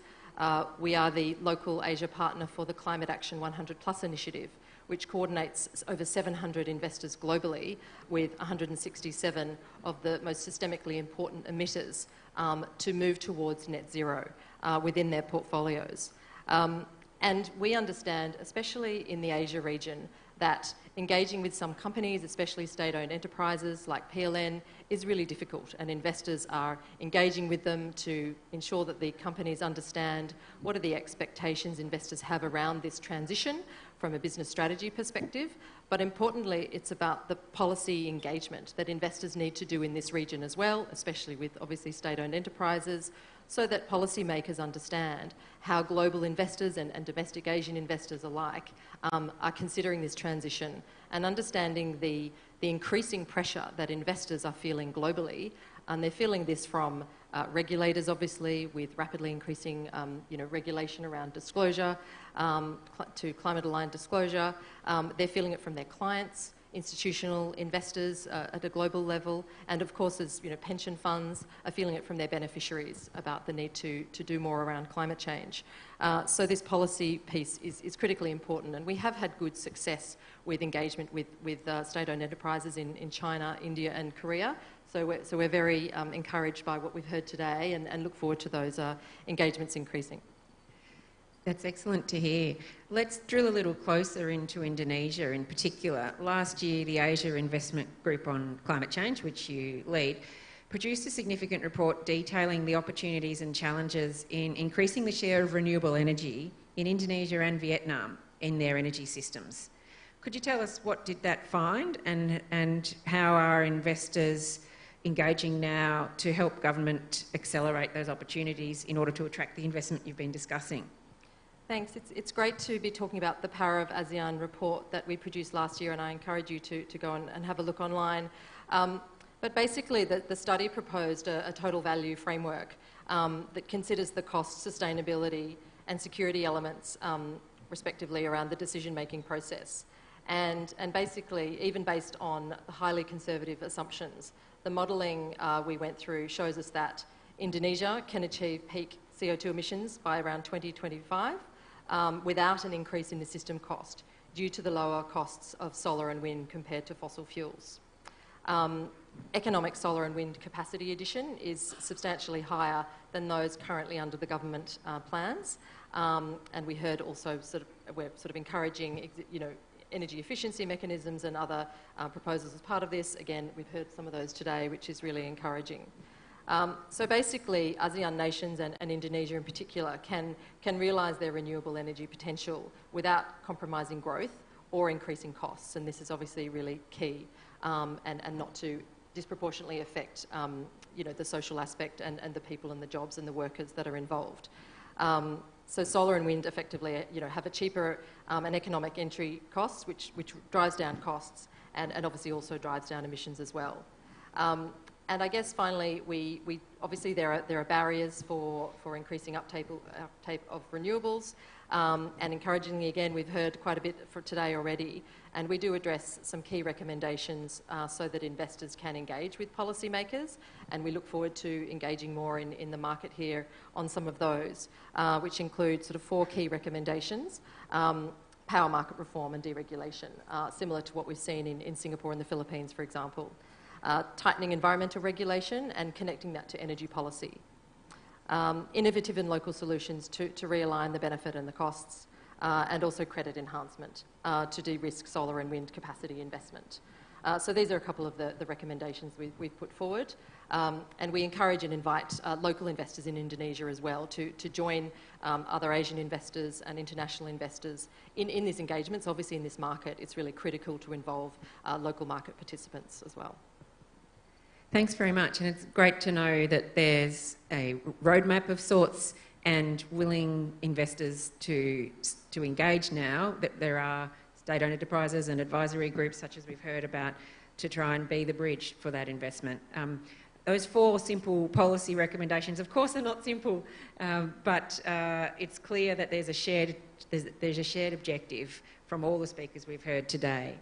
We are the local Asia partner for the Climate Action 100+ initiative, which coordinates over 700 investors globally with 167 of the most systemically important emitters to move towards net zero within their portfolios. And we understand, especially in the Asia region, that engaging with some companies, especially state-owned enterprises like PLN, is really difficult, and investors are engaging with them to ensure that the companies understand what are the expectations investors have around this transition from a business strategy perspective. But importantly, it's about the policy engagement that investors need to do in this region as well, especially with obviously state-owned enterprises, so that policymakers understand how global investors and domestic Asian investors alike are considering this transition, and understanding the increasing pressure that investors are feeling globally. And they're feeling this from regulators, obviously, with rapidly increasing regulation around disclosure, to climate-aligned disclosure. They're feeling it from their clients, institutional investors at a global level, and of course, as pension funds are feeling it from their beneficiaries about the need to do more around climate change. So this policy piece is critically important, and we have had good success with engagement with state-owned enterprises in China, India and Korea. So we're very encouraged by what we've heard today, and look forward to those engagements increasing. That's excellent to hear. Let's drill a little closer into Indonesia in particular. Last year, the Asia Investment Group on Climate Change, which you lead, produced a significant report detailing the opportunities and challenges in increasing the share of renewable energy in Indonesia and Vietnam in their energy systems. Could you tell us what did that find, and how are investors engaging now to help government accelerate those opportunities in order to attract the investment you've been discussing? Thanks. It's great to be talking about the Power of ASEAN report that we produced last year, and I encourage you to go and have a look online. But basically, the study proposed a total value framework that considers the cost, sustainability and security elements, respectively, around the decision-making process. And basically, even based on highly conservative assumptions, the modelling we went through shows us that Indonesia can achieve peak CO2 emissions by around 2025 without an increase in the system cost due to the lower costs of solar and wind compared to fossil fuels. Economic solar and wind capacity addition is substantially higher than those currently under the government plans. And we heard also we're encouraging energy efficiency mechanisms and other proposals as part of this. Again, we've heard some of those today, which is really encouraging. So basically, ASEAN nations and Indonesia in particular can realise their renewable energy potential without compromising growth or increasing costs, and this is obviously really key, and not to disproportionately affect the social aspect and the people and the jobs and the workers that are involved. So solar and wind effectively have a cheaper and economic entry costs, which drives down costs and obviously also drives down emissions as well. And I guess finally, we obviously there are barriers for increasing uptake of renewables, and encouragingly again we've heard quite a bit for today already, and we do address some key recommendations so that investors can engage with policymakers, and we look forward to engaging more in the market here on some of those, which include sort of 4 key recommendations. Power market reform and deregulation, similar to what we've seen in Singapore and the Philippines, for example. Tightening environmental regulation and connecting that to energy policy. Innovative and local solutions to realign the benefit and the costs, and also credit enhancement to de-risk solar and wind capacity investment. So these are a couple of the recommendations we've put forward. And we encourage and invite local investors in Indonesia as well to join other Asian investors and international investors in these engagements. Obviously in this market, it's really critical to involve local market participants as well. Thanks very much, and it's great to know that there's a roadmap of sorts and willing investors to engage now, that there are state-owned enterprises and advisory groups, such as we've heard about, to try and be the bridge for that investment. Those 4 simple policy recommendations, of course, are not simple, but it's clear that there's a shared objective from all the speakers we've heard today.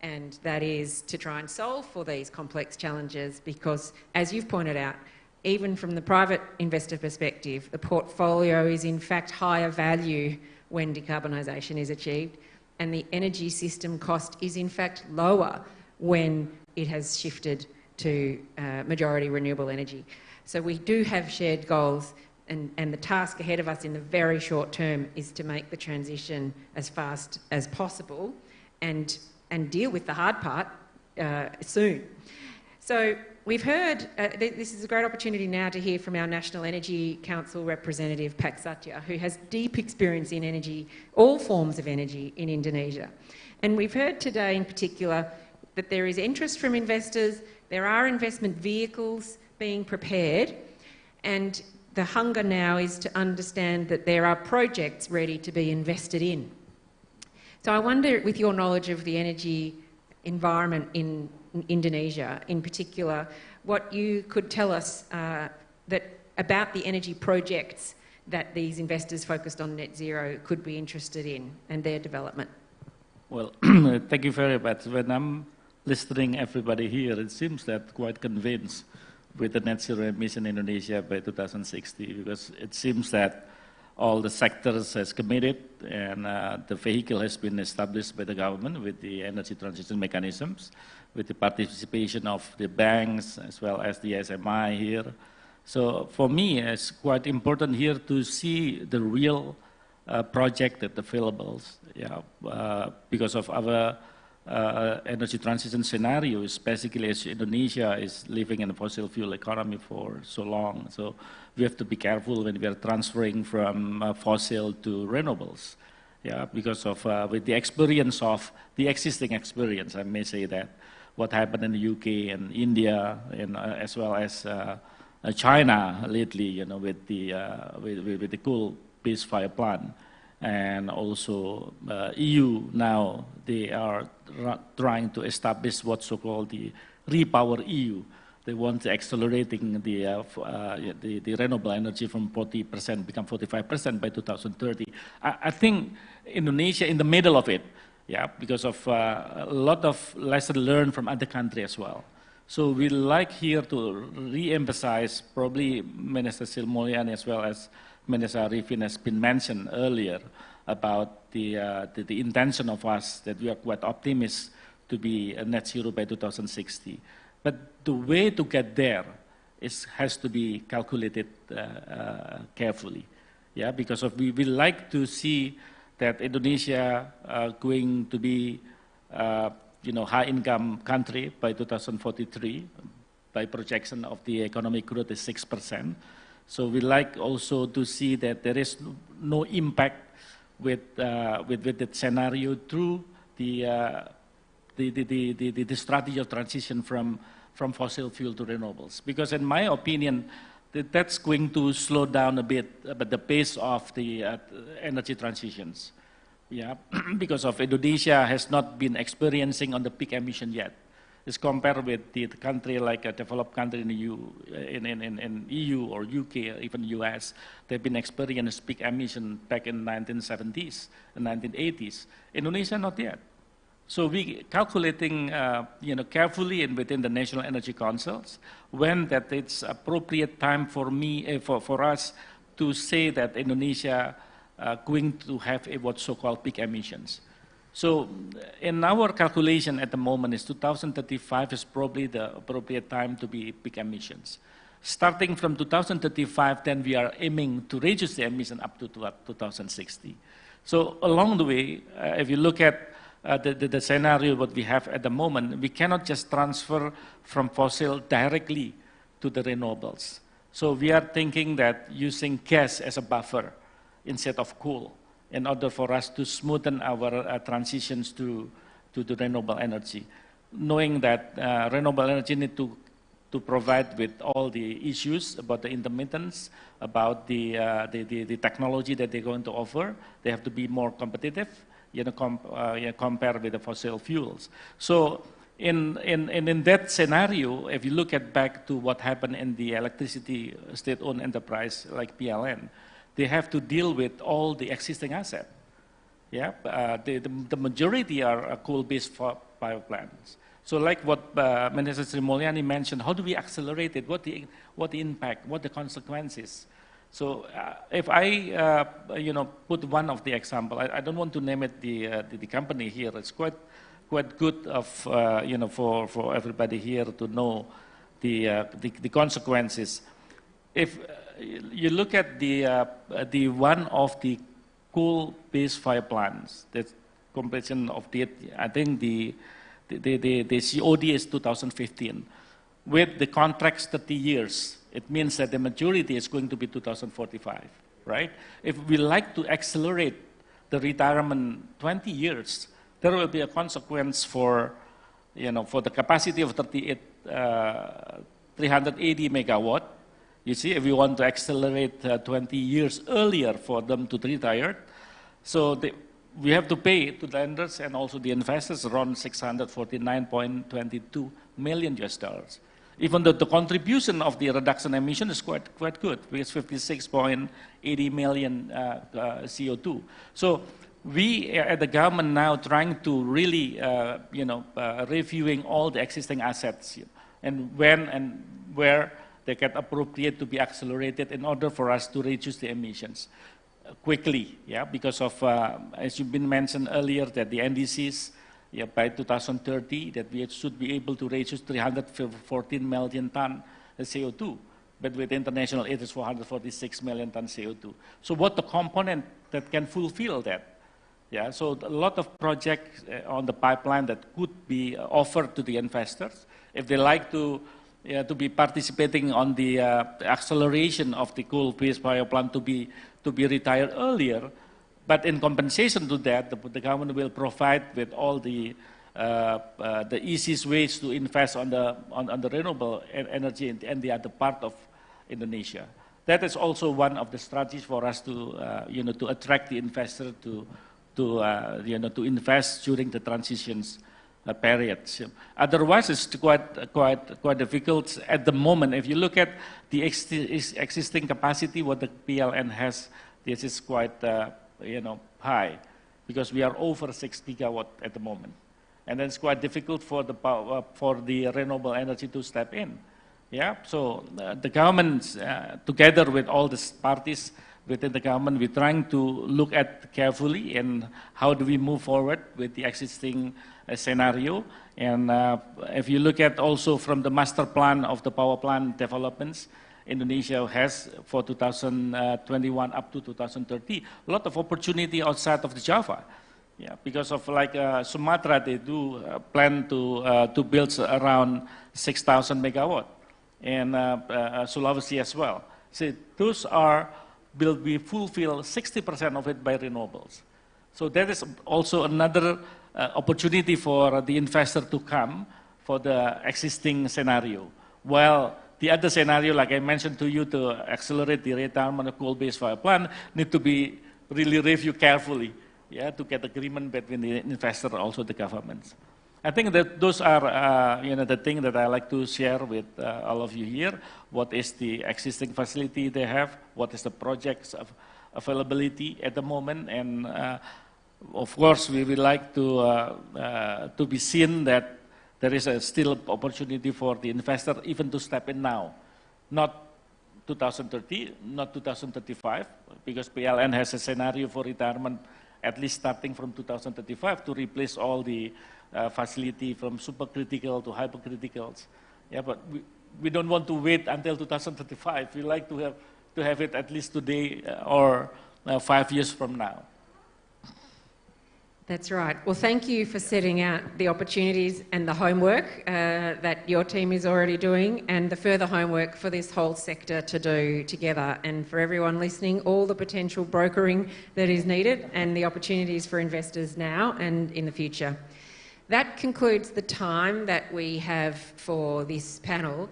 And that is to try and solve for these complex challenges because, as you've pointed out, even from the private investor perspective, the portfolio is in fact higher value when decarbonisation is achieved, and the energy system cost is in fact lower when it has shifted to majority renewable energy. So we do have shared goals, and the task ahead of us in the very short term is to make the transition as fast as possible and deal with the hard part soon. So we've heard, this is a great opportunity now to hear from our National Energy Council representative, Pak Satya, who has deep experience in energy, all forms of energy in Indonesia. And we've heard today in particular that there is interest from investors, there are investment vehicles being prepared, and the hunger now is to understand that there are projects ready to be invested in. So I wonder, with your knowledge of the energy environment in Indonesia in particular, what you could tell us about the energy projects that these investors focused on net zero could be interested in and their development. Well, thank you very much. When I'm listening everybody here, it seems that quite convinced with the net zero emission in Indonesia by 2060, because it seems that all the sectors has committed, and the vehicle has been established by the government with the energy transition mechanisms, with the participation of the banks as well as the SMI here. So for me, it's quite important here to see the real project that available, because of our energy transition scenario, basically as Indonesia is living in a fossil fuel economy for so long. So we have to be careful when we are transferring from fossil to renewables. Because of with the experience of the existing experience, I may say that what happened in the UK and India, and as well as China lately, with the coal-based fire plant. And also EU now, they are trying to establish what's so-called the Repower EU. They want to accelerating the renewable energy from 40% become 45% by 2030. I think Indonesia in the middle of it, because of a lot of lessons learned from other countries as well. So we like here to re-emphasize, probably Minister Sri Mulyani as well as Minister Arifin has been mentioned earlier about the intention of us that we are quite optimistic to be a net zero by 2060. But the way to get there has to be calculated carefully, because we like to see that Indonesia going to be high-income country by 2043 by projection of the economic growth is 6%. So we like also to see that there is no impact with the scenario through the strategy of transition from from fossil fuel to renewables. Because in my opinion, that's going to slow down a bit the pace of the energy transitions. Yeah, because of Indonesia has not been experiencing on the peak emission yet. It's compared with the country like a developed country in the EU or UK or even US, they've been experiencing peak emission back in 1970s and 1980s. Indonesia not yet. So we calculating, carefully and within the National Energy Councils when that it's appropriate time for for us to say that Indonesia going to have what's so-called peak emissions. So in our calculation at the moment is 2035 is probably the appropriate time to be peak emissions. Starting from 2035, then we are aiming to reduce the emission up to 2060. So along the way, if you look at the scenario what we have at the moment, we cannot just transfer from fossil directly to the renewables. So we are thinking that using gas as a buffer instead of coal in order for us to smoothen our transitions to the renewable energy, knowing that renewable energy need to provide with all the issues about the intermittence, about the technology that they're going to offer. They have to be more competitive, compared with the fossil fuels. So in that scenario, if you look back to what happened in the electricity state-owned enterprise like PLN, they have to deal with all the existing assets. Yeah, the majority are coal-based power plants. So like what Minister Sri Mulyani mentioned, how do we accelerate it? What the impact? What the consequences? So if I put one of the example, I don't want to name it the company here. It's quite good of for everybody here to know the consequences. If you look at the one of the coal-based fire plants, the comparison of I think the COD is 2015. With the contracts 30 years, it means that the majority is going to be 2045, right? If we like to accelerate the retirement 20 years, there will be a consequence for the capacity of 380 megawatt. You see, if we want to accelerate 20 years earlier for them to retire, so we have to pay to lenders and also the investors around $649.22 million. Even though the contribution of the reduction emission is quite good, because 56.80 million CO2. So we at the government now trying to really, reviewing all the existing assets and when and where they get appropriate to be accelerated in order for us to reduce the emissions quickly, yeah, because of, as you've been mentioned earlier, that the NDCs, by 2030, that we should be able to reduce 314 million ton CO2, but with international aid is 446 million ton CO2. So what the component that can fulfill that? Yeah, so a lot of projects on the pipeline that could be offered to the investors if they like to be participating on the acceleration of the coal-based power plant to be retired earlier. But in compensation to that, the government will provide with all the easiest ways to invest on the renewable energy and the other part of Indonesia. That is also one of the strategies for us to to attract the investor to invest during the transitions periods. Otherwise, it's quite difficult at the moment. If you look at the existing capacity, what the PLN has, this is quite high, because we are over 6 gigawatt at the moment, and then it's quite difficult for the renewable energy to step in. Yeah, so the government, together with all these parties within the government, we're trying to look at carefully and how do we move forward with the existing scenario. And if you look at also from the master plan of the power plant developments, Indonesia has for 2021 up to 2030 a lot of opportunity outside of the Java. Yeah, because of like Sumatra, they do plan to build around 6,000 megawatt, and Sulawesi as well. So those will be fulfilled 60% of it by renewables. So that is also another opportunity for the investor to come for the existing scenario. While the other scenario, like I mentioned to you, to accelerate the retirement of coal-based power plant, need to be really reviewed carefully, yeah, to get agreement between the investor and also the governments. I think that those are, the things that I like to share with all of you here. What is the existing facility they have? What is the projects of availability at the moment? And of course, we would like to be seen that there is still opportunity for the investor even to step in now, not 2030, not 2035, because PLN has a scenario for retirement at least starting from 2035 to replace all the facility from supercritical to hypercriticals. Yeah, but we don't want to wait until 2035. We like to have it at least today or 5 years from now. That's right. Well, thank you for setting out the opportunities and the homework that your team is already doing, and the further homework for this whole sector to do together. And for everyone listening, all the potential brokering that is needed and the opportunities for investors now and in the future. That concludes the time that we have for this panel.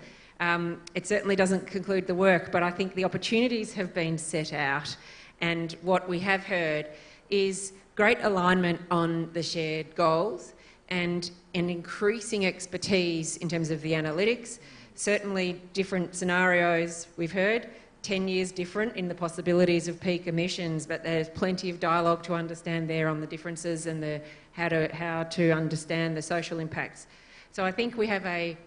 It certainly doesn't conclude the work, but I think the opportunities have been set out, and what we have heard is great alignment on the shared goals and an increasing expertise in terms of the analytics. Certainly different scenarios we've heard, 10 years different in the possibilities of peak emissions, but there's plenty of dialogue to understand there on the differences and how to understand the social impacts. So I think we have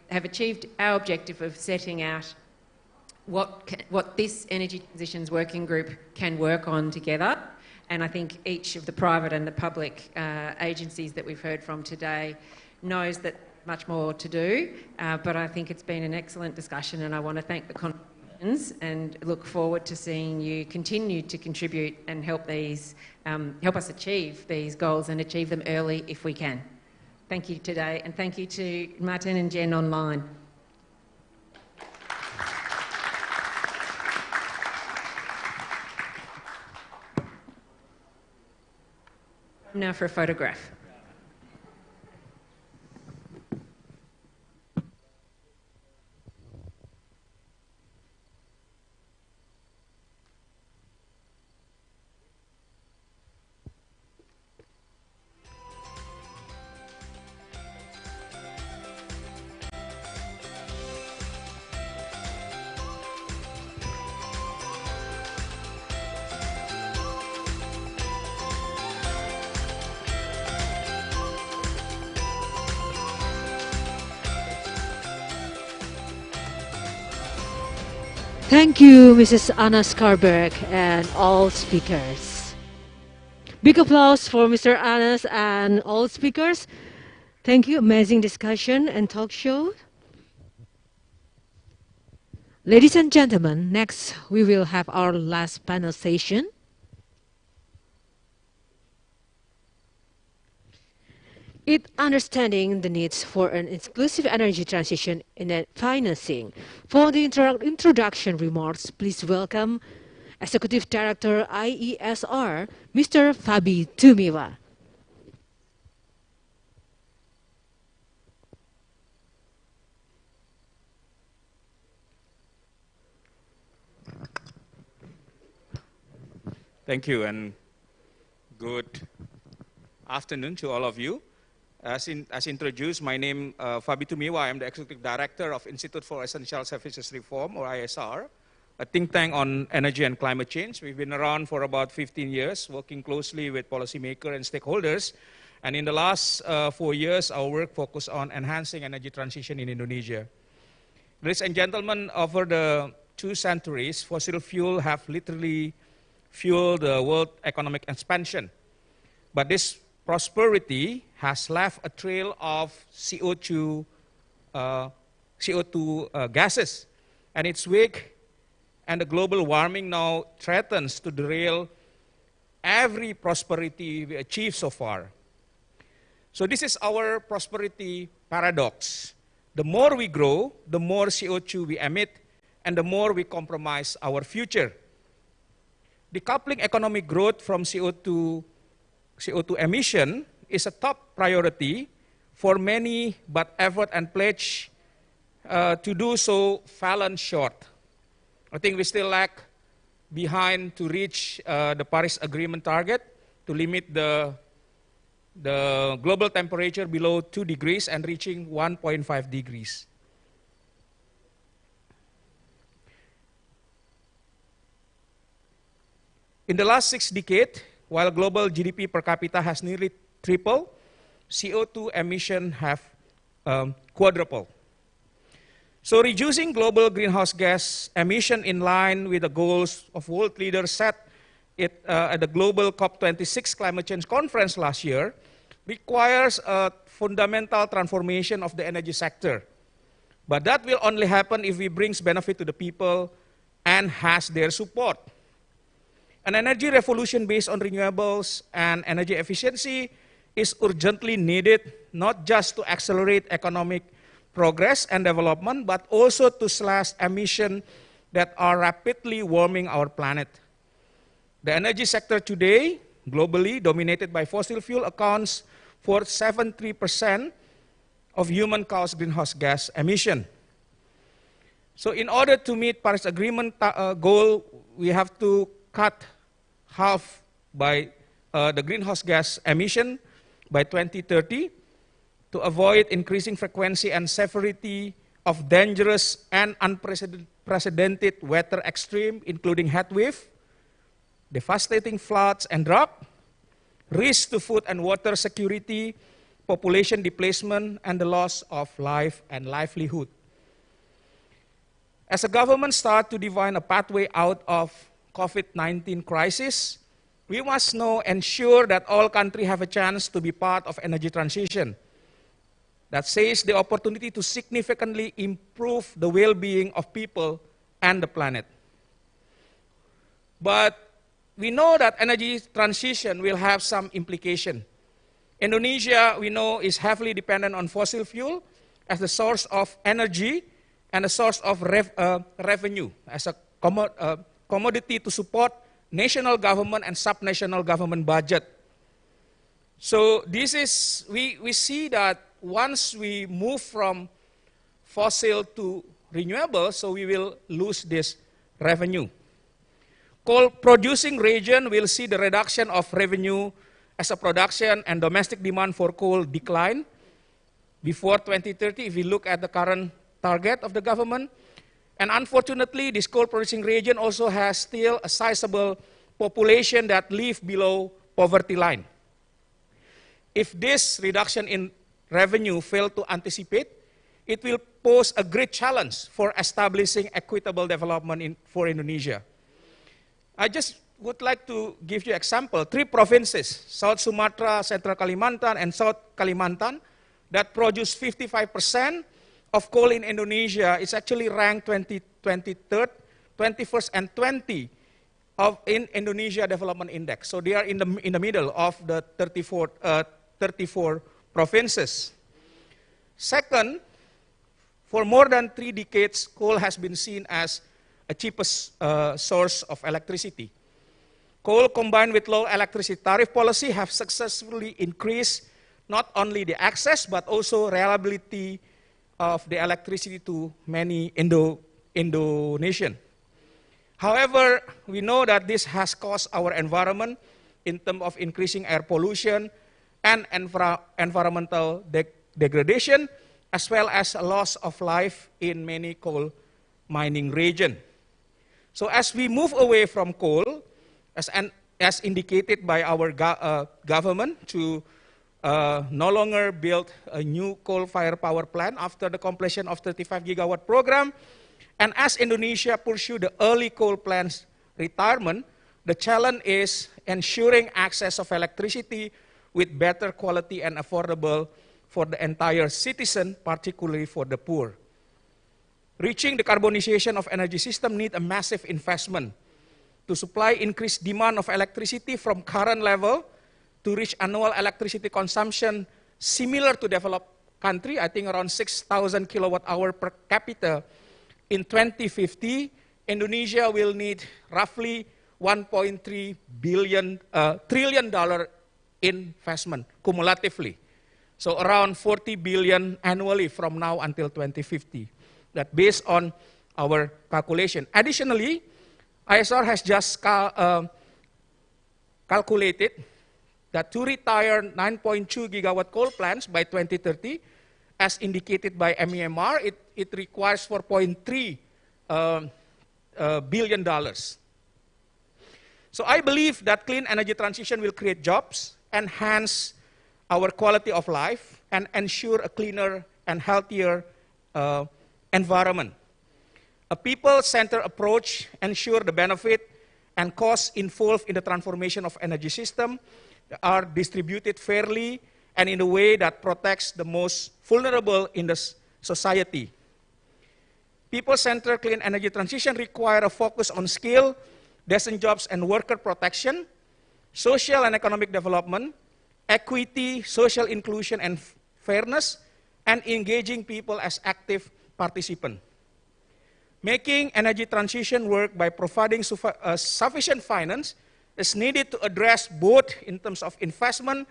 achieved our objective of setting out what this Energy Transitions Working Group can work on together. And I think each of the private and the public agencies that we've heard from today knows that much more to do. But I think it's been an excellent discussion, and I want to thank the contributions and look forward to seeing you continue to contribute and help us achieve these goals and achieve them early if we can. Thank you today, and thank you to Martin and Jen online. Now for a photograph. Thank you, Mrs. Anna Skarberg and all speakers. Big applause for Mr. Anas and all speakers. Thank you, amazing discussion and talk show. Ladies and gentlemen, next we will have our last panel session. Understanding the needs for an inclusive energy transition in financing. For the introduction remarks, please welcome Executive Director IESR, Mr. Fabi Tumiwa. Thank you, and good afternoon to all of you. As introduced, my name is Fabi Tumiwa. I am the Executive Director of Institute for Essential Services Reform, or ISR, a think tank on energy and climate change. We've been around for about 15 years, working closely with policymakers and stakeholders. And in the last 4 years, our work focused on enhancing energy transition in Indonesia. Ladies and gentlemen, over the 2 centuries, fossil fuel have literally fueled the world economic expansion. But this prosperity has left a trail of CO2 gases, and its wake and the global warming now threatens to derail every prosperity we achieved so far. So this is our prosperity paradox. The more we grow, the more CO2 we emit, and the more we compromise our future. Decoupling economic growth from CO2 emission is a top priority for many, but effort and pledge to do so fallen short. I think we still lag behind to reach the Paris Agreement target to limit the global temperature below 2 degrees and reaching 1.5 degrees. In the last 6 decades, while global GDP per capita has nearly tripled, CO2 emissions have quadrupled. So reducing global greenhouse gas emission in line with the goals of world leaders set at the global COP26 climate change conference last year requires a fundamental transformation of the energy sector. But that will only happen if we bring benefit to the people and has their support. An energy revolution based on renewables and energy efficiency is urgently needed, not just to accelerate economic progress and development, but also to slash emissions that are rapidly warming our planet. The energy sector today, globally dominated by fossil fuel, accounts for 73% of human-caused greenhouse gas emission. So in order to meet Paris Agreement goal, we have to cut half by the greenhouse gas emission by 2030 to avoid increasing frequency and severity of dangerous and unprecedented weather extreme, including heat wave, devastating floods and drought, risk to food and water security, population displacement, and the loss of life and livelihood. As a government starts to define a pathway out of COVID-19 crisis, we must now ensure that all countries have a chance to be part of energy transition. That says the opportunity to significantly improve the well-being of people and the planet. But we know that energy transition will have some implication. Indonesia, we know, is heavily dependent on fossil fuel as the source of energy and a source of revenue, as a commodity to support national government and sub-national government budget. So this is, we see that once we move from fossil to renewable, so we will lose this revenue. Coal-producing region will see the reduction of revenue as a production and domestic demand for coal decline before 2030 if we look at the current target of the government. And unfortunately, this coal-producing region also has still a sizable population that live below poverty line. If this reduction in revenue fail to anticipate, it will pose a great challenge for establishing equitable development for Indonesia. I just would like to give you an example. 3 provinces, South Sumatra, Central Kalimantan, and South Kalimantan, that produce 55% of coal in Indonesia, is actually ranked 23rd, 21st, and 20 in Indonesia Development Index. So they are in the middle of the 34 provinces. Second, for more than 3 decades, coal has been seen as a cheapest source of electricity. Coal combined with low electricity tariff policy have successfully increased not only the access but also reliability of the electricity to many Indonesians. However, we know that this has caused our environment in terms of increasing air pollution and environmental degradation, as well as a loss of life in many coal mining regions. So as we move away from coal, as indicated by our government to no longer build a new coal-fired power plant after the completion of 35 gigawatt program, and as Indonesia pursue the early coal plants retirement, the challenge is ensuring access of electricity with better quality and affordable for the entire citizen, particularly for the poor. Reaching the carbonization of energy system need a massive investment to supply increased demand of electricity from current level to reach annual electricity consumption similar to developed country, I think around 6,000 kilowatt hour per capita. In 2050, Indonesia will need roughly $1.3 trillion investment cumulatively. So around 40 billion annually from now until 2050. That based on our calculation. Additionally, ISR has just calculated that to retire 9.2 gigawatt coal plants by 2030, as indicated by MEMR, it requires $4.3 billion. So I believe that clean energy transition will create jobs, enhance our quality of life, and ensure a cleaner and healthier environment. A people-centered approach ensures the benefit and costs involved in the transformation of energy system are distributed fairly and in a way that protects the most vulnerable in the society. People-centered clean energy transition require a focus on skill, decent jobs and worker protection, social and economic development, equity, social inclusion and fairness, and engaging people as active participants. Making energy transition work by providing sufficient finance is needed to address both in terms of investment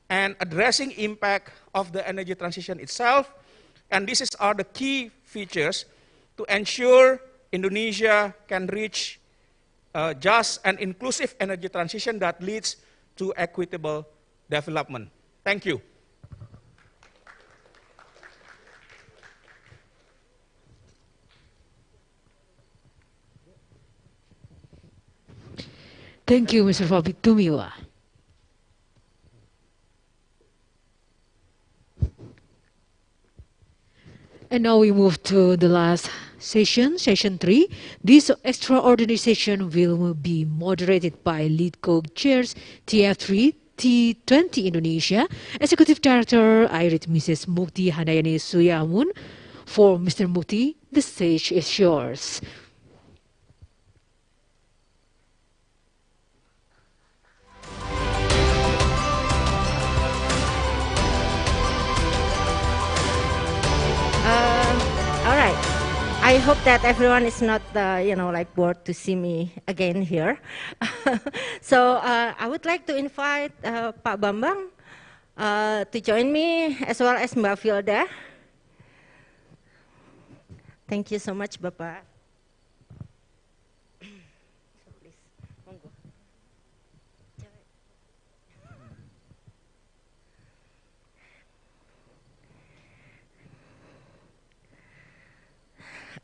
and addressing impact of the energy transition itself. And these are the key features to ensure Indonesia can reach just and inclusive energy transition that leads to equitable development. Thank you. Thank you, Mr. Fabi Tumiwa. And now we move to the last session, session 3. This extraordinary session will be moderated by lead co-chairs TF3, T20 Indonesia, Executive Director IRIT Mrs. Mukti Handayani Suyamun. For Mr. Mukti, the stage is yours. All right. I hope that everyone is not, like bored to see me again here. So I would like to invite Pak Bambang to join me, as well as Mbak Filda. Thank you so much, Bapak.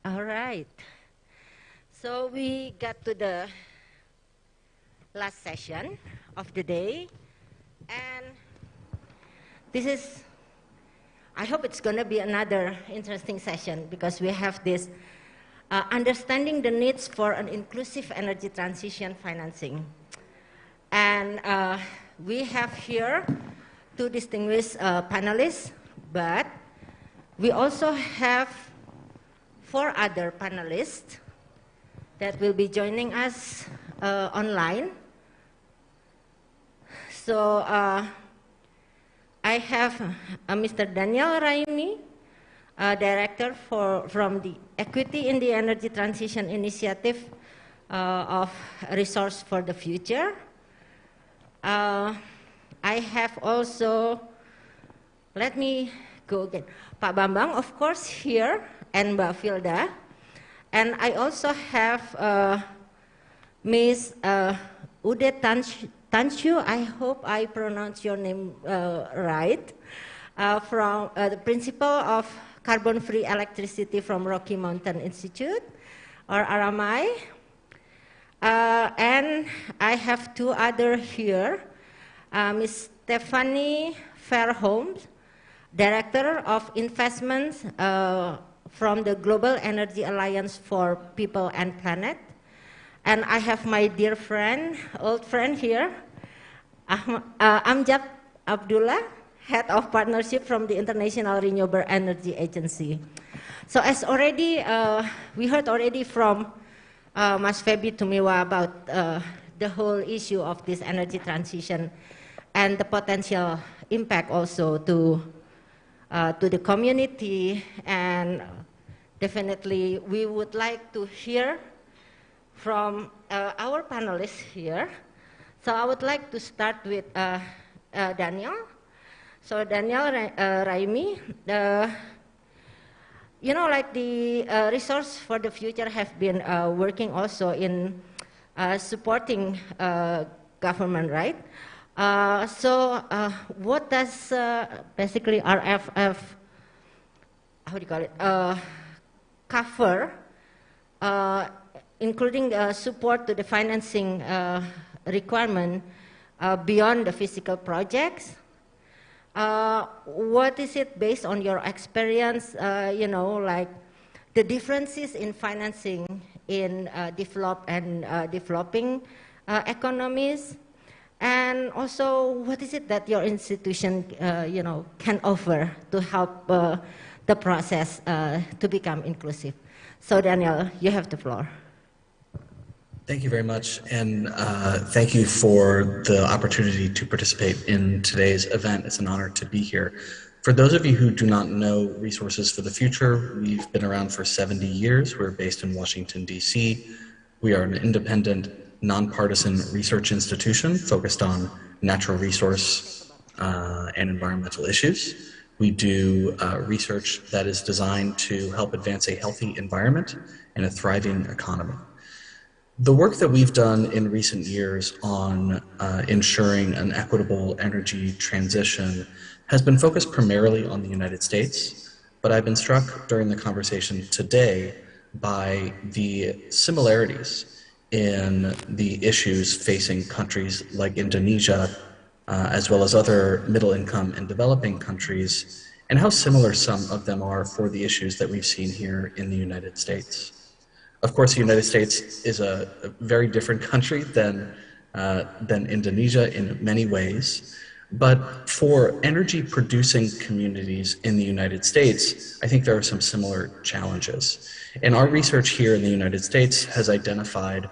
All right. So we got to the last session of the day. And this is, I hope it's going to be another interesting session because we have this understanding the needs for an inclusive energy transition financing. And we have here two distinguished panelists, but we also have 4 other panelists that will be joining us online. So I have Mr. Daniel Raimi, Director from the Equity in the Energy Transition Initiative of Resource for the Future. I have also, let me go again, Pak Bambang, of course, here, and Mbak Filda. And I also have Ms. Ude Tanshu, I hope I pronounce your name right, from the Principal of Carbon-Free Electricity from Rocky Mountain Institute, or RMI. And I have 2 others here, Ms. Stephanie Fairholmes, Director of Investments from the Global Energy Alliance for People and Planet. And I have my dear friend, old friend here, Amjad Abdullah, Head of Partnership from the International Renewable Energy Agency. So as already, we heard already from Mas Fabi Tumiwa about the whole issue of this energy transition and the potential impact also to the community, and definitely we would like to hear from our panelists here. So I would like to start with Daniel. So Daniel Raimi, you know, like the Resource for the Future have been working also in supporting government, right? So what does basically RFF, how do you call it, cover, including support to the financing requirement beyond the physical projects? What is it based on your experience, you know, like the differences in financing in developed and developing economies? And also, what is it that your institution, you know, can offer to help the process to become inclusive? So Daniel, you have the floor. Thank you very much, and thank you for the opportunity to participate in today's event. It's an honor to be here. For those of you who do not know Resources for the Future, we've been around for 70 years. We're based in Washington, D.C. We are an independent, nonpartisan research institution focused on natural resource and environmental issues. We do research that is designed to help advance a healthy environment and a thriving economy. The work that we've done in recent years on ensuring an equitable energy transition has been focused primarily on the United States, but I've been struck during the conversation today by the similarities in the issues facing countries like Indonesia, as well as other middle-income and developing countries, and how similar some of them are for the issues that we've seen here in the United States. Of course, the United States is a very different country than Indonesia in many ways, but for energy-producing communities in the United States, I think there are some similar challenges. And our research here in the United States has identified,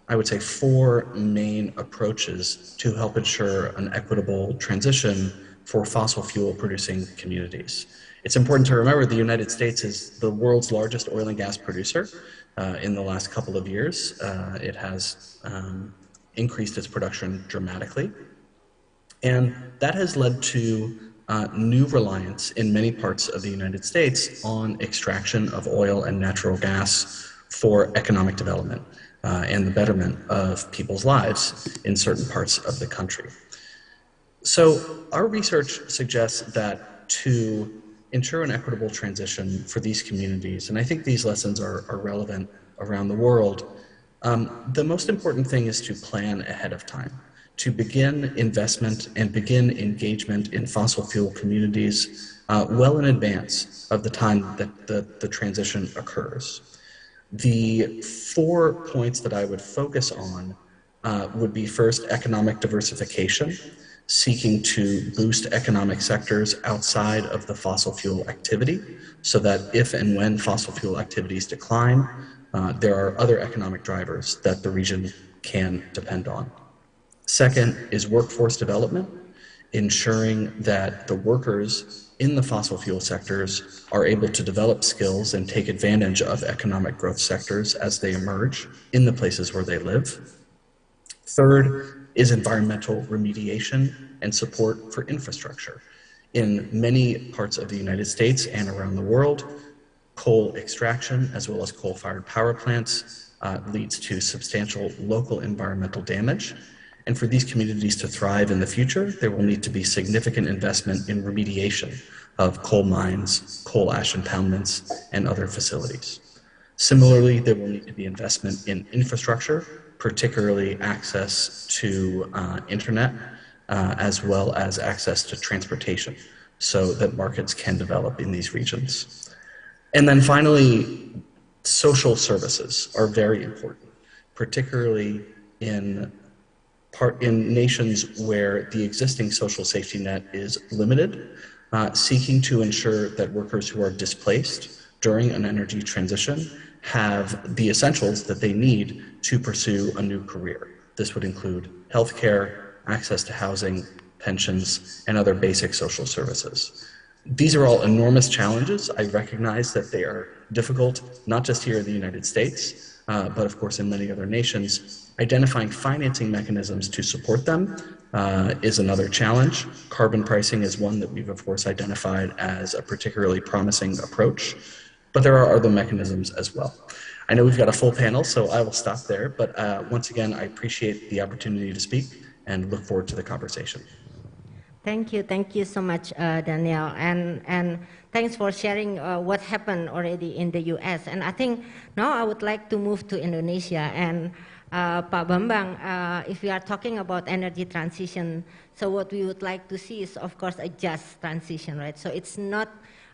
I would say, 4 main approaches to help ensure an equitable transition for fossil fuel producing communities. It's important to remember the United States is the world's largest oil and gas producer. In the last couple of years, it has increased its production dramatically. And that has led to new reliance in many parts of the United States on extraction of oil and natural gas for economic development and the betterment of people's lives in certain parts of the country. So our research suggests that to ensure an equitable transition for these communities, and I think these lessons are relevant around the world, the most important thing is to plan ahead of time, to begin investment and begin engagement in fossil fuel communities well in advance of the time that the transition occurs. The 4 points that I would focus on would be first, economic diversification, seeking to boost economic sectors outside of the fossil fuel activity so that if and when fossil fuel activities decline, there are other economic drivers that the region can depend on. Second is workforce development, ensuring that the workers in the fossil fuel sectors are able to develop skills and take advantage of economic growth sectors as they emerge in the places where they live. Third is environmental remediation and support for infrastructure. In many parts of the United States and around the world, coal extraction as well as coal-fired power plants leads to substantial local environmental damage. And for these communities to thrive in the future, there will need to be significant investment in remediation of coal mines, coal ash impoundments, and other facilities. Similarly, there will need to be investment in infrastructure, particularly access to internet, as well as access to transportation, so that markets can develop in these regions. And then finally, social services are very important, particularly in nations where the existing social safety net is limited, seeking to ensure that workers who are displaced during an energy transition have the essentials that they need to pursue a new career. This would include healthcare, access to housing, pensions, and other basic social services. These are all enormous challenges. I recognize that they are difficult, not just here in the United States, but of course in many other nations. Identifying financing mechanisms to support them is another challenge. Carbon pricing is one that we've, of course, identified as a particularly promising approach, but there are other mechanisms as well. I know we've got a full panel, so I will stop there, but once again, I appreciate the opportunity to speak and look forward to the conversation. Thank you so much, Daniel, and thanks for sharing what happened already in the US. And I think now I would like to move to Indonesia. And Pak Bambang, if we are talking about energy transition, so what we would like to see is, of course, a just transition, right? So it's not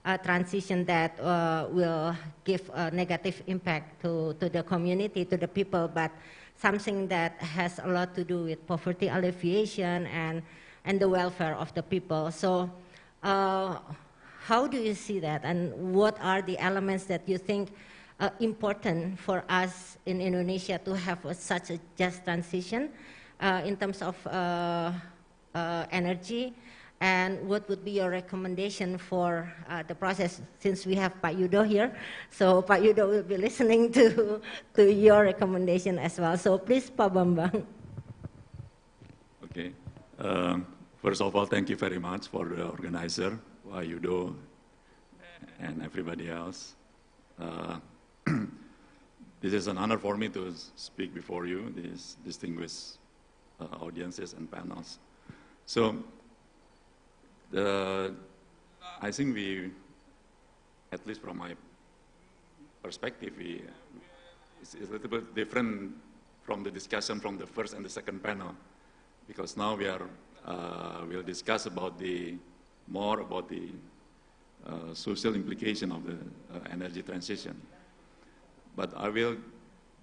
a transition that will give a negative impact to the community, to the people, but something that has a lot to do with poverty alleviation and the welfare of the people. So how do you see that, and what are the elements that you think important for us in Indonesia to have such a just transition in terms of energy, and what would be your recommendation for the process, since we have Pak Yudo here? So Pak Yudo will be listening to your recommendation as well. So please, Pak Bambang. Okay. First of all, thank you very much for the organizer, Pak Yudo, and everybody else. This is an honor for me to speak before you, these distinguished audiences and panels. So, I think we, at least from my perspective, it's a little bit different from the discussion from the first and the second panel, because now we are we'll discuss about more about the social implication of the energy transition. But I will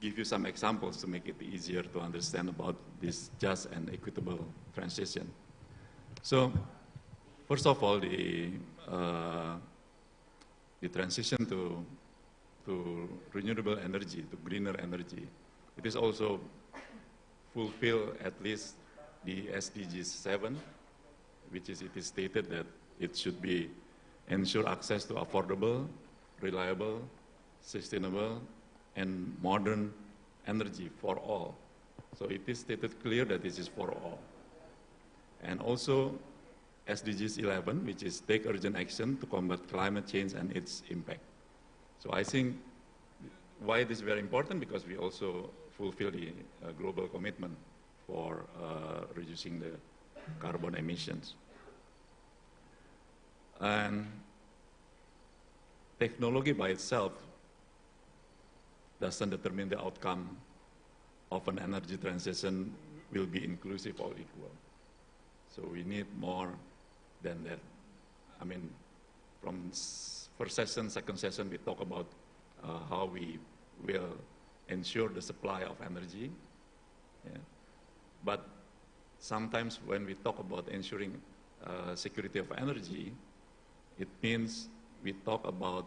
give you some examples to make it easier to understand about this just and equitable transition. So, first of all, the transition to renewable energy, to greener energy, it is also fulfill at least the SDGs 7, which is, it is stated that it should be ensure access to affordable, reliable, sustainable, and modern energy for all. So it is stated clear that this is for all. And also SDGs 11, which is take urgent action to combat climate change and its impact. So I think why it is very important, because we also fulfill the global commitment for reducing the carbon emissions. And technology by itself doesn't determine the outcome of an energy transition will be inclusive or equal. So we need more than that. I mean, from first session, second session, we talk about how we will ensure the supply of energy. Yeah. But sometimes when we talk about ensuring security of energy, it means we talk about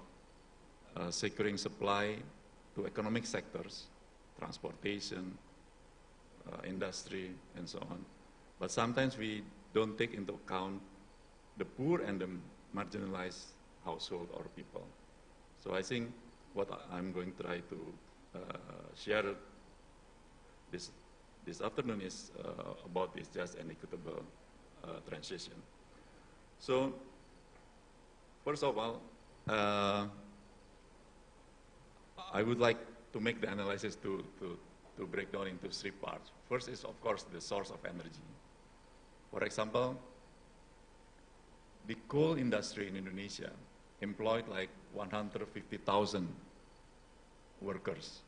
securing supply to economic sectors, transportation, industry, and so on. But sometimes we don't take into account the poor and the marginalized household or people. So I think what I'm going to try to share this afternoon is about this just and equitable transition. So, first of all, I would like to make the analysis to break down into three parts. First is, of course, the source of energy. For example, the coal industry in Indonesia employed like 150,000 workers.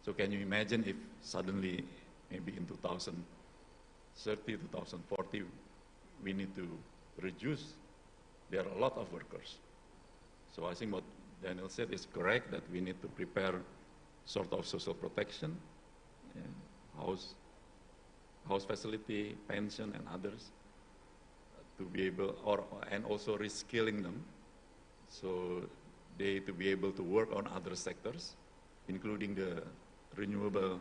So can you imagine if suddenly, maybe in 2030, 2040, we need to reduce? There are a lot of workers. So I think what Daniel said is correct, that we need to prepare sort of social protection, house facility, pension, and others, to be able, and also reskilling them, so they to be able to work on other sectors, including the renewable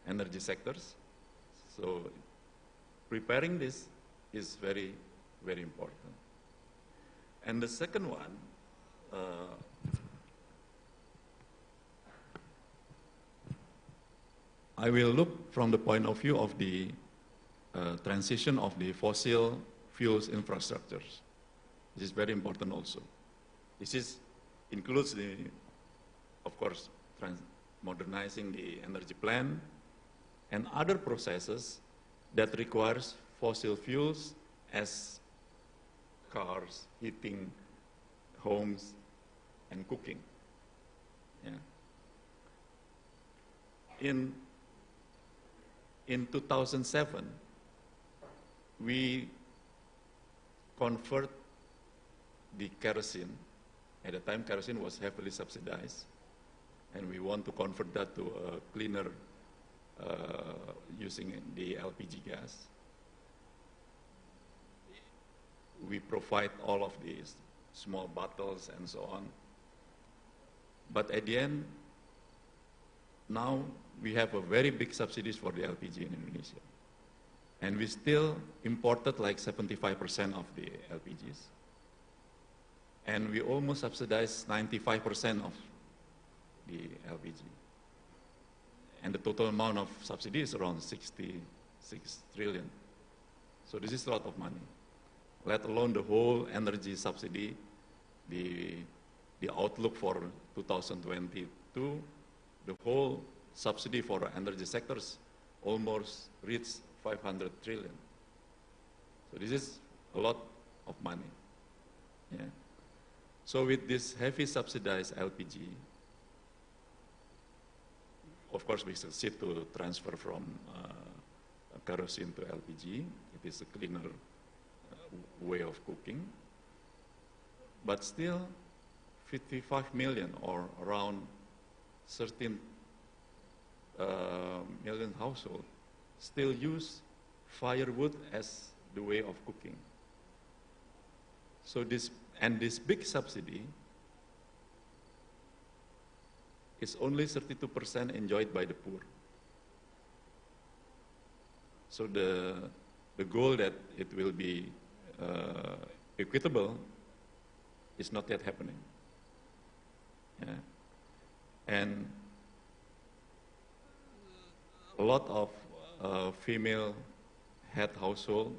energy sectors. So preparing this is very, very important. And the second one, I will look from the point of view of the transition of the fossil fuels infrastructures. This is very important also. This includes the, of course, modernizing the energy plan and other processes that requires fossil fuels as cars, heating, homes, and cooking. Yeah. In 2007, we convert the kerosene. At the time, kerosene was heavily subsidized, and we want to convert that to a cleaner using the LPG gas. We provide all of these small bottles and so on. But at the end, now we have a very big subsidies for the LPG in Indonesia. And we still imported like 75% of the LPGs. And we almost subsidize 95% of the LPG. And the total amount of subsidy is around 66 trillion. So this is a lot of money, let alone the whole energy subsidy, the outlook for 2022, the whole subsidy for energy sectors almost reached 500 trillion. So this is a lot of money. Yeah. So with this heavy subsidized LPG, of course we succeed to transfer from kerosene to LPG. It is a cleaner way of cooking. But still, 55 million or around 13 million households still use firewood as the way of cooking. So this big subsidy is only 32% enjoyed by the poor. So the goal that it will be equitable is not yet happening. Yeah. And a lot of female head household,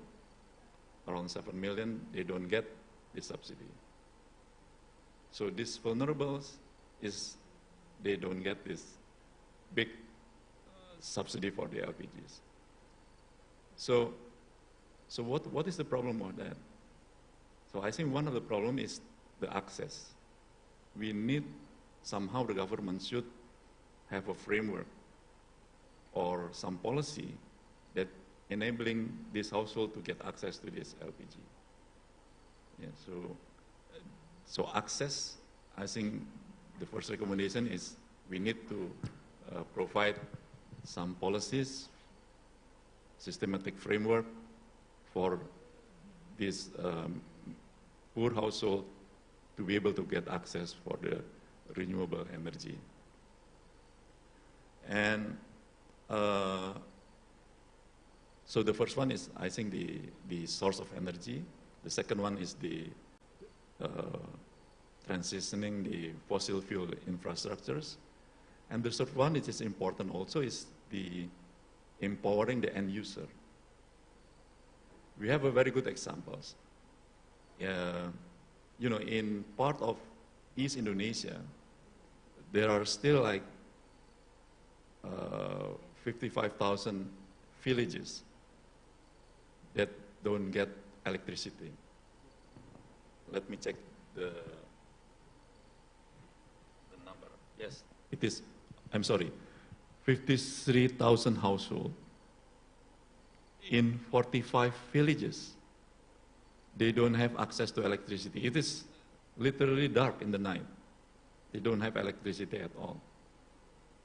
around 7 million, they don't get this subsidy. So these vulnerables they don't get this big subsidy for the LPGs. So what is the problem with that? So I think one of the problem is the access. We need, somehow the government should have a framework or some policy that enabling this household to get access to this LPG. Yeah, so access, I think the first recommendation is we need to provide some policies, systematic framework for this poor household to be able to get access for the renewable energy. And so the first one is, I think, the source of energy. The second one is the transitioning the fossil fuel infrastructures. And the third one, which is important also, is the empowering the end user. We have a very good examples. You know, in part of East Indonesia, there are still like 55,000 villages that don't get electricity. Let me check the number. Yes, it is, I'm sorry, 53,000 households in 45 villages. They don't have access to electricity. It is literally dark in the night. They don't have electricity at all.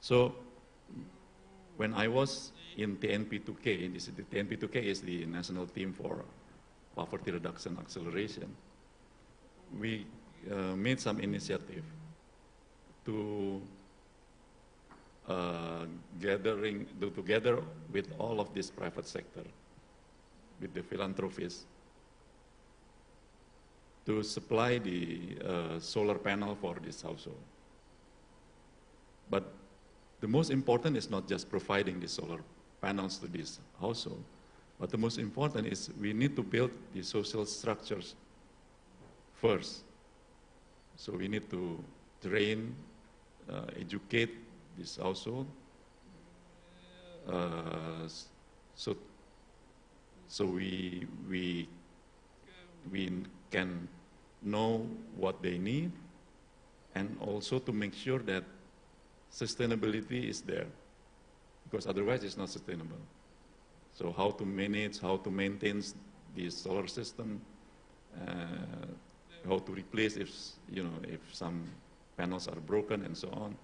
So when I was in TNP2K, the TNP2K is the national team for poverty reduction acceleration, we made some initiative to together with all of this private sector, with the philanthropists, to supply the solar panel for this household. But the most important is not just providing the solar panels to this household, But the most important is we need to build the social structures first. So we need to train, educate this household, so we can know what they need, and also to make sure that sustainability is there, because otherwise it's not sustainable. So how to manage, how to maintain the solar system, how to replace if some panels are broken and so on.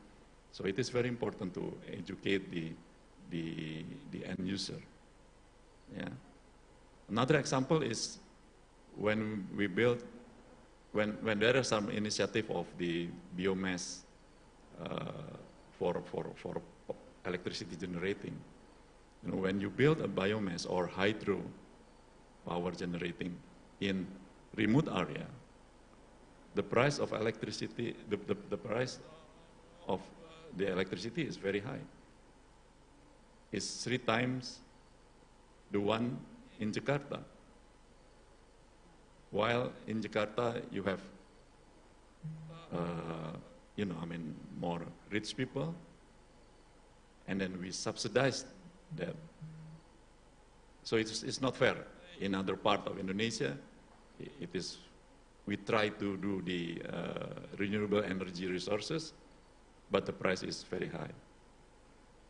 So it is very important to educate the end user. Yeah. Another example is when we build, when there is some initiative of the biomass for electricity generating. When you build a biomass or hydro power generating in remote area, the price of electricity, the price of the electricity is very high. It's 3 times the one in Jakarta. While in Jakarta you have, more rich people, and then we subsidize that. So it's not fair. In other part of Indonesia, we try to do the renewable energy resources, but the price is very high.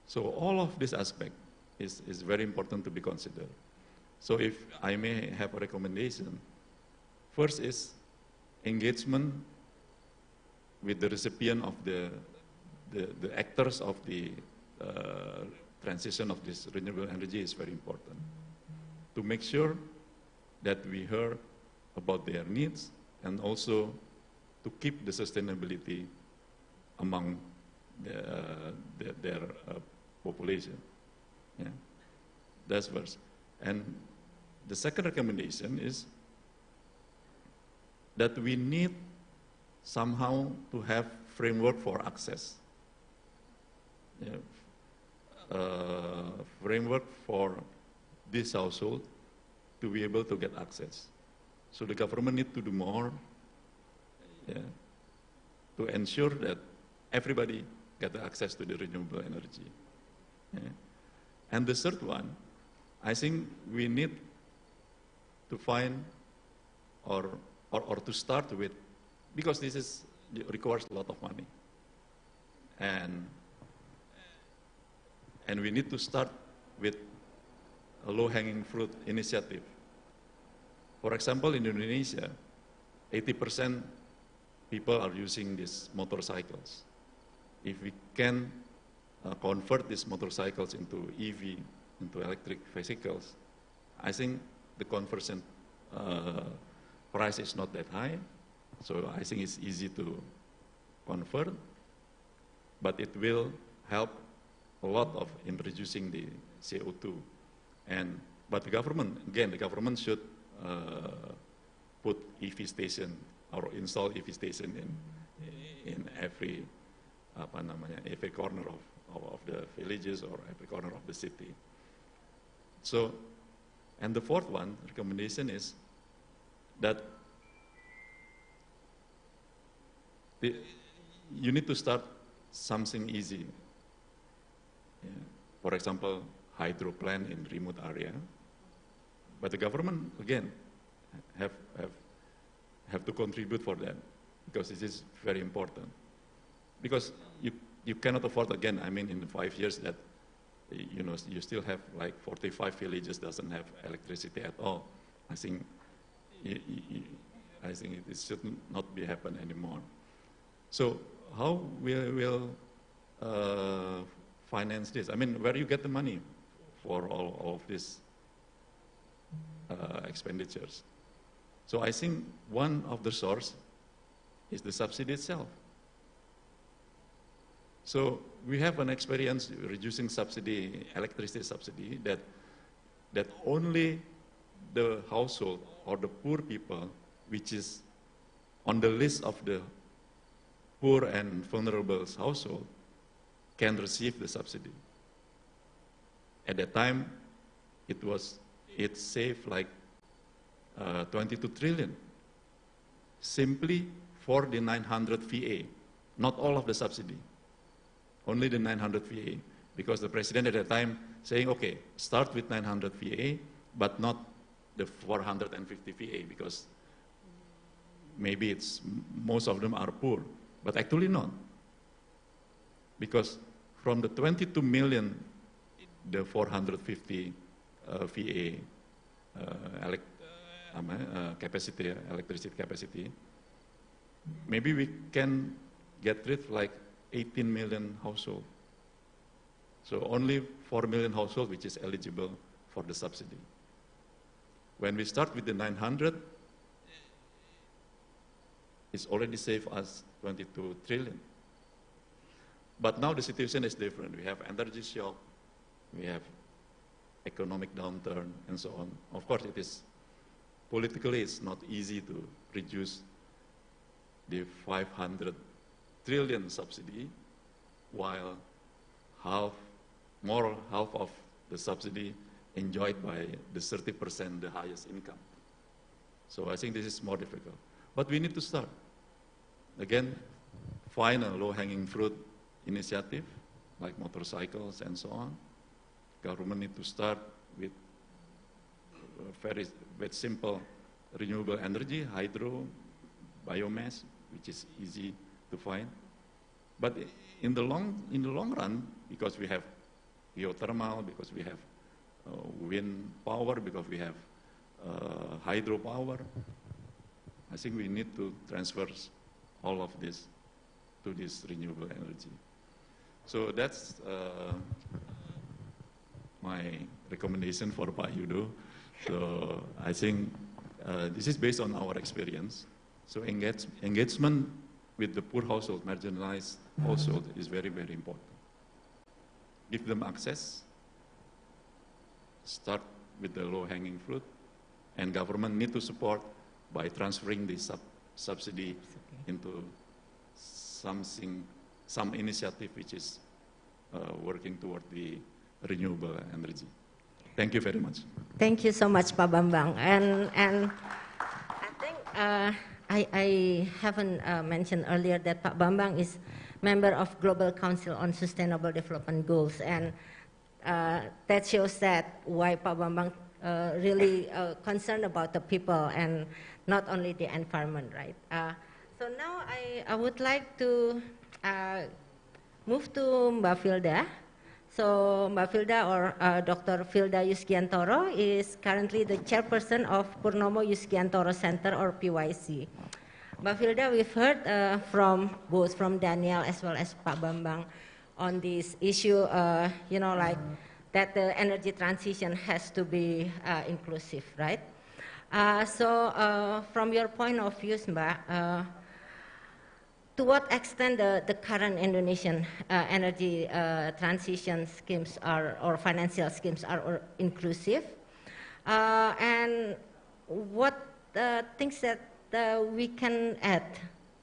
So all of this aspect is very important to be considered. So if I may have a recommendation, first is engagement with the recipient of the actors of the transition of this renewable energy is very important. To make sure that we hear about their needs, and also to keep the sustainability among their population. Yeah. That's first. And the second recommendation is that we need somehow to have framework for access. Yeah. Framework for this household to be able to get access. So the government needs to do more, to ensure that everybody get access to the renewable energy. Yeah. And the third one, I think we need to find or to start with, because this requires a lot of money, and we need to start with a low-hanging fruit initiative. For example, in Indonesia, 80% people are using these motorcycles. If we can convert these motorcycles into EV, into electric vehicles, I think the conversion price is not that high. So I think it's easy to convert, but it will help a lot in reducing the CO2. But the government, again, the government should put EV station or install EV station in every corner of the villages or every corner of the city. So, and the fourth one recommendation is that you need to start something easy. Yeah. For example, hydro plant in remote area. But the government, again, have to contribute for that, because this is very important. Because you cannot afford, again, I mean, in 5 years that, you still have like 45 villages doesn't have electricity at all. I think it should not be happen anymore. So how we will finance this? I mean, where do you get the money for all of these expenditures? So I think one of the source is the subsidy itself. So we have an experience reducing subsidy, electricity subsidy, that only the household or the poor people, which is on the list of the poor and vulnerable household, can receive the subsidy. At that time, it was it saved like 22 trillion simply for the 900 VA, not all of the subsidy, only the 900 VA, because the president at the time saying, okay, start with 900 VA, but not the 450 VA, because maybe it's most of them are poor, but actually not, because from the 22 million, the 450 VA capacity, electricity capacity, maybe we can get rid of like 18 million households. So only 4 million households which is eligible for the subsidy. When we start with the 900, it's already saved us 22 trillion. But now the situation is different. We have energy shock, we have economic downturn, and so on. Of course, it is politically it's not easy to reduce the 500 trillion subsidy, while more half of the subsidy enjoyed by the 30% the highest income. So I think this is more difficult. But we need to start. Again, find a low-hanging fruit initiative, like motorcycles and so on. Government need to start with very simple renewable energy, hydro, biomass, which is easy to find. But in the long run, because we have geothermal, because we have wind power, because we have hydropower, I think we need to transfer all of this to this renewable energy. So that's my recommendation for Pak Yudo. So I think this is based on our experience. So engagement with the poor household, marginalized household is very, very important. Give them access, start with the low-hanging fruit, and government need to support by transferring the subsidy into some initiative which is working toward the renewable energy. Thank you very much. Thank you so much, Pak Bambang. And I think I haven't mentioned earlier that Pak Bambang is member of Global Council on Sustainable Development Goals, and that shows that why Pak Bambang really concerned about the people and not only the environment, right? So now I would like to move to Mbak Filda. So Mbak Filda, or Dr. Filda Yusgiantoro, is currently the chairperson of Purnomo Yusgiantoro Center, or PYC. Mbak Filda, we've heard both from Daniel as well as Pak Bambang on this issue, you know, like that the energy transition has to be inclusive, right? So from your point of view, Mbak, to what extent the current Indonesian energy transition schemes or financial schemes are inclusive, and what things that we can add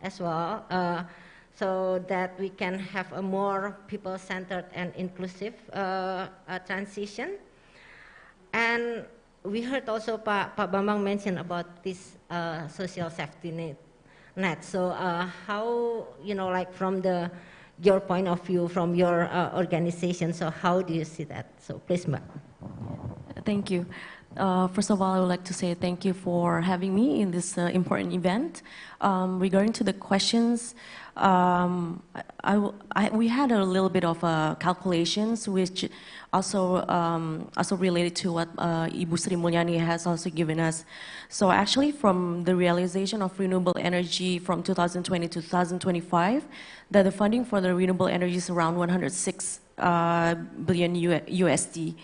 as well, so that we can have a more people-centered and inclusive transition. And we heard also Pak Bambang mention about this social safety net. So how, you know, like from your point of view, from your organization, so how do you see that? So please, Mbak. Thank you. First of all, I would like to say thank you for having me in this important event. Regarding to the questions, we had a little bit of calculations, which also related to what Ibu Sri Mulyani has also given us. So actually, from the realization of renewable energy from 2020 to 2025, that the funding for the renewable energy is around 106 billion USD.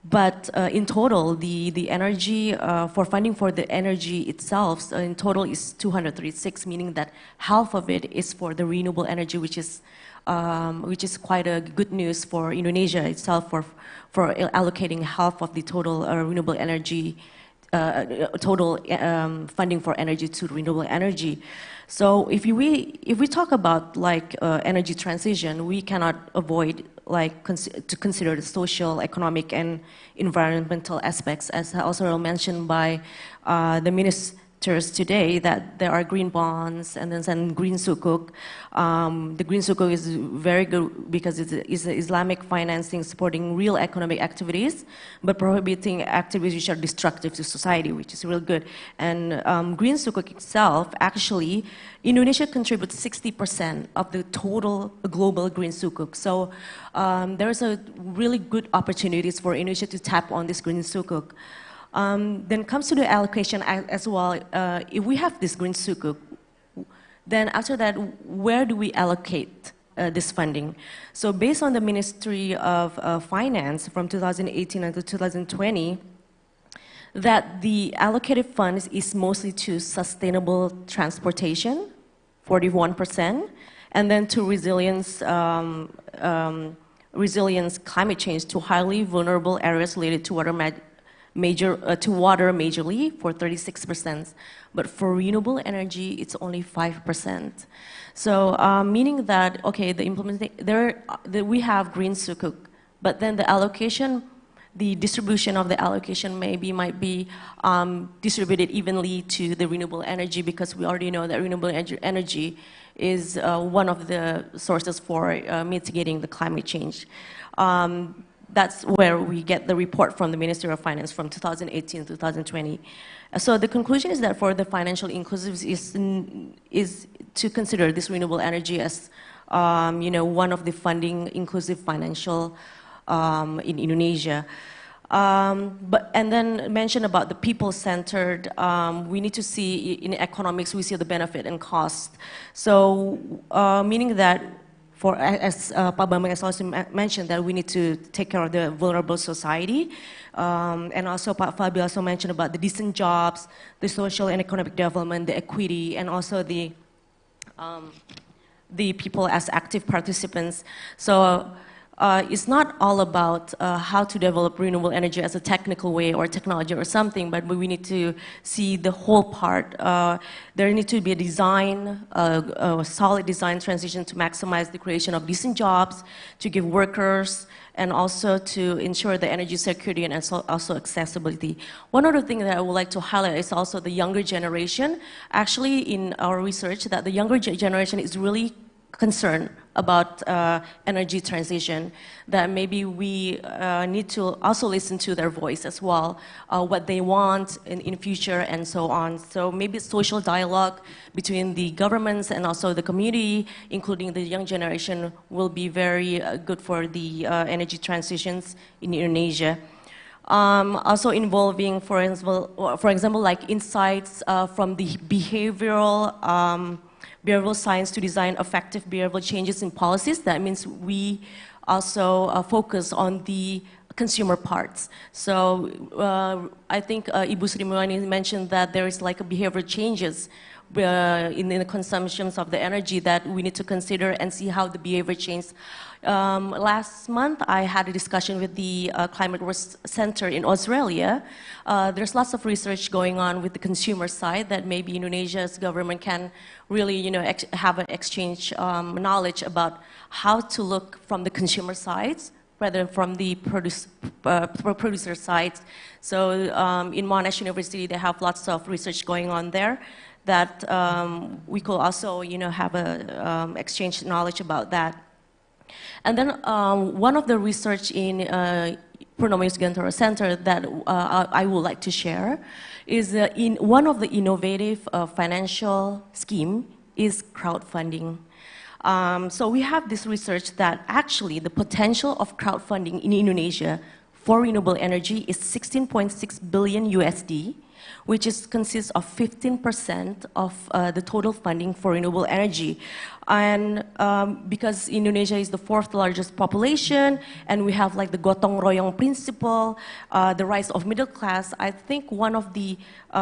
But in total, the energy for funding for the energy itself in total is 236, meaning that half of it is for the renewable energy, which is quite a good news for Indonesia itself for allocating half of the total renewable energy total funding for energy to renewable energy. So if we talk about like energy transition, we cannot avoid like to consider the social, economic, and environmental aspects, as also mentioned by the ministers today, that there are green bonds and then green sukuk. The green sukuk is very good because it's Islamic financing supporting real economic activities, but prohibiting activities which are destructive to society, which is real good. And green sukuk itself, actually, Indonesia contributes 60% of the total global green sukuk. So there's a really good opportunities for Indonesia to tap on this green sukuk. Then comes to the allocation as well. If we have this green sukuk, then after that, where do we allocate this funding? So based on the Ministry of Finance from 2018 until 2020, that the allocated funds is mostly to sustainable transportation, 41%, and then to resilience, resilience climate change to highly vulnerable areas related to water majorly for 36%, but for renewable energy it's only 5%. So meaning that okay, the we have green sukuk, but then the allocation, the distribution of the allocation might be distributed evenly to the renewable energy, because we already know that renewable energy is one of the sources for mitigating the climate change. That's where we get the report from the Ministry of Finance from 2018 to 2020. So the conclusion is that for the financial inclusiveness is to consider this renewable energy as one of the funding inclusive financial in Indonesia. And then mention about the people-centered, we need to see in economics, we see the benefit and cost. So meaning that as Pak Bambang has also mentioned, that we need to take care of the vulnerable society. And also Pak Fabi also mentioned about the decent jobs, the social and economic development, the equity, and also the people as active participants. So it's not all about how to develop renewable energy as a technical way or technology or something, but we need to see the whole part. There needs to be a design, a solid design transition to maximize the creation of decent jobs, to give workers, and also to ensure the energy security and also accessibility. One other thing that I would like to highlight is also the younger generation. Actually, in our research, that the younger generation is really concerned about energy transition, that maybe we need to also listen to their voice as well, what they want in future and so on. So maybe social dialogue between the governments and also the community, including the young generation, will be very good for the energy transitions in Indonesia. Also involving, for example, like insights from the behavioral science to design effective behavioral changes in policies. That means we also focus on the consumer parts. So I think Ibu Sri Mulyani mentioned that there is like a behavioral changes in the consumptions of the energy that we need to consider and see how the behavior changes. Last month, I had a discussion with the Climate Risk Center in Australia. There's lots of research going on with the consumer side that maybe Indonesia's government can really, have an exchange knowledge about how to look from the consumer sides rather than from the producer sides. So in Monash University, they have lots of research going on there that we could also, have a exchange knowledge about that. And then one of the research in Purnomo Yusgantara Center that I would like to share is in one of the innovative financial scheme is crowdfunding. So we have this research that actually the potential of crowdfunding in Indonesia for renewable energy is 16.6 billion USD. which consists of 15% of the total funding for renewable energy. And because Indonesia is the 4th largest population, and we have like the gotong royong principle, the rise of middle class, I think one of the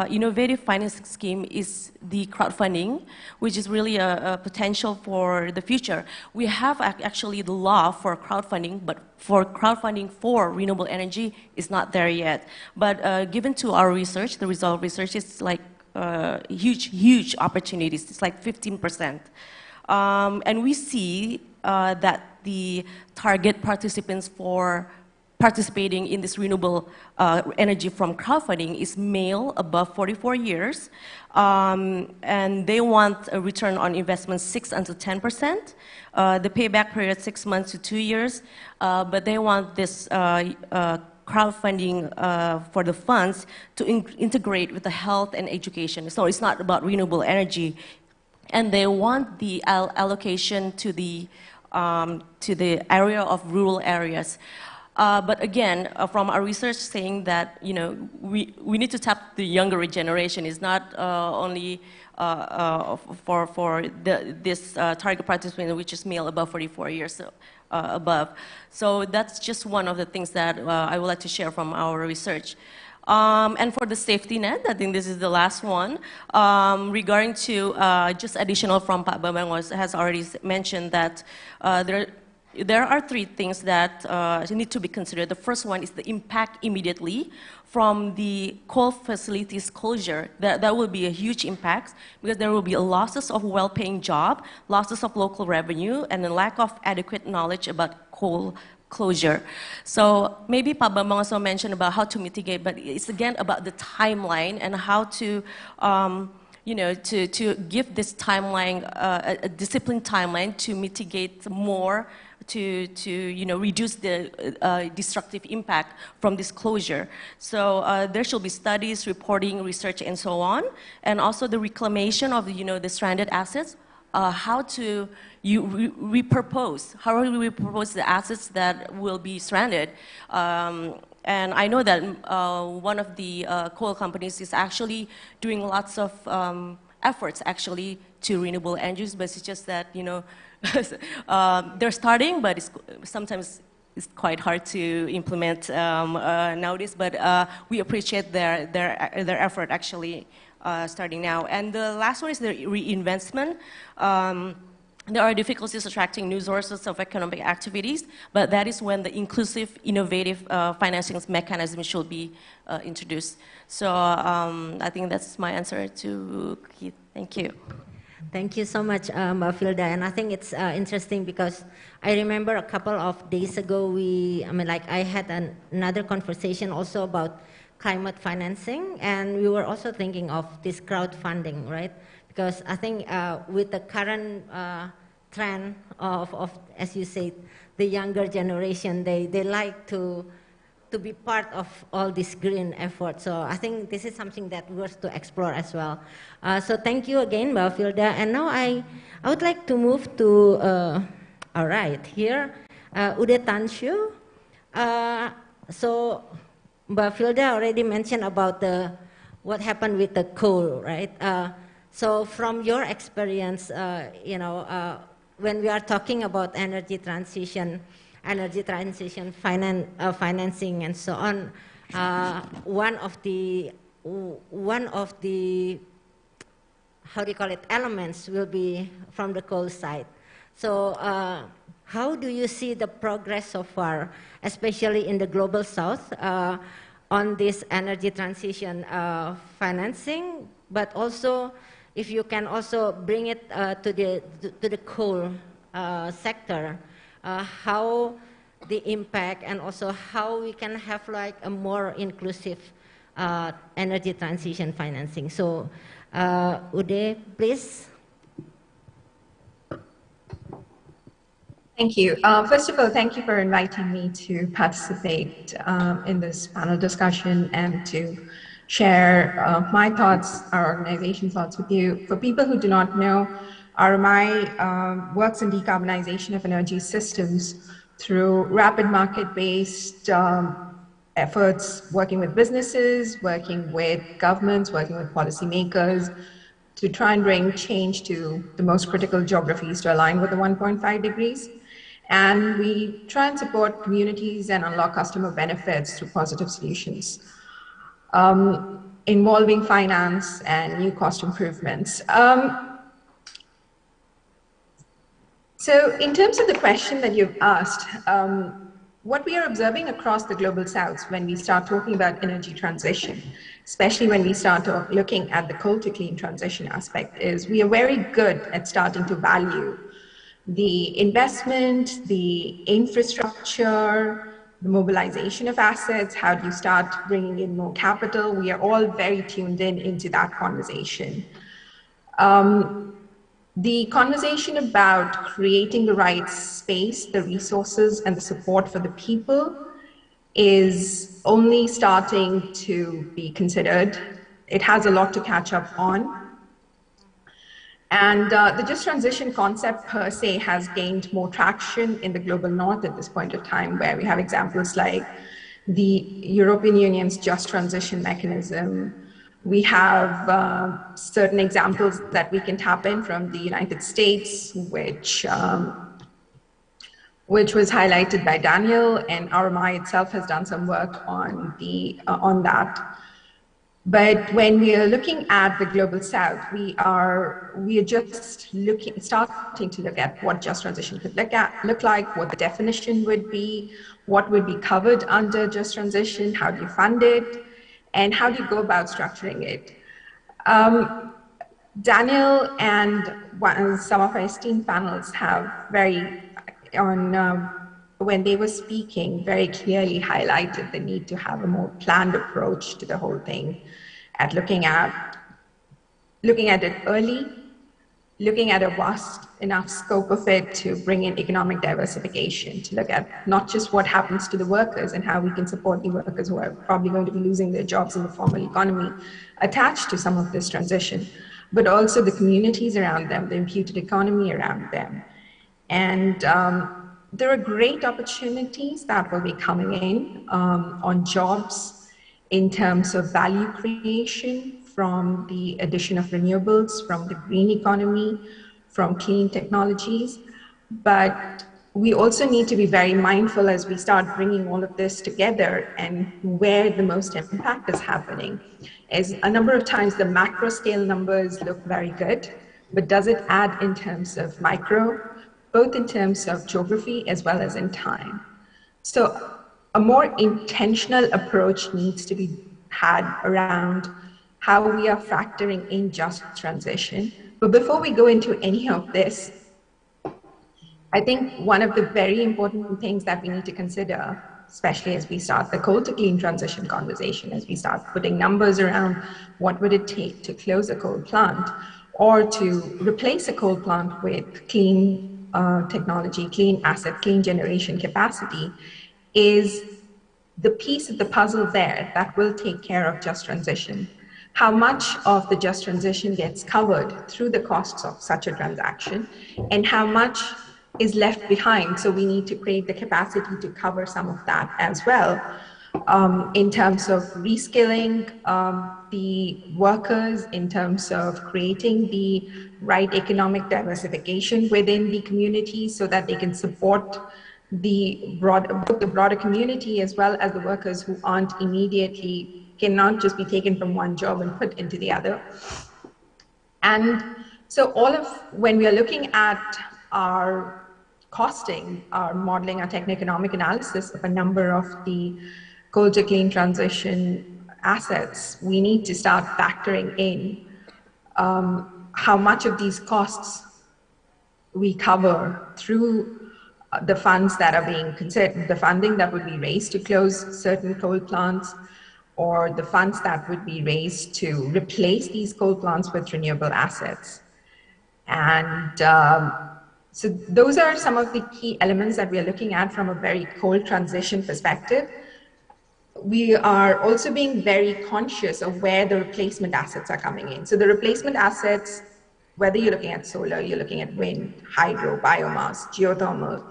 innovative financing scheme is the crowdfunding, which is really a potential for the future. We have actually the law for crowdfunding, but for crowdfunding for renewable energy is not there yet. But given to our research, the result of research is like huge opportunities. It's like 15%. And we see that the target participants for participating in this renewable energy from crowdfunding is male above 44 years, and they want a return on investment 6 until 10%. The payback period 6 months to 2 years, but they want this crowdfunding for the funds to integrate with the health and education. So it's not about renewable energy, and they want the allocation to the area of rural areas. But again, from our research saying that, you know, we need to tap the younger generation. It's not only for this target participant, which is male above 44 years above. So that's just one of the things that I would like to share from our research. And for the safety net, I think this is the last one. Regarding to just additional from Pak Bambang has already mentioned that there are 3 things that need to be considered. The first one is the impact immediately from the coal facilities closure. That will be a huge impact because there will be losses of well-paying job, losses of local revenue, and a lack of adequate knowledge about coal closure. So maybe Pak Bambang also mentioned about how to mitigate, but it's again about the timeline and how to you know, to give this timeline, a disciplined timeline to mitigate more, to you know, reduce the destructive impact from this closure. So there should be studies, reporting, research, and so on, and also the reclamation of, you know, the stranded assets. How to repurpose, how do we repurpose the assets that will be stranded? And I know that one of the coal companies is actually doing lots of efforts actually to renewable energies, but it's just that, you know, they're starting, but sometimes it's quite hard to implement nowadays, but we appreciate their effort actually starting now. And the last one is the reinvestment. There are difficulties attracting new sources of economic activities, but that is when the inclusive, innovative financing mechanism should be introduced. So I think that's my answer to Keith. Thank you. Thank you so much, Mbak Filda. And I think it's interesting because I remember a couple of days ago, I had another conversation also about climate financing, and we were also thinking of this crowdfunding, right? Because I think with the current trend of, as you said, the younger generation, they like to be part of all this green effort. So I think this is something that worth to explore as well. So thank you again, Mbak Filda. And now I would like to move to, all right, here, Ude Tanshu. So Mbak Filda already mentioned about what happened with the coal, right? So from your experience, you know, when we are talking about energy transition, financing, and so on, one of the how do you call it, elements will be from the coal side. So how do you see the progress so far, especially in the global south, on this energy transition financing, but also if you can also bring it to the coal sector, how the impact and also how we can have like a more inclusive energy transition financing. So Ude, please. Thank you. First of all, thank you for inviting me to participate in this panel discussion and to share my thoughts, our organization's thoughts with you. For people who do not know, RMI works in decarbonization of energy systems through rapid market-based efforts working with businesses, working with governments, working with policymakers to try and bring change to the most critical geographies to align with the 1.5 degrees. And we try and support communities and unlock customer benefits through positive solutions, involving finance and new cost improvements. So in terms of the question that you've asked, what we are observing across the global south when we start talking about energy transition, especially when we start looking at the coal to clean transition aspect, is we are very good at starting to value the investment, the infrastructure, the mobilization of assets. How do you start bringing in more capital? We are all very tuned into that conversation. The conversation about creating the right space, the resources, and the support for the people is only starting to be considered. It has a lot to catch up on. And the just transition concept per se has gained more traction in the global north at this point of time, where we have examples like the European Union's just transition mechanism. We have certain examples that we can tap in from the United States, which was highlighted by Daniel, and RMI itself has done some work on that. But when we are looking at the global south, we are just starting to look at what just transition could look like, what the definition would be, what would be covered under just transition, how do you fund it, and how do you go about structuring it. Daniel and some of our esteemed panels have when they were speaking, very clearly highlighted the need to have a more planned approach to the whole thing, at looking at it early, looking at a vast enough scope of it to bring in economic diversification, to look at not just what happens to the workers and how we can support the workers who are probably going to be losing their jobs in the formal economy attached to some of this transition, but also the communities around them, the imputed economy around them. And there are great opportunities that will be coming in on jobs in terms of value creation from the addition of renewables, from the green economy, from clean technologies. But we also need to be very mindful as we start bringing all of this together and where the most impact is happening. As a number of times the macro scale numbers look very good, but does it add in terms of micro, both in terms of geography as well as in time? So a more intentional approach needs to be had around how we are factoring in just transition. But before we go into any of this, I think one of the very important things that we need to consider, especially as we start the coal to clean transition conversation, as we start putting numbers around what would it take to close a coal plant or to replace a coal plant with clean technology, clean asset, clean generation capacity, is the piece of the puzzle there that will take care of just transition. How much of the just transition gets covered through the costs of such a transaction, and how much is left behind? So we need to create the capacity to cover some of that as well, in terms of reskilling the workers, in terms of creating the right economic diversification within the community so that they can support both the broader community as well as the workers who cannot just be taken from one job and put into the other. And so when we are looking at our costing, our modeling, our techno-economic analysis of a number of the coal to clean transition assets, we need to start factoring in how much of these costs we cover through the funds that are being considered, the funding that would be raised to close certain coal plants, or the funds that would be raised to replace these coal plants with renewable assets. And so those are some of the key elements that we are looking at from a very coal transition perspective. We are also being very conscious of where the replacement assets are coming in. So the replacement assets, whether you're looking at solar, you're looking at wind, hydro, biomass, geothermal,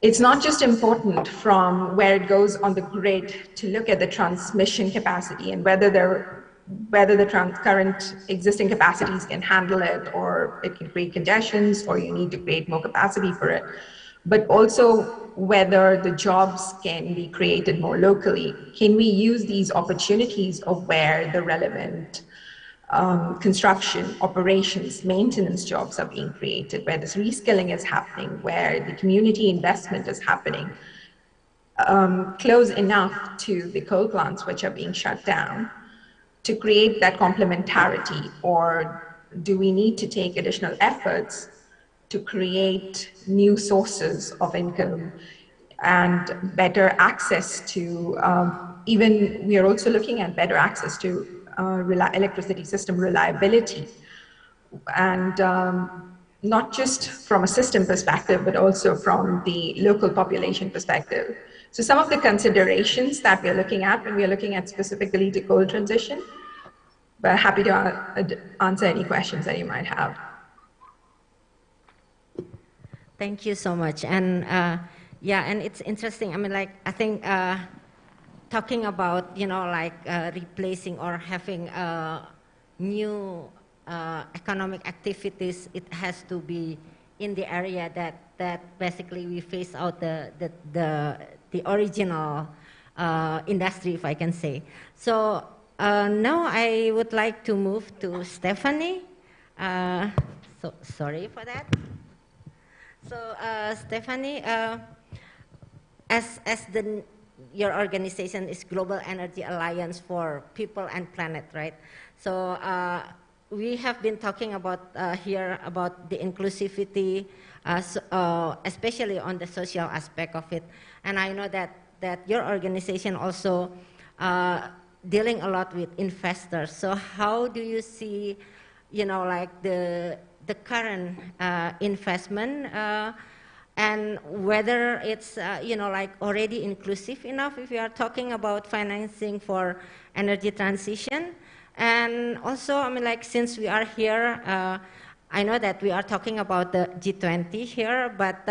it's not just important from where it goes on the grid to look at the transmission capacity and whether the current existing capacities can handle it, or it can create congestions, or you need to create more capacity for it, but also whether the jobs can be created more locally. Can we use these opportunities of where the relevant construction, operations, maintenance jobs are being created, where this reskilling is happening, where the community investment is happening, close enough to the coal plants which are being shut down to create that complementarity? Or do we need to take additional efforts to create new sources of income and better access to, even we are also looking at better access to electricity system reliability, and not just from a system perspective, but also from the local population perspective. So some of the considerations that we're looking at when we're looking at specifically to coal transition, but happy to answer any questions that you might have. Thank you so much. And yeah, and it's interesting. I mean, like, I think talking about, replacing or having new economic activities, it has to be in the area that basically we phase out the original industry, if I can say. So now I would like to move to Stephanie. So sorry for that. So Stephanie, as your organization is Global Energy Alliance for People and Planet, right? So we have been talking about here about the inclusivity, especially on the social aspect of it. And I know that your organization also dealing a lot with investors. So how do you see, the current investment and whether it's, already inclusive enough if you are talking about financing for energy transition? And also, I mean, since we are here, I know that we are talking about the G20 here, but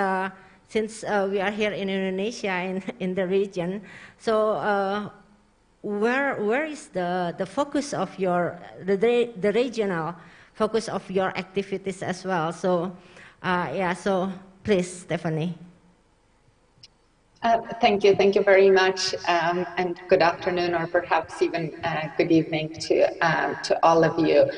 since we are here in Indonesia, in the region, so where is the focus of the regional focus of your activities as well? So yeah, so please, Stephanie. Thank you very much, and good afternoon, or perhaps even good evening to all of you.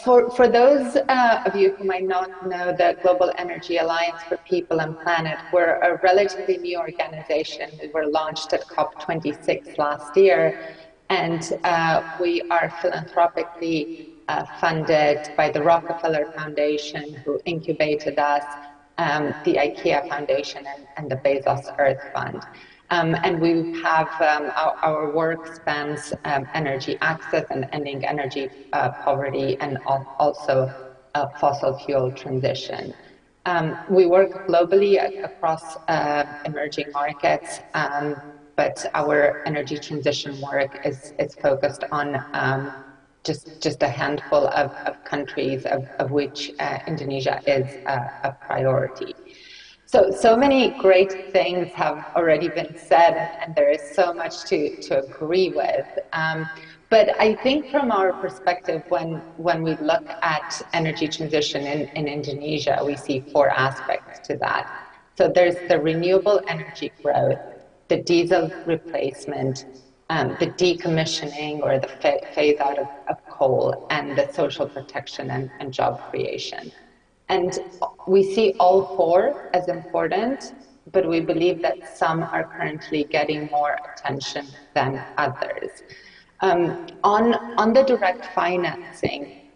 For those of you who might not know the Global Energy Alliance for People and Planet, we're a relatively new organization. We were launched at COP26 last year, and we are philanthropically funded by the Rockefeller Foundation, who incubated us, the Aigcc Foundation, and the Bezos Earth Fund. And we have our work spans energy access and ending energy poverty, and also fossil fuel transition. We work globally across emerging markets, but our energy transition work is focused on just a handful of countries, of which Indonesia is a priority. So many great things have already been said, and there is so much to agree with. But I think from our perspective, when we look at energy transition in Indonesia, we see four aspects to that. So there's the renewable energy growth, the diesel replacement, the decommissioning or the phase out of coal, and the social protection and job creation. And we see all four as important, but we believe that some are currently getting more attention than others. On the direct financing,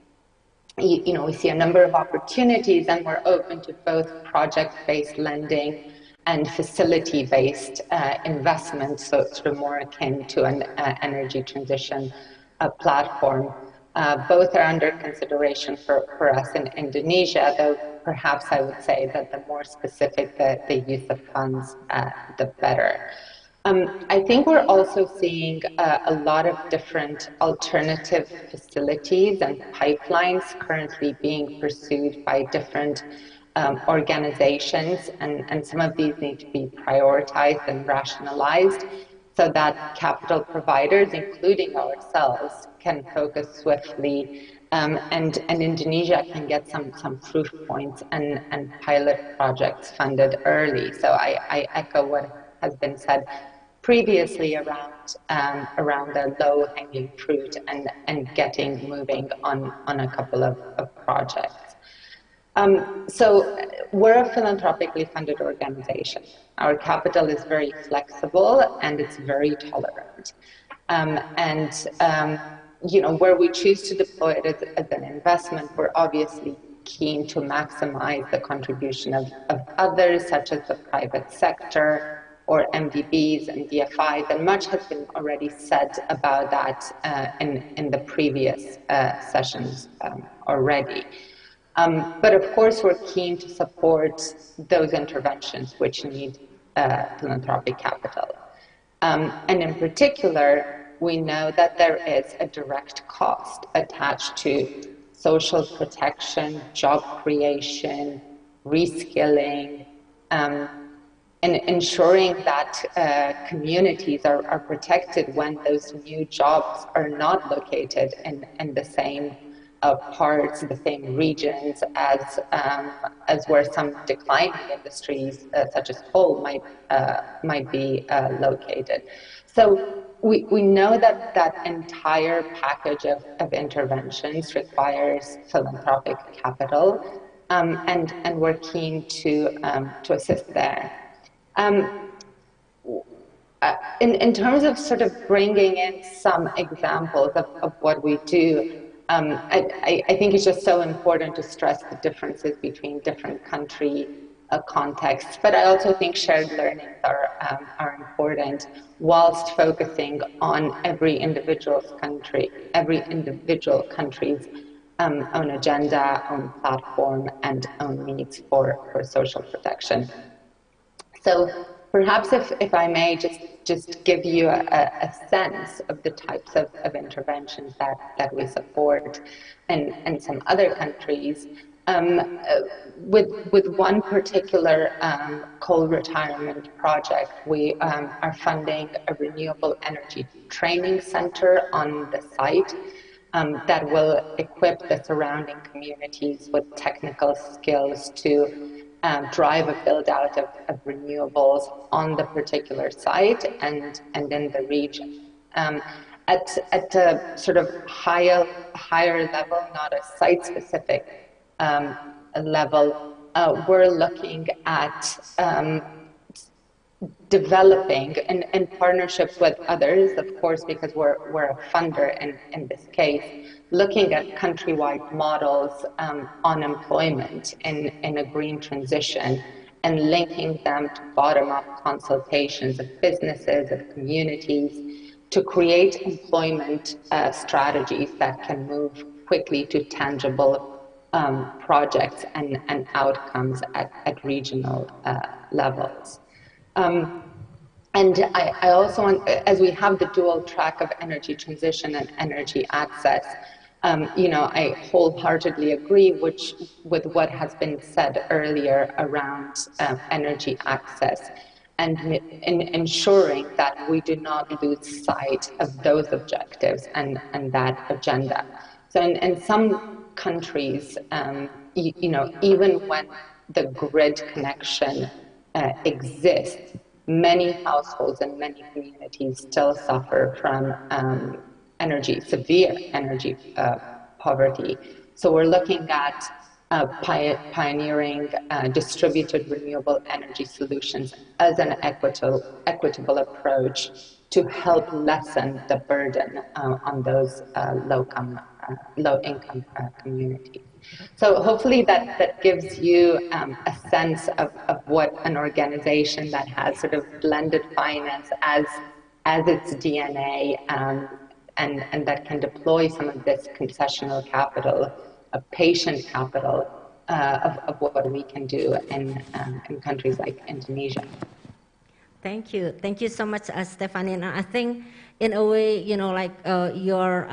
we see a number of opportunities, and we're open to both project-based lending and facility-based investments, so it's sort of more akin to an energy transition platform. Both are under consideration for us in Indonesia, though perhaps I would say that the more specific the use of funds, the better. I think we're also seeing a lot of different alternative facilities and pipelines currently being pursued by different organizations, and some of these need to be prioritized and rationalized so that capital providers, including ourselves, can focus swiftly, and Indonesia can get some proof points and pilot projects funded early. So I echo what has been said previously around the low-hanging fruit and getting moving on a couple of projects. So we're a philanthropically funded organization. Our capital is very flexible and it's very tolerant. You know, where we choose to deploy it as an investment, we're obviously keen to maximize the contribution of others, such as the private sector or MDBs and DFIs, and much has been already said about that in the previous sessions already. But of course, we're keen to support those interventions which need philanthropic capital. And in particular, we know that there is a direct cost attached to social protection, job creation, reskilling, and ensuring that communities are protected when those new jobs are not located in the same parts, the same regions as where some declining industries, such as coal, might be located. So we know that that entire package of interventions requires philanthropic capital, and we're keen to assist there. In terms of sort of bringing in some examples of what we do, I think it's just so important to stress the differences between different country contexts, but I also think shared learnings are important whilst focusing on every individual country's own agenda, own platform, and own needs for social protection. So perhaps if I may just give you a sense of the types of interventions that we support in some other countries, with one particular coal retirement project, we are funding a renewable energy training center on the site that will equip the surrounding communities with technical skills to drive a build-out of renewables on the particular site and in the region. At a sort of higher level, not a site-specific level, we're looking at developing in partnerships with others, of course, because we're a funder in this case, looking at countrywide models on employment in a green transition and linking them to bottom-up consultations of businesses, of communities, to create employment strategies that can move quickly to tangible projects and outcomes at regional levels. And I also want, as we have the dual track of energy transition and energy access, you know, I wholeheartedly agree with what has been said earlier around energy access and in ensuring that we do not lose sight of those objectives and that agenda. So in some countries, you know, even when the grid connection exists, many households and many communities still suffer from severe energy poverty. So we're looking at pioneering distributed renewable energy solutions as an equitable approach to help lessen the burden on those low-income communities. So hopefully that gives you a sense of what an organization that has sort of blended finance as its DNA and that can deploy some of this concessional capital, a patient capital of what we can do in countries like Indonesia. Thank you so much, Stephanie. And I think, in a way, you know, like your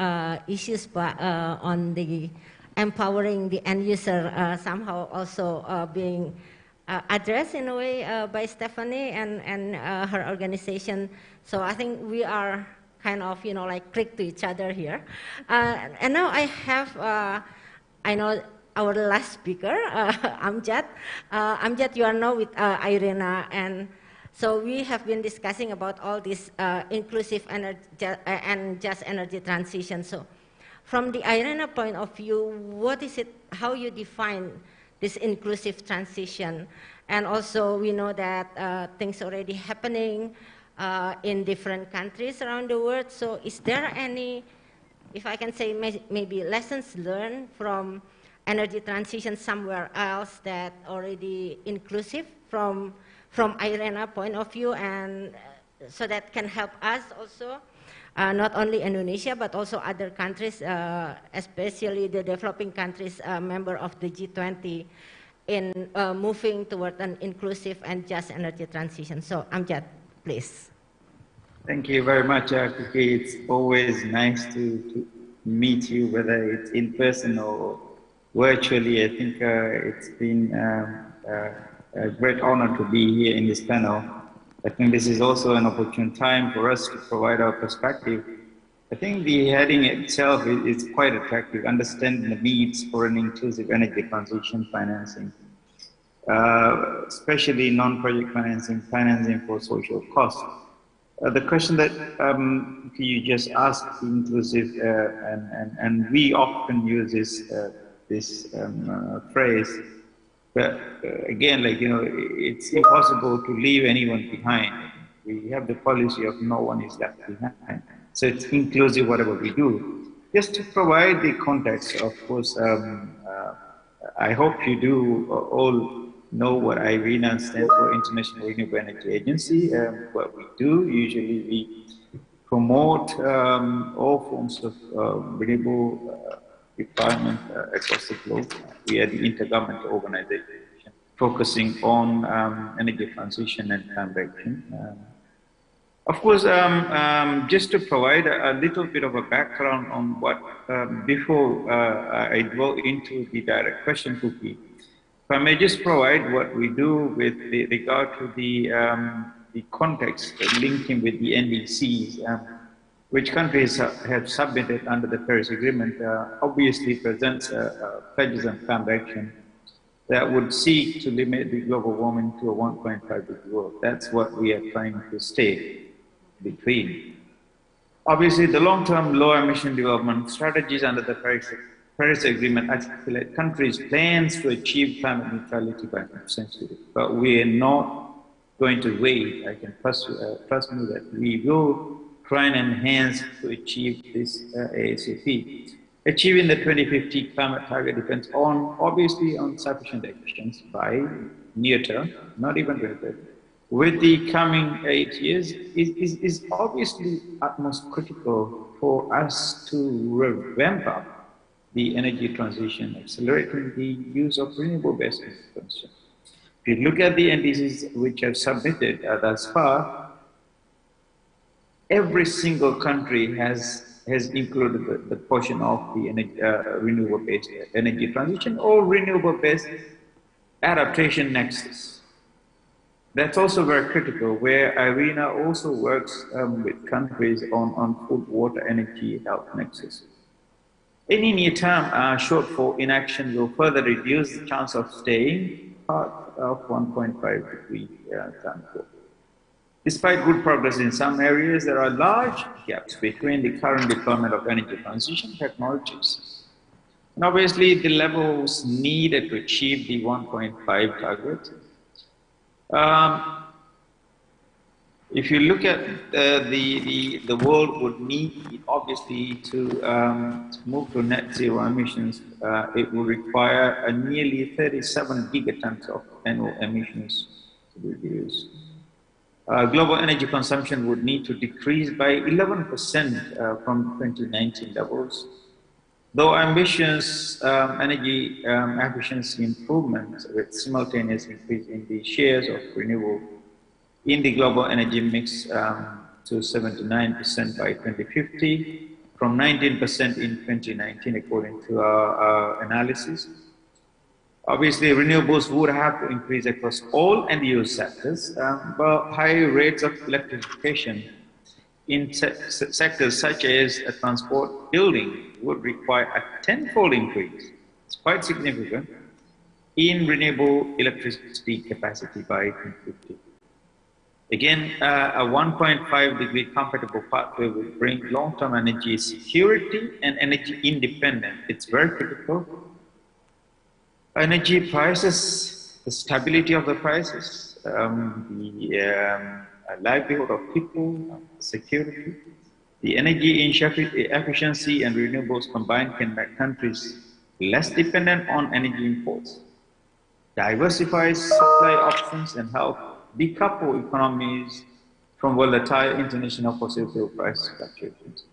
issues on the empowering the end user somehow also being addressed in a way by Stephanie and her organization. So I think we are kind of, like click to each other here. And now I have, I know our last speaker, Amjad. Amjad, you are now with Irena, and so we have been discussing about all this inclusive energy and just energy transition. So from the Irena point of view, what is it, how you define this inclusive transition? And also we know that things already happening in different countries around the world. So is there any, if I can say maybe lessons learned from energy transition somewhere else that already inclusive from Irena point of view, and so that can help us also, not only Indonesia, but also other countries, especially the developing countries, member of the G20, in moving toward an inclusive and just energy transition. So Amjad, please. Thank you very much, Kiki. It's always nice to meet you, whether it's in person or virtually. I think it's been a great honor to be here in this panel. I think this is also an opportune time for us to provide our perspective. I think the heading itself is quite attractive, understanding the needs for an inclusive energy transition financing, especially non-project financing, financing for social costs. The question that you just asked, inclusive, and we often use this phrase, but again, it's impossible to leave anyone behind. We have the policy of no one is left behind. So it's inclusive whatever we do. Just to provide the context, of course, I hope you do all know what IRENA stands for, International Renewable Energy Agency. What we do, usually we promote all forms of renewable requirement across the globe. We are the intergovernmental organization focusing on energy transition and climate action. Of course, just to provide a little bit of a background on what, before I go into the direct question, Cookie, if I may just provide what we do with regard to the context linking with the NDCs, which countries have submitted under the Paris Agreement, obviously presents pledges and climate action that would seek to limit the global warming to a 1.5 degree world. That's what we are trying to stay between. Obviously, the long-term low-emission development strategies under the Paris Agreement articulate countries' plans to achieve climate neutrality by 2030. But we are not going to wait. I can trust me that we will try and enhance to achieve this ASAP. Achieving the 2050 climate target depends on, obviously, on sufficient actions by near term, not even 2030. With the coming 8 years is obviously utmost critical for us to revamp up the energy transition, accelerating the use of renewable-based energy transition. If you look at the NDCs which have submitted thus far, every single country has included the portion of the renewable-based energy transition or renewable-based adaptation nexus. That's also very critical, where IRENA also works with countries on food, water, energy, health nexus. Any near-term shortfall in action will further reduce the chance of staying part of 1.5 degree climate goal. Despite good progress in some areas, there are large gaps between the current deployment of energy transition technologies. And obviously, the levels needed to achieve the 1.5 target. If you look at the world would need, obviously, to move to net zero emissions, it will require a nearly 37 gigatons of annual emissions to reduce. Global energy consumption would need to decrease by 11% from 2019 levels. Though ambitious energy efficiency improvements with simultaneous increase in the shares of renewable in the global energy mix to 79% by 2050, from 19% in 2019, according to our analysis. Obviously, renewables would have to increase across all end-use sectors, but high rates of electrification in sectors such as transport, building would require a tenfold increase. It's quite significant in renewable electricity capacity by 2050. Again, a 1.5-degree compatible pathway will bring long-term energy security and energy independence. It's very critical. Energy prices, the stability of the prices, the livelihood of people, security, the energy efficiency and renewables combined can make countries less dependent on energy imports, diversify supply options, and help decouple economies from volatile international fossil fuel price fluctuations.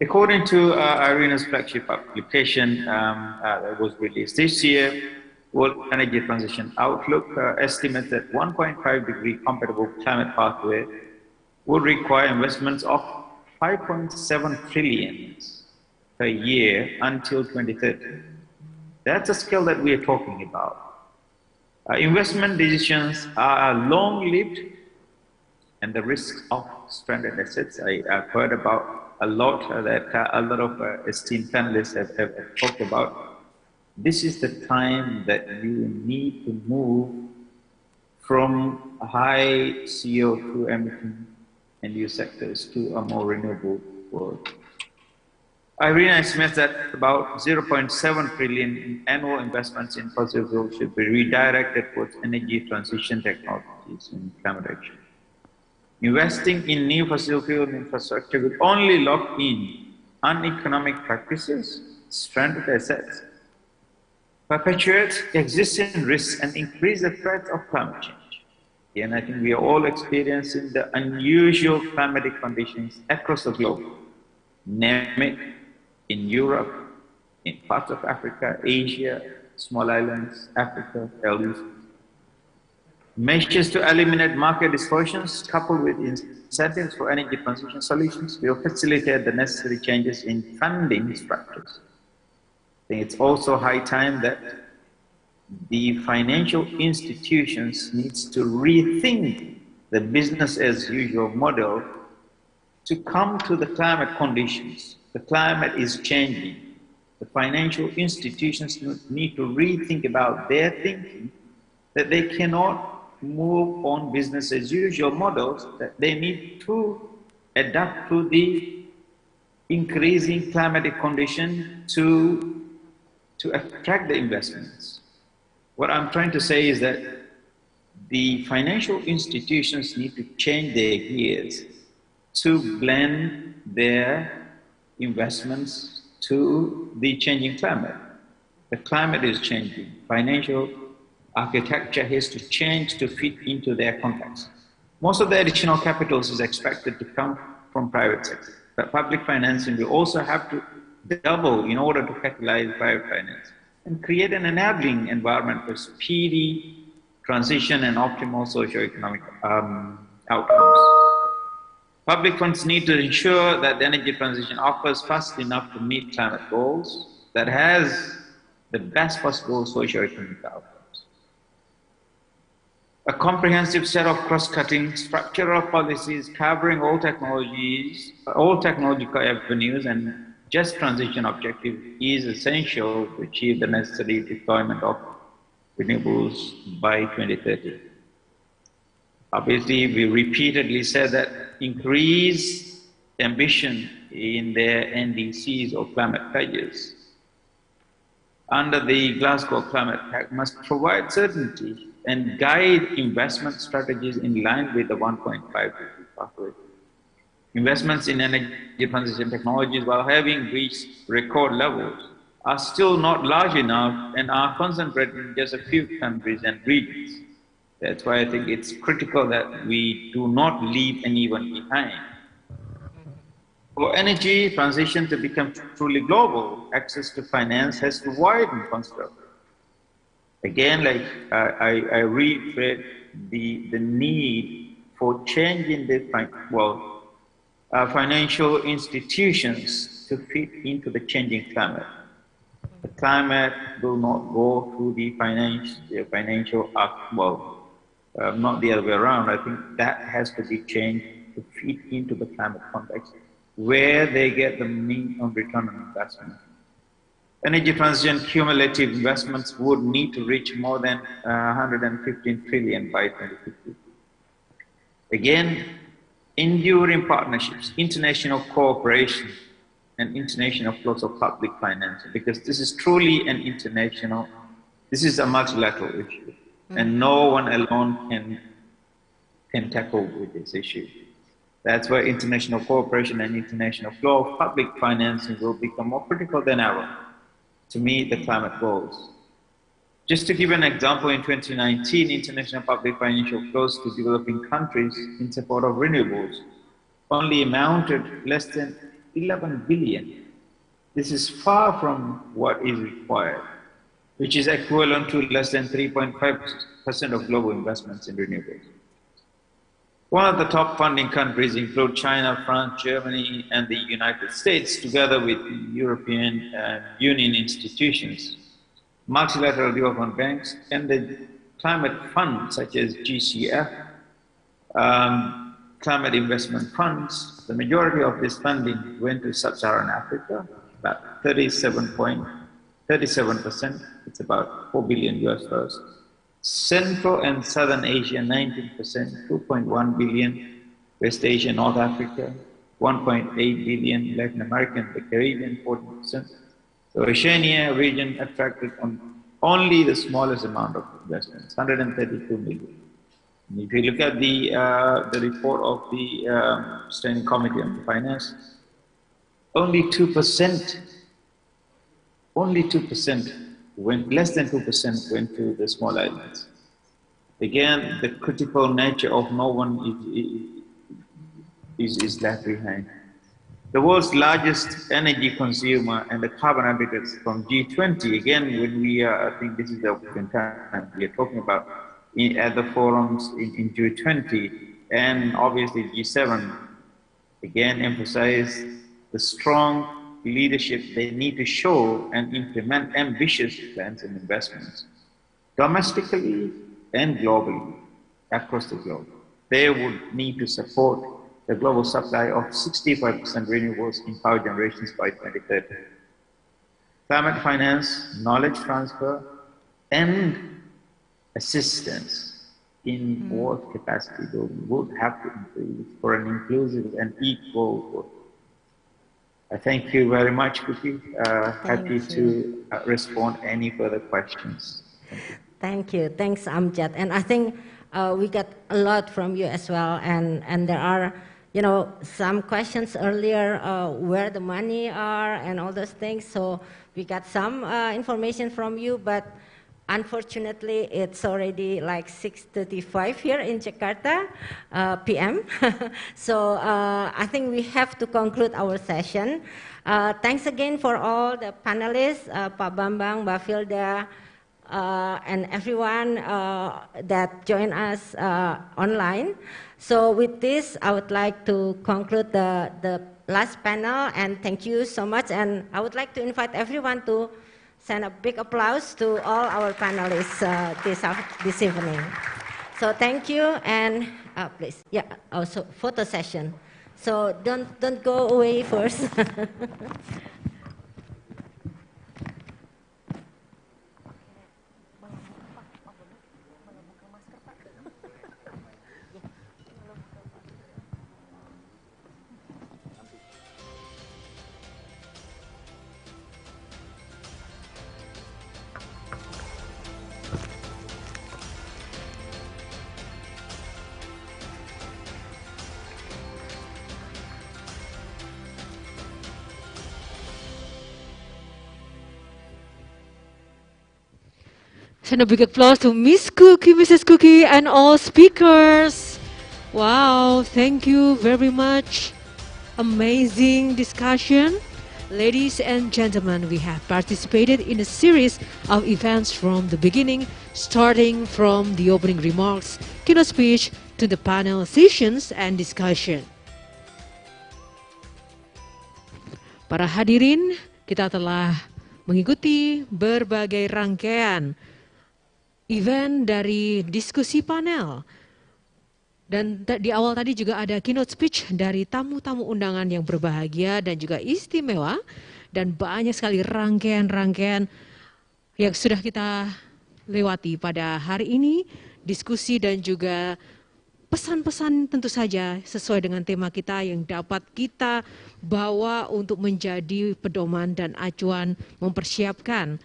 According to IRENA's flagship application that was released this year, World Energy Transition Outlook estimates that 1.5-degree compatible climate pathway would require investments of 5.7 trillion per year until 2030. That's a scale that we are talking about. Investment decisions are long-lived, and the risks of stranded assets, I've heard about a lot that a lot of esteemed panelists have talked about. This is the time that you need to move from high CO2 emitting end-use sectors to a more renewable world. IRENA estimates that about 0.7 trillion in annual investments in fossil fuels should be redirected towards energy transition technologies in climate action. Investing in new fossil fuel infrastructure will only lock in uneconomic practices, stranded assets, perpetuate existing risks, and increase the threat of climate change. And I think we are all experiencing the unusual climatic conditions across the globe, name it, in Europe, in parts of Africa, Asia, small islands, Africa, LEs. Measures to eliminate market distortions coupled with incentives for energy transition solutions will facilitate the necessary changes in funding structures. I think it's also high time that the financial institutions needs to rethink the business as usual model to come to the climate conditions. The climate is changing. The financial institutions need to rethink about their thinking, that they cannot move on business as usual models, that they need to adapt to the increasing climatic condition to attract the investments. What I'm trying to say is that the financial institutions need to change their gears to blend their investments to the changing climate. The climate is changing. Financial architecture has to change to fit into their context. Most of the additional capitals is expected to come from private sector, but public financing will also have to double in order to catalyze private finance and create an enabling environment for speedy transition and optimal socio-economic outcomes. Public funds need to ensure that the energy transition offers fast enough to meet climate goals that has the best possible socio-economic outcomes. A comprehensive set of cross-cutting structural policies covering all technologies, all technological avenues and just transition objective is essential to achieve the necessary deployment of renewables by 2030. Obviously, we repeatedly said that increased ambition in their NDCs or climate pledges under the Glasgow Climate Pact must provide certainty and guide investment strategies in line with the 1.5-degree pathway. Investments in energy transition technologies, while having reached record levels, are still not large enough and are concentrated in just a few countries and regions. That's why I think it's critical that we do not leave anyone behind. For energy transition to become truly global, access to finance has to widen considerably. Again, like I reiterate the need for changing the financial institutions to fit into the changing climate. The climate will not go through the financial act, not the other way around. I think that has to be changed to fit into the climate context, where they get the minimum return on investment. Energy transition cumulative investments would need to reach more than 115 trillion by 2050. Again, enduring partnerships, international cooperation, and international flows of public finance, because this is truly an international, this is a multilateral issue, and no one alone can tackle with this issue. That's why international cooperation and international flow of public financing will become more critical than ever to meet the climate goals. Just to give an example, in 2019, international public financial flows to developing countries in support of renewables only amounted less than 11 billion. This is far from what is required, which is equivalent to less than 3.5% of global investments in renewables. One of the top funding countries include China, France, Germany, and the United States, together with European Union institutions, multilateral development banks, and the climate funds such as GCF, climate investment funds. The majority of this funding went to Sub-Saharan Africa, about 37%, it's about $4 billion US. Central and Southern Asia, 19%, 2.1 billion, West Asia, North Africa, 1.8 billion, Latin America and the Caribbean, 40%. So Oceania region attracted only the smallest amount of investments, 132 million. And if you look at the report of the Standing Committee on Finance, only 2% less than 2% went to the small islands. Again, the critical nature of no one is left behind. The world's largest energy consumer and the carbon emitters from G20, again, when we are, I think this is the time we are talking about at the forums in G20 and obviously G7, again, emphasize the strong leadership they need to show and implement ambitious plans and investments, domestically and globally, across the globe. They would need to support the global supply of 65% renewables in power generations by 2030. Climate finance, knowledge transfer, and assistance in world capacity building would have to increase for an inclusive and equal world. I thank you very much, Kuki. Happy to respond any further questions. Thank you. Thanks, Amjad. And I think we got a lot from you as well. And there are, some questions earlier where the money are and all those things. So we got some information from you, but unfortunately, it's already like 6:35 here in Jakarta, PM. So I think we have to conclude our session. Thanks again for all the panelists, Pak Bambang, Mbak Filda, and everyone that joined us online. So with this, I would like to conclude the last panel, and thank you so much. And I would like to invite everyone to send a big applause to all our panelists this evening. So thank you, and please, also photo session. So don't go away first. Send a big applause to Miss Cookie, Mrs. Cookie, and all speakers. Wow, thank you very much. Amazing discussion. Ladies and gentlemen, we have participated in a series of events from the beginning, starting from the opening remarks, keynote speech, to the panel sessions and discussion. Para hadirin, kita telah mengikuti berbagai rangkaian event dari diskusi panel. Dan di awal tadi juga ada keynote speech dari tamu-tamu undangan yang berbahagia dan juga istimewa. Dan banyak sekali rangkaian-rangkaian yang sudah kita lewati pada hari ini. Diskusi dan juga pesan-pesan tentu saja sesuai dengan tema kita yang dapat kita bawa untuk menjadi pedoman dan acuan mempersiapkan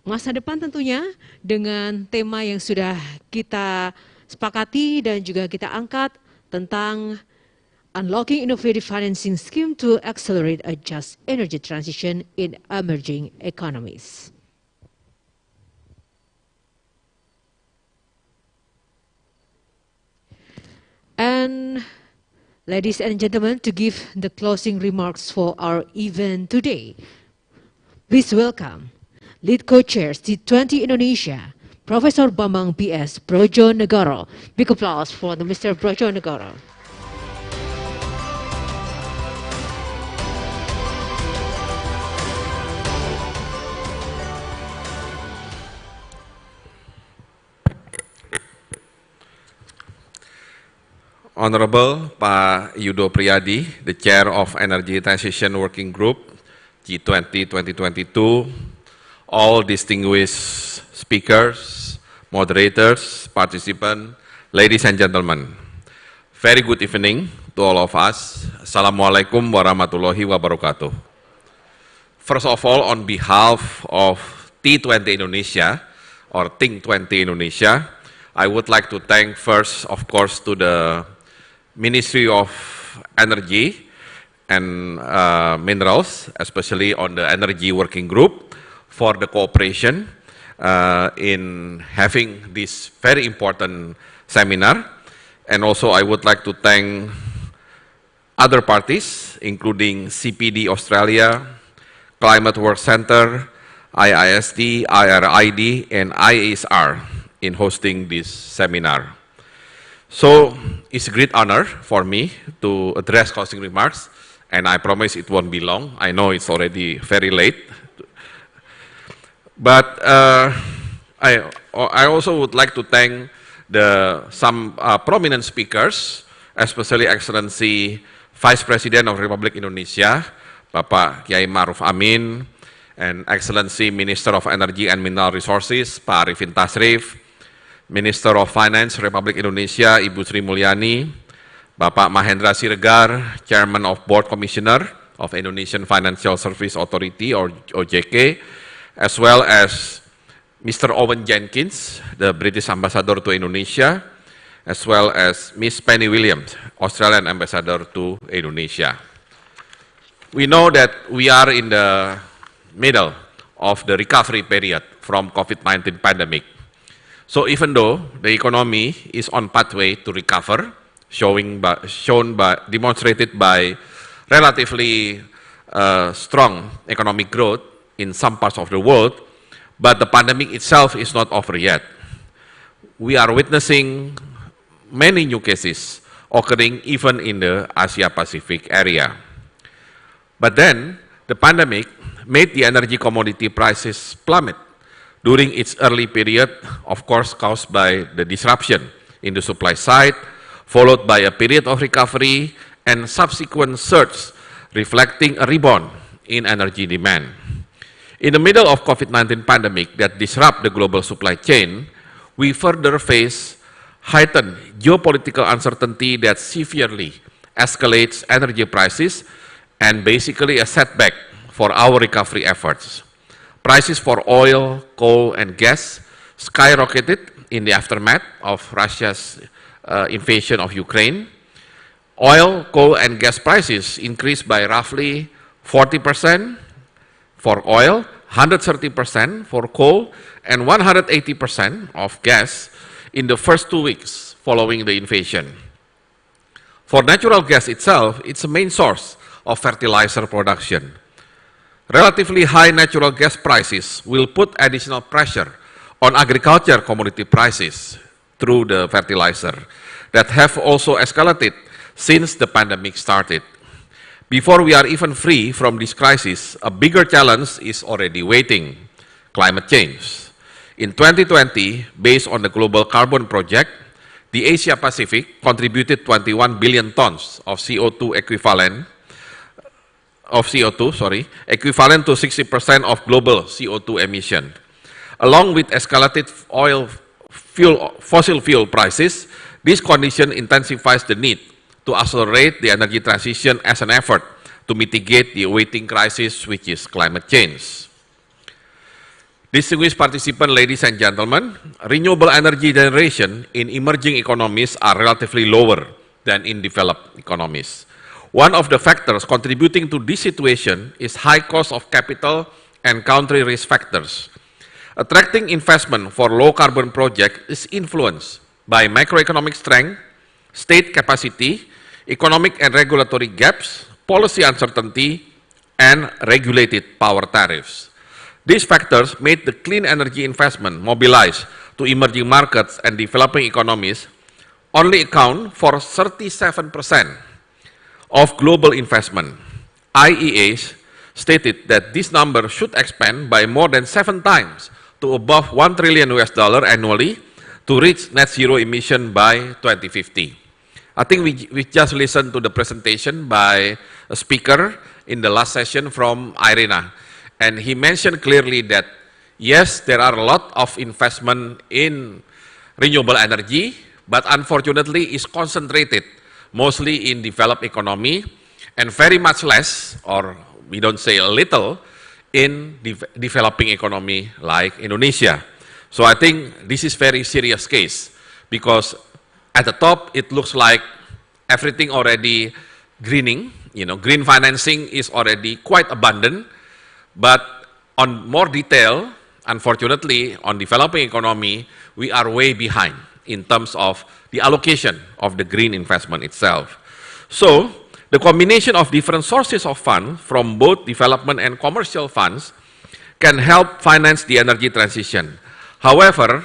masa depan tentunya dengan tema yang sudah kita sepakati dan juga kita angkat tentang Unlocking Innovative Financing Scheme to Accelerate a Just Energy Transition in Emerging Economies. And ladies and gentlemen, to give the closing remarks for our event today, please welcome Lead Co-Chair G20 Indonesia, Professor Bambang PS Brojonegoro. Big applause for the Mr. Brojonegoro. Honorable Pak Yudo Priyadi, the Chair of Energy Transition Working Group, G20 2022, all distinguished speakers, moderators, participants, ladies and gentlemen, very good evening to all of us. Assalamualaikum warahmatullahi wabarakatuh. First of all, on behalf of T20 Indonesia, or Think 20 Indonesia, I would like to thank first, of course, to the Ministry of Energy and Minerals, especially on the Energy Working Group, for the cooperation in having this very important seminar. And also I would like to thank other parties, including CPD Australia, Climate Work Center, IISD, IRID, and IASR in hosting this seminar. So it's a great honor for me to address closing remarks, and I promise it won't be long. I know it's already very late. But I also would like to thank some prominent speakers, especially Excellency Vice President of Republic Indonesia, Bapak Kiai Ma'ruf Amin, and Excellency Minister of Energy and Mineral Resources, Pak Arifin Tasrif, Minister of Finance Republik Indonesia, Ibu Sri Mulyani, Bapak Mahendra Siregar, Chairman of Board Commissioner of Indonesian Financial Service Authority, or OJK, as well as Mr. Owen Jenkins, the British Ambassador to Indonesia, as well as Miss Penny Williams, Australian Ambassador to Indonesia. We know that we are in the middle of the recovery period from COVID-19 pandemic. So even though the economy is on pathway to recover, demonstrated by relatively strong economic growth in some parts of the world, but the pandemic itself is not over yet. We are witnessing many new cases occurring even in the Asia-Pacific area. But then, the pandemic made the energy commodity prices plummet during its early period, of course caused by the disruption in the supply side, followed by a period of recovery and subsequent surge, reflecting a rebound in energy demand. In the middle of COVID-19 pandemic that disrupt the global supply chain, we further face heightened geopolitical uncertainty that severely escalates energy prices and basically a setback for our recovery efforts. Prices for oil, coal, and gas skyrocketed in the aftermath of Russia's invasion of Ukraine. Oil, coal, and gas prices increased by roughly 40% for oil, 130% for coal, and 180% of gas in the first 2 weeks following the invasion. For natural gas itself, it's a main source of fertilizer production. Relatively high natural gas prices will put additional pressure on agriculture commodity prices through the fertilizer that have also escalated since the pandemic started. Before we are even free from this crisis, a bigger challenge is already waiting: climate change. In 2020, based on the Global Carbon Project, the Asia Pacific contributed 21 billion tons of CO2 equivalent, equivalent to 60% of global CO2 emission. Along with escalated fossil fuel prices, this condition intensifies the need to accelerate the energy transition as an effort to mitigate the awaiting crisis, which is climate change. Distinguished participants, ladies and gentlemen, renewable energy generation in emerging economies are relatively lower than in developed economies. One of the factors contributing to this situation is high cost of capital and country risk factors. Attracting investment for low carbon projects is influenced by macroeconomic strength, state capacity, economic and regulatory gaps, policy uncertainty, and regulated power tariffs. These factors made the clean energy investment mobilized to emerging markets and developing economies only account for 37% of global investment. IEA stated that this number should expand by more than 7 times to above $1 trillion annually to reach net zero emission by 2050. I think we just listened to the presentation by a speaker in the last session from IRENA, and he mentioned clearly that yes, there are a lot of investment in renewable energy, but unfortunately it's concentrated mostly in developed economy and very much less, or we don't say a little, in developing economy like Indonesia. So I think this is very serious case, because at the top it looks like everything already greening, green financing is already quite abundant, but on more detail, unfortunately, on developing economy, we are way behind in terms of the allocation of the green investment itself. So the combination of different sources of funds from both development and commercial funds can help finance the energy transition. However,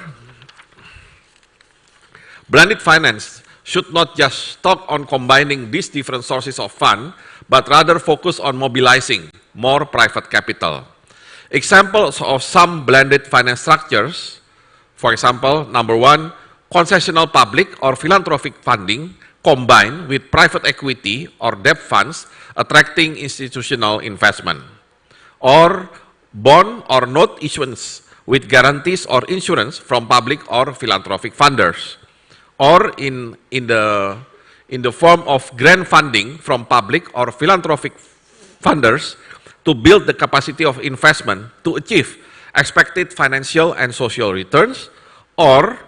blended finance should not just stop on combining these different sources of funds, but rather focus on mobilizing more private capital. Examples of some blended finance structures, for example, number one, concessional public or philanthropic funding combined with private equity or debt funds attracting institutional investment, or bond or note issuance with guarantees or insurance from public or philanthropic funders, or in the form of grant funding from public or philanthropic funders to build the capacity of investment to achieve expected financial and social returns, or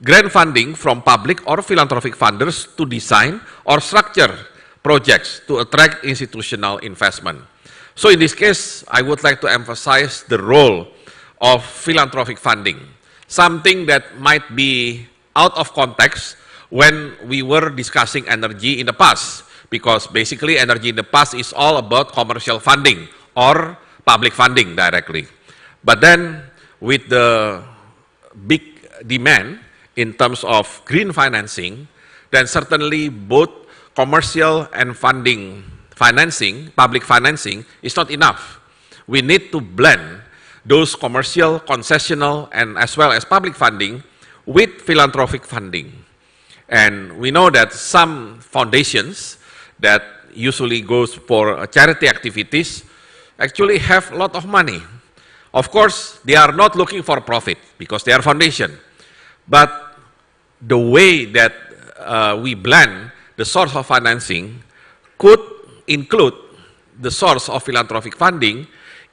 grant funding from public or philanthropic funders to design or structure projects to attract institutional investment. So in this case, I would like to emphasize the role of philanthropic funding, something that might be out of context when we were discussing energy in the past, because basically energy in the past is all about commercial funding or public funding directly. But then with the big demand in terms of green financing, then certainly both commercial and financing, public financing is not enough. We need to blend those commercial, concessional, and as well as public funding with philanthropic funding. And we know that some foundations that usually goes for charity activities actually have a lot of money. Of course, they are not looking for profit because they are foundation. But the way that we blend the source of financing could include the source of philanthropic funding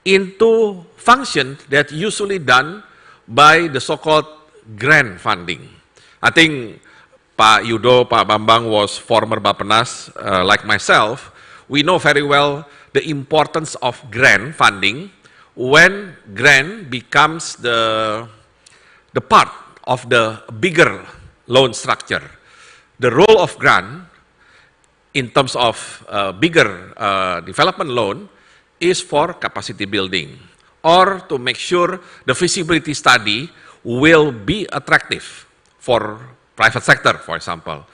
into functions that usually done by the so-called grant funding. I think Pak Yudo, Pak Bambang was former Bappenas, like myself. We know very well the importance of grant funding when grant becomes the part of the bigger loan structure. The role of grant in terms of bigger development loan is for capacity building, or to make sure the feasibility study will be attractive for private sector, for example.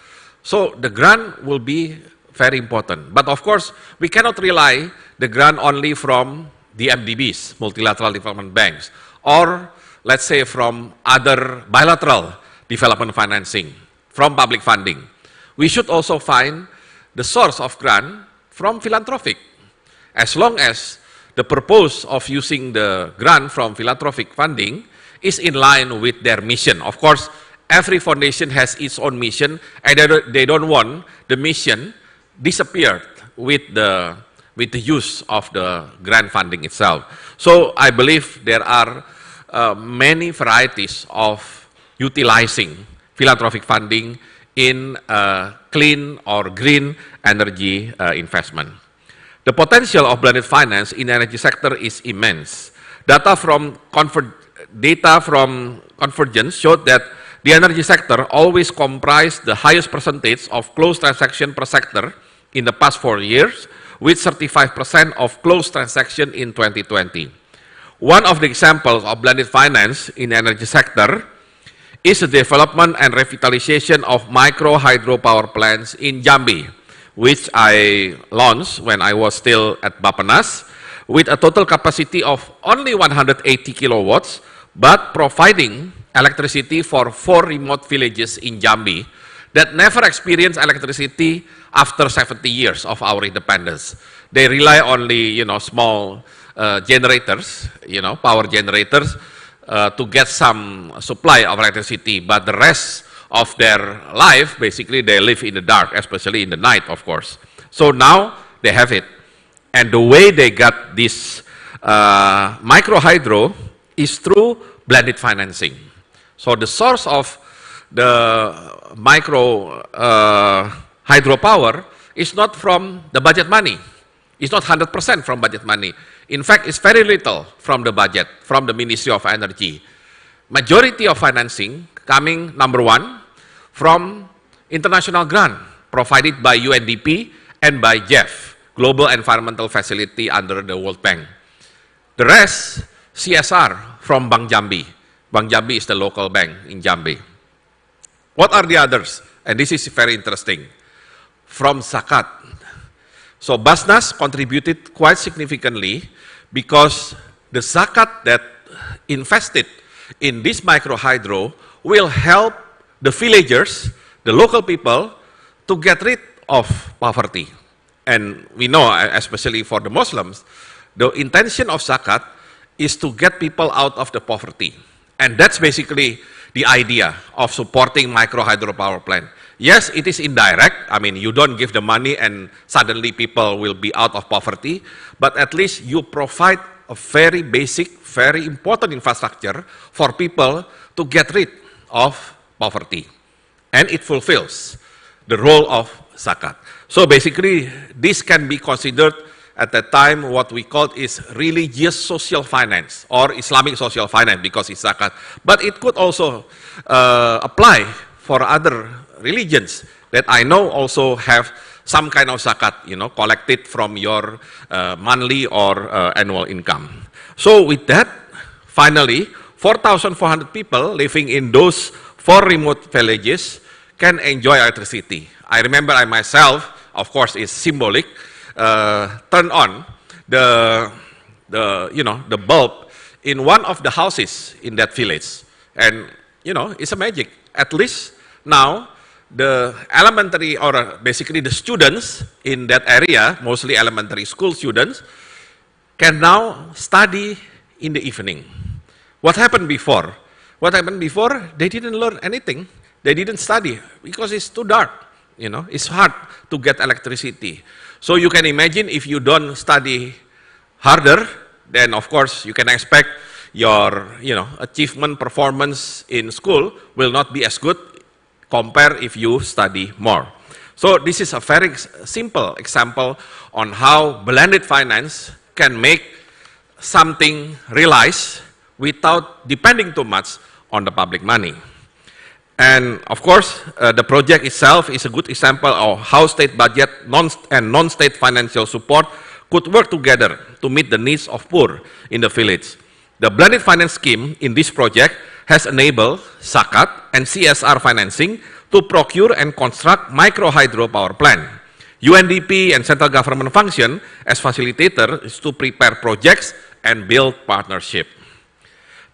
So the grant will be very important. But of course, we cannot rely the grant only from the MDBs, multilateral development banks, or let's say from other bilateral development financing, from public funding. We should also find the source of grant from philanthropic. As long as the purpose of using the grant from philanthropic funding is in line with their mission. Of course, every foundation has its own mission, and they don't want the mission disappeared with the use of the grant funding itself. So I believe there are many varieties of utilizing philanthropic funding in clean or green energy investment. The potential of blended finance in the energy sector is immense. Data from Convergence showed that the energy sector always comprised the highest percentage of closed transaction per sector in the past 4 years, with 35% of closed transaction in 2020. One of the examples of blended finance in the energy sector is the development and revitalization of micro hydropower plants in Jambi, which I launched when I was still at Bappenas, with a total capacity of only 180 kilowatts, but providing electricity for 4 remote villages in Jambi that never experienced electricity after 70 years of our independence. They rely only, small generators, power generators, to get some supply of electricity, but the rest of their life, basically, they live in the dark, especially in the night, of course. So now they have it. And the way they got this micro hydro is through blended financing. So the source of the micro hydropower is not from the budget money. It's not 100% from budget money. In fact, it's very little from the budget, from the Ministry of Energy. Majority of financing coming, number one, from international grant provided by UNDP and by GEF, Global Environmental Facility under the World Bank. The rest, CSR from Bank Jambi. Bank Jambi is the local bank in Jambi. What are the others? And this is very interesting. From zakat. So Basnas contributed quite significantly because the zakat that invested in this micro hydro will help the villagers, the local people, to get rid of poverty. And we know, especially for the Muslims, the intention of zakat is to get people out of the poverty. And that's basically the idea of supporting micro hydropower plant. Yes, it is indirect. I mean, you don't give the money and suddenly people will be out of poverty, but at least you provide a very basic, very important infrastructure for people to get rid of poverty. And it fulfills the role of zakat. So basically, this can be considered at that time what we call is religious social finance or Islamic social finance because it's zakat. But it could also apply for other religions that I know also have some kind of zakat, collected from your monthly or annual income. So with that, finally, 4,400 people living in those 4 remote villages can enjoy electricity. I remember I myself, of course, is symbolic, turned on the bulb in one of the houses in that village. And, it's a magic. At least now, the elementary, or basically the students in that area, mostly elementary school students, can now study in the evening. What happened before? What happened before? They didn't learn anything. They didn't study because it's too dark. It's hard to get electricity. So you can imagine if you don't study harder, then of course you can expect your achievement performance in school will not be as good compared if you study more. So this is a very simple example on how blended finance can make something realized without depending too much on the public money. And of course, the project itself is a good example of how state budget and non-state financial support could work together to meet the needs of poor in the village. The blended finance scheme in this project has enabled zakat and CSR financing to procure and construct micro hydropower plant UNDP and central government function as facilitator is to prepare projects and build partnership.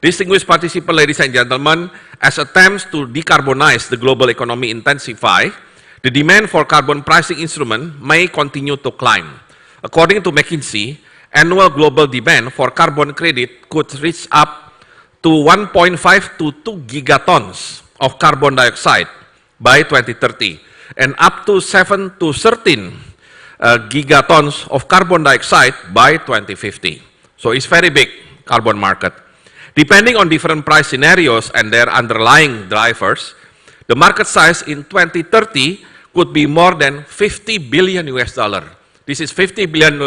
Distinguished participants, ladies and gentlemen, as attempts to decarbonize the global economy intensify, the demand for carbon pricing instrument may continue to climb. According to McKinsey, annual global demand for carbon credit could reach up to 1.5 to 2 gigatons of carbon dioxide by 2030, and up to 7 to 13 gigatons of carbon dioxide by 2050. So it's very big carbon market. Depending on different price scenarios and their underlying drivers, the market size in 2030 could be more than 50 billion US dollar. This is $50 billion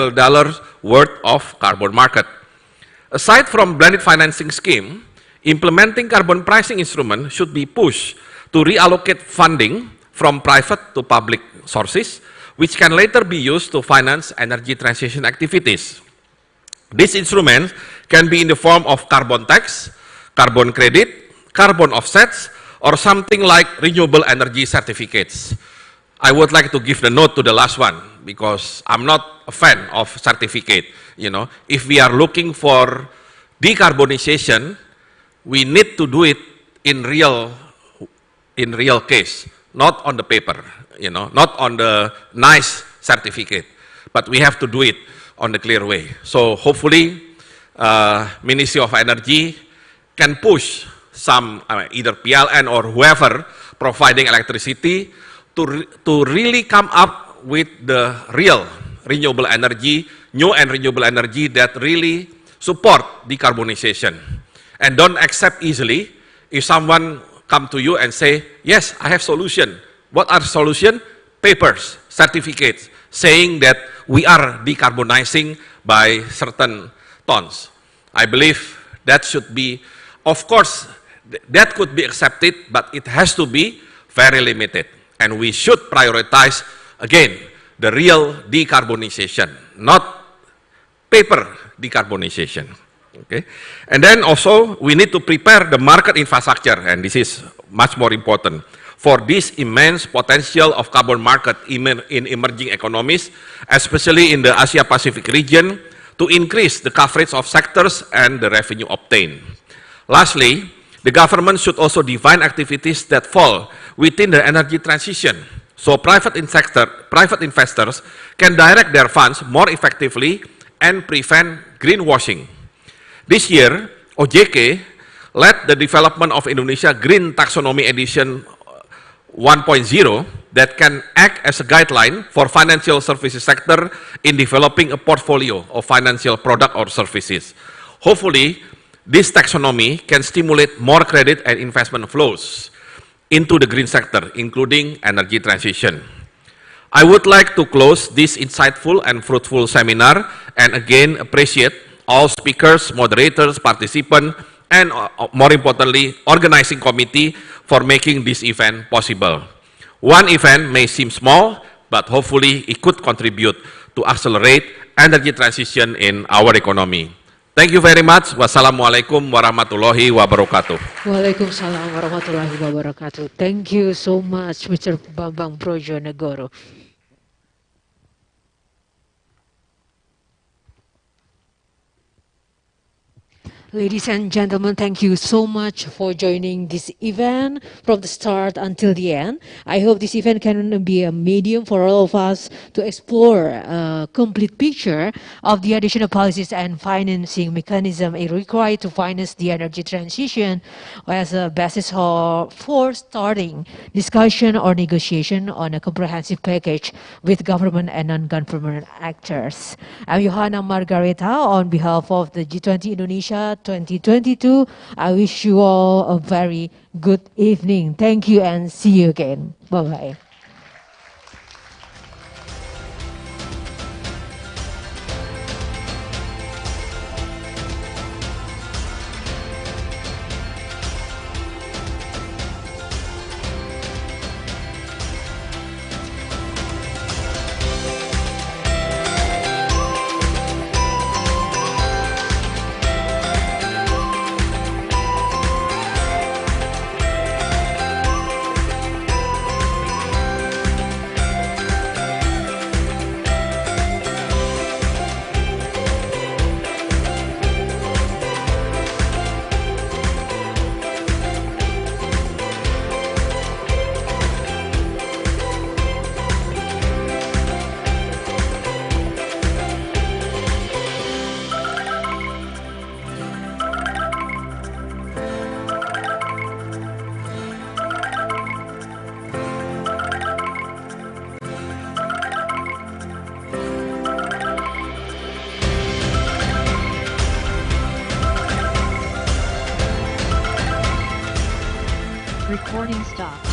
worth of carbon market. Aside from blended financing scheme, implementing carbon pricing instrument should be pushed to reallocate funding from private to public sources, which can later be used to finance energy transition activities. These instruments can be in the form of carbon tax, carbon credit, carbon offsets, or something like renewable energy certificates. I would like to give the note to the last one because I'm not a fan of certificate. You know, if we are looking for decarbonization, we need to do it in real case, not on the paper, you know, not on the nice certificate, but we have to do it on the clear way. So hopefully, Ministry of Energy can push some, either PLN or whoever providing electricity to really come up with the real renewable energy, new and renewable energy that really support decarbonization. And don't accept easily if someone come to you and say, yes, I have solution. What are solution? Papers, certificates, saying that we are decarbonizing by certain tons. I believe that should be, of course, that could be accepted, but it has to be very limited. And we should prioritize, again, the real decarbonization, not paper decarbonization. Okay? And then also, we need to prepare the market infrastructure, and this is much more important, for this immense potential of carbon market in emerging economies, especially in the Asia-Pacific region, to increase the coverage of sectors and the revenue obtained. Lastly, the government should also define activities that fall within the energy transition, so private investors can direct their funds more effectively and prevent greenwashing. This year, Aigcc led the development of Indonesia Green Taxonomy Edition 1.0 that can act as a guideline for financial services sector in developing a portfolio of financial product or services. Hopefully, this taxonomy can stimulate more credit and investment flows into the green sector, including energy transition. I would like to close this insightful and fruitful seminar and again appreciate all speakers, moderators, participants, and more importantly, organizing committee for making this event possible. One event may seem small, but hopefully it could contribute to accelerate energy transition in our economy. Thank you very much. Wassalamualaikum warahmatullahi wabarakatuh. Waalaikumsalam warahmatullahi wabarakatuh. Thank you so much, Mr. Bambang Brojonegoro. Ladies and gentlemen, thank you so much for joining this event from the start until the end. I hope this event can be a medium for all of us to explore a complete picture of the additional policies and financing mechanism required to finance the energy transition as a basis for starting discussion or negotiation on a comprehensive package with government and non-government actors. I'm Johanna Margareta on behalf of the G20 Indonesia 2022. I wish you all a very good evening. Thank you and see you again. Bye-bye. Recording stopped.